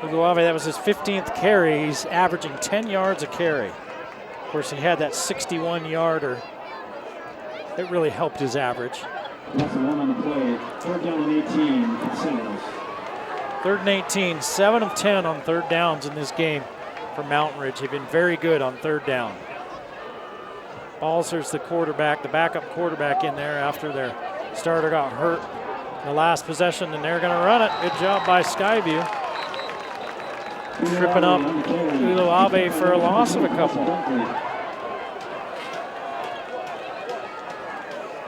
Uluave, that was his 15th carry. He's averaging 10 yards a carry. Of course, he had that 61-yarder. It really helped his average.
That's the one on the play. Third down and 18 for Seminoles.
Third and 18, 7 of 10 on third downs in this game for Mountain Ridge. They've been very good on third down. Balzer's the quarterback, the backup quarterback in there after their starter got hurt in the last possession, and they're going to run it. Good job by Skyview. Tripping up Uluave for a loss of a couple.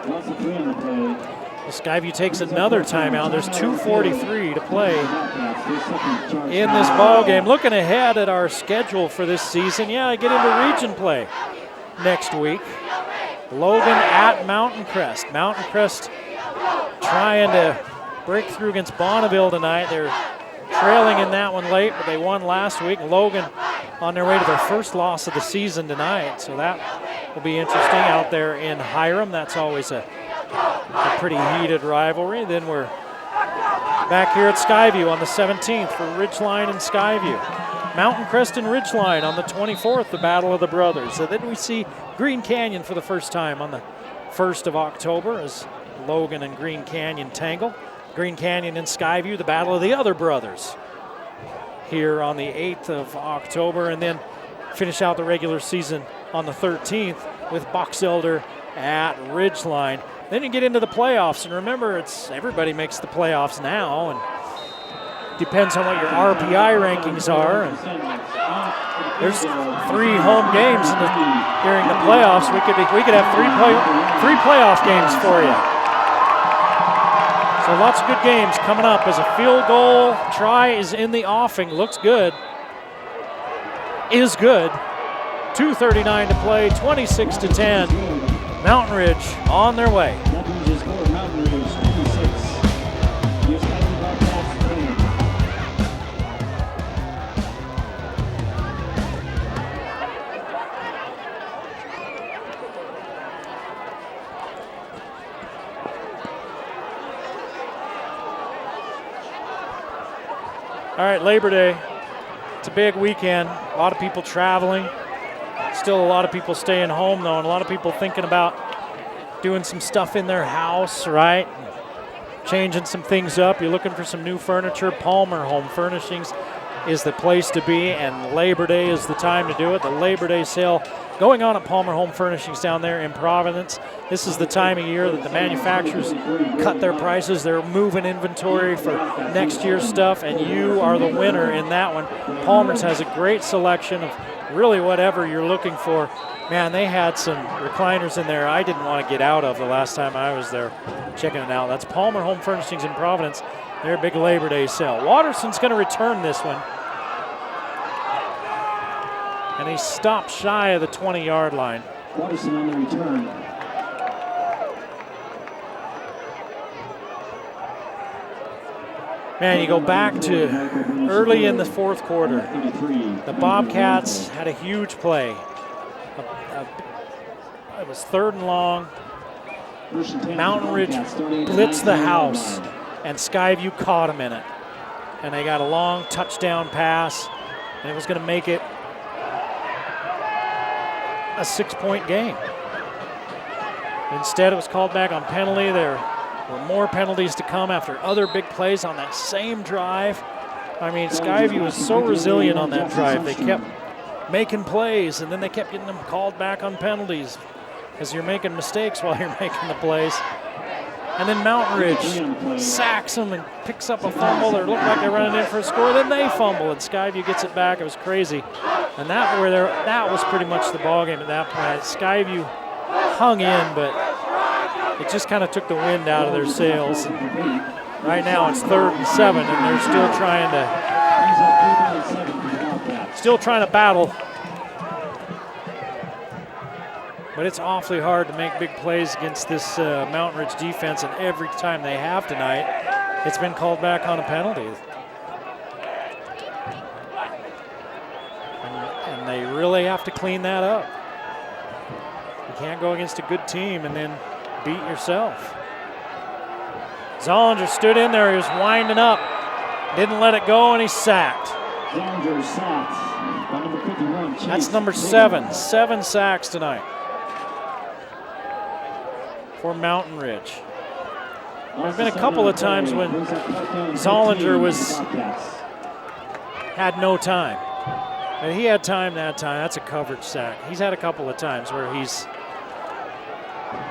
Lots of 3 on the play.
Skyview takes another timeout. There's 2:43 to play in this ball game. Looking ahead at our schedule for this season, yeah, I get into region play next week. Logan at Mountain Crest. Mountain Crest trying to break through against Bonneville tonight. They're trailing in that one late, but they won last week. Logan on their way to their first loss of the season tonight, so that will be interesting out there in Hiram. That's always a pretty heated rivalry. Then we're back here at Skyview on the 17th for Ridgeline and Skyview. Mountain Crest and Ridgeline on the 24th, the Battle of the Brothers. So then we see Green Canyon for the first time on the 1st of October as Logan and Green Canyon tangle. Green Canyon and Skyview, the Battle of the Other Brothers here on the 8th of October, and then finish out the regular season on the 13th with Box Elder at Ridgeline. Then you get into the playoffs, and remember, it's everybody makes the playoffs now, and depends on what your RPI rankings are. And there's 3 home games during the playoffs. We could have three playoff games for you. So lots of good games coming up as a field goal try is in the offing. Looks good. Is good. 2:39 to play, 26-10. Mountain Ridge on their way. All right, Labor Day. It's a big weekend. A lot of people traveling. Still a lot of people staying home, though, and a lot of people thinking about doing some stuff in their house, right? Changing some things up. You're looking for some new furniture. Palmer Home Furnishings is the place to be, and Labor Day is the time to do it. The Labor Day sale going on at Palmer Home Furnishings down there in Providence. This is the time of year that the manufacturers cut their prices. They're moving inventory for next year's stuff, and you are the winner in that one. Palmer's has a great selection of really whatever you're looking for. Man, they had some recliners in there I didn't want to get out of the last time I was there checking it out. That's Palmer Home Furnishings in Providence. Their big Labor Day sale. Watterson's going to return this one. And he stopped shy of the 20-yard line.
Watterson on the return.
Man, you go back to early in the fourth quarter. The Bobcats had a huge play. It was 3rd and long. Mountain Ridge blitzed the house, and Skyview caught him in it. And they got a long touchdown pass, and it was going to make it a 6-point game. Instead, it was called back on penalty. There were more penalties to come after other big plays on that same drive. I mean, Skyview was so resilient on that drive. They kept making plays, and then they kept getting them called back on penalties because you're making mistakes while you're making the plays. And then Mountain Ridge sacks them and picks up a fumble. They look like they're running in for a score. Then they fumble, and Skyview gets it back. It was crazy. And that was pretty much the ballgame at that point. Skyview hung in, but it just kind of took the wind out of their sails. And right now it's 3rd and 7, and they're still trying to battle. But it's awfully hard to make big plays against this Mountain Ridge defense, and every time they have tonight, it's been called back on a penalty. And they really have to clean that up. You can't go against a good team and then beat yourself. Zollinger stood in there, he was winding up, didn't let it go, and he's sacked.
Zollinger sacked by number 51.
That's number 7, 7 sacks tonight for Mountain Ridge. There's been a couple of times when Zollinger had no time. And he had time that time. That's a coverage sack. He's had a couple of times where he's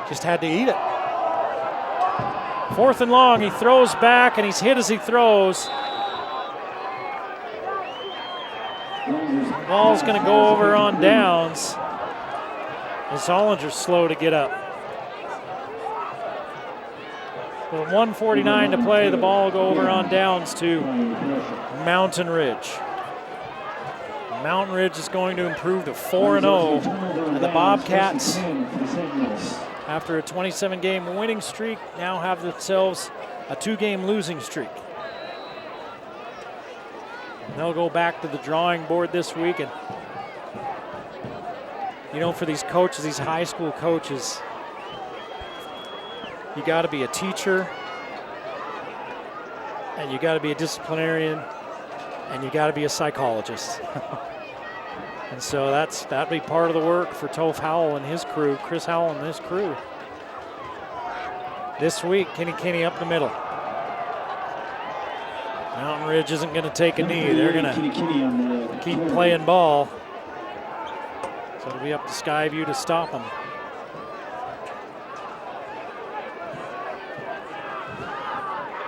just had to eat it. 4th and long, he throws back and he's hit as he throws. Ball's gonna go over on downs. And Zollinger's slow to get up. With 1:49 to play, the ball will go over on downs to Mountain Ridge. Mountain Ridge is going to improve to 4-0, and the Bobcats, after a 27-game winning streak, now have themselves a 2-game losing streak. And they'll go back to the drawing board this week, and you know, for these coaches, these high school coaches, you got to be a teacher, and you got to be a disciplinarian, and you got to be a psychologist. And so that'd be part of the work for Toph Howell and his crew, Chris Howell and his crew. This week, Kinney up the middle. Mountain Ridge isn't going to take a knee. They're going to keep playing ball. So it'll be up to Skyview to stop them.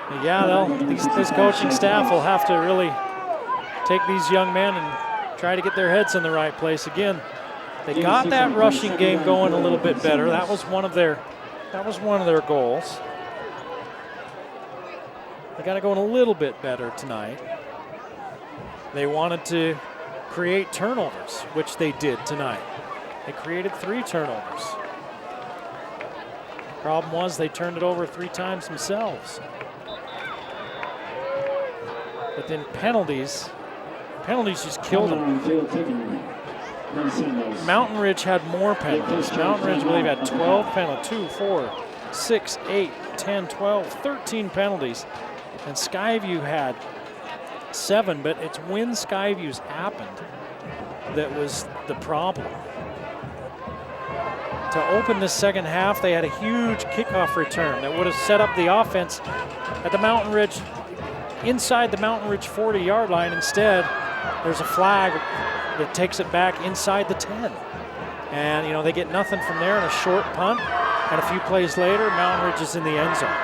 But yeah, this coaching staff will have to really take these young men and try to get their heads in the right place. Again, they got that rushing game going a little bit better. That was one of their goals. They got it going a little bit better tonight. They wanted to create turnovers, which they did tonight. They created 3 turnovers. Problem was they turned it over 3 times themselves. But then penalties just killed them. Mountain Ridge had more penalties. Mountain Ridge, I believe, had 12 penalties. 2, 4, 6, 8, 10, 12, 13 penalties. And Skyview had 7, but it's when Skyview's happened that was the problem. To open the second half, they had a huge kickoff return that would have set up the offense at the Mountain Ridge, inside the Mountain Ridge 40-yard line. Instead, there's a flag that takes it back inside the 10. And, you know, they get nothing from there, and a short punt. And a few plays later, Mountain Ridge is in the end zone.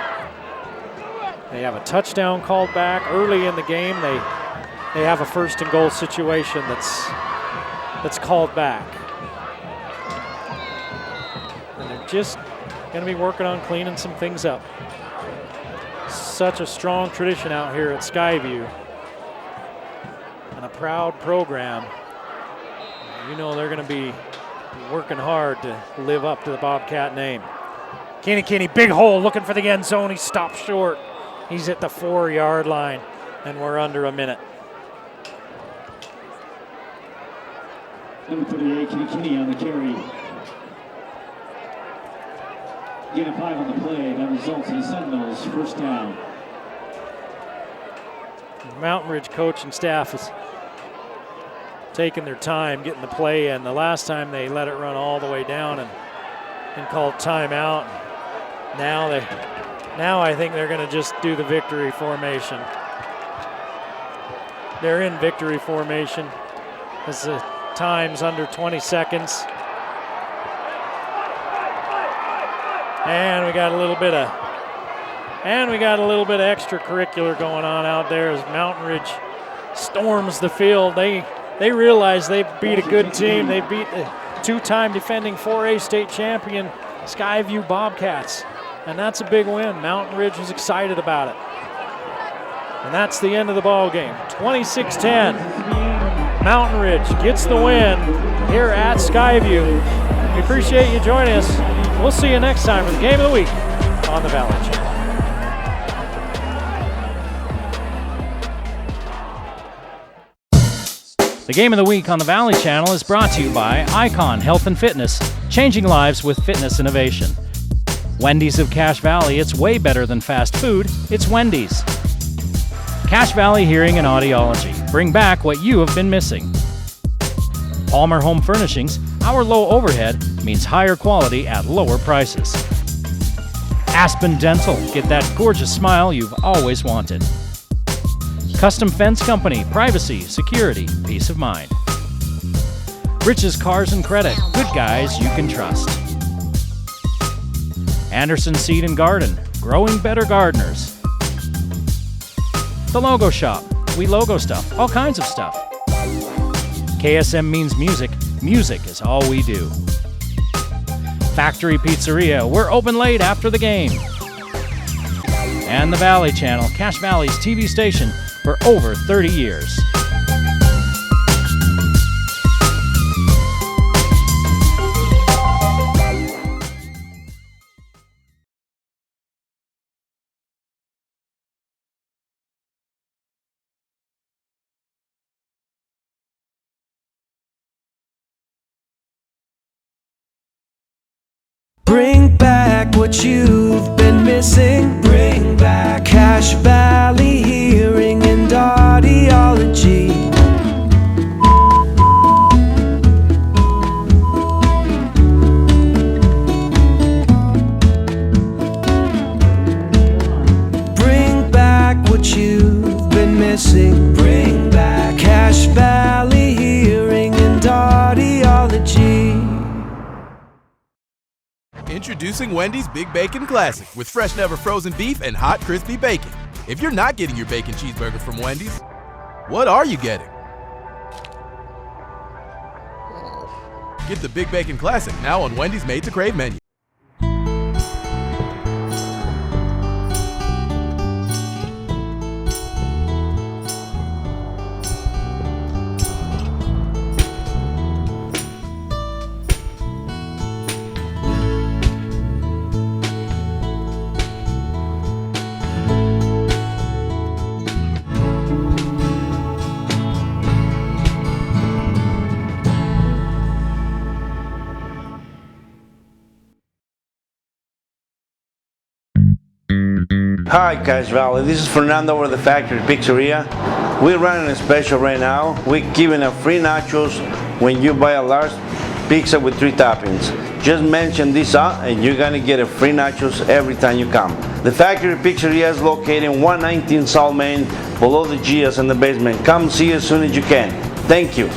They have a touchdown called back early in the game. They have a 1st and goal situation that's called back. And they're just going to be working on cleaning some things up. Such a strong tradition out here at Skyview, and a proud program. You know they're going to be working hard to live up to the Bobcat name. Kinney, big hole, looking for the end zone. He stopped short. He's at the 4-yard line, and we're under a minute.
Number 38, Kinney on the carry. Gain of 5 on the play. That results in the Seminoles first down.
Mountain Ridge coach and staff is taking their time getting the play in. The last time they let it run all the way down and called timeout. Now I think they're going to just do the victory formation. They're in victory formation as the time's under 20 seconds. And we got a little bit of extracurricular going on out there as Mountain Ridge storms the field. They realize they've beat a good team. They beat the two-time defending 4A state champion Skyview Bobcats, and that's a big win. Mountain Ridge was excited about it. And that's the end of the ball game. 26-10. Mountain Ridge gets the win here at Skyview. We appreciate you joining us. We'll see you next time for the Game of the Week on the Valley Channel. The Game of the Week on the Valley Channel is brought to you by Icon Health and Fitness, changing lives with fitness innovation. Wendy's of Cache Valley, it's way better than fast food, it's Wendy's. Cache Valley Hearing and Audiology, bring back what you have been missing. Palmer Home Furnishings, our low overhead means higher quality at lower prices. Aspen Dental, get that gorgeous smile you've always wanted. Custom Fence Company, privacy, security, peace of mind. Rich's Cars and Credit, good guys you can trust. Anderson Seed and Garden, growing better gardeners. The Logo Shop, we logo stuff, all kinds of stuff. KSM means music, music is all we do. Factory Pizzeria, we're open late after the game. And the Valley Channel, Cache Valley's TV station for over 30 years.
Bring back what you've been missing. Bring back Cache Valley Hearing and Audiology. Bring back what you've been missing. Bring back Cache Valley Hearing and Audiology.
Introducing Wendy's Big Bacon Classic with fresh, never frozen beef and hot, crispy bacon. If you're not getting your bacon cheeseburger from Wendy's, what are you getting? Get the Big Bacon Classic now on Wendy's Made to Crave menu.
Hi Cache Valley, this is Fernando over the Factory Pizzeria. We're running a special right now. We're giving a free nachos when you buy a large pizza with 3 toppings. Just mention this and you're gonna get a free nachos every time you come. The Factory Pizzeria is located in 119 South Main, below the GS in the basement. Come see us as soon as you can. Thank you.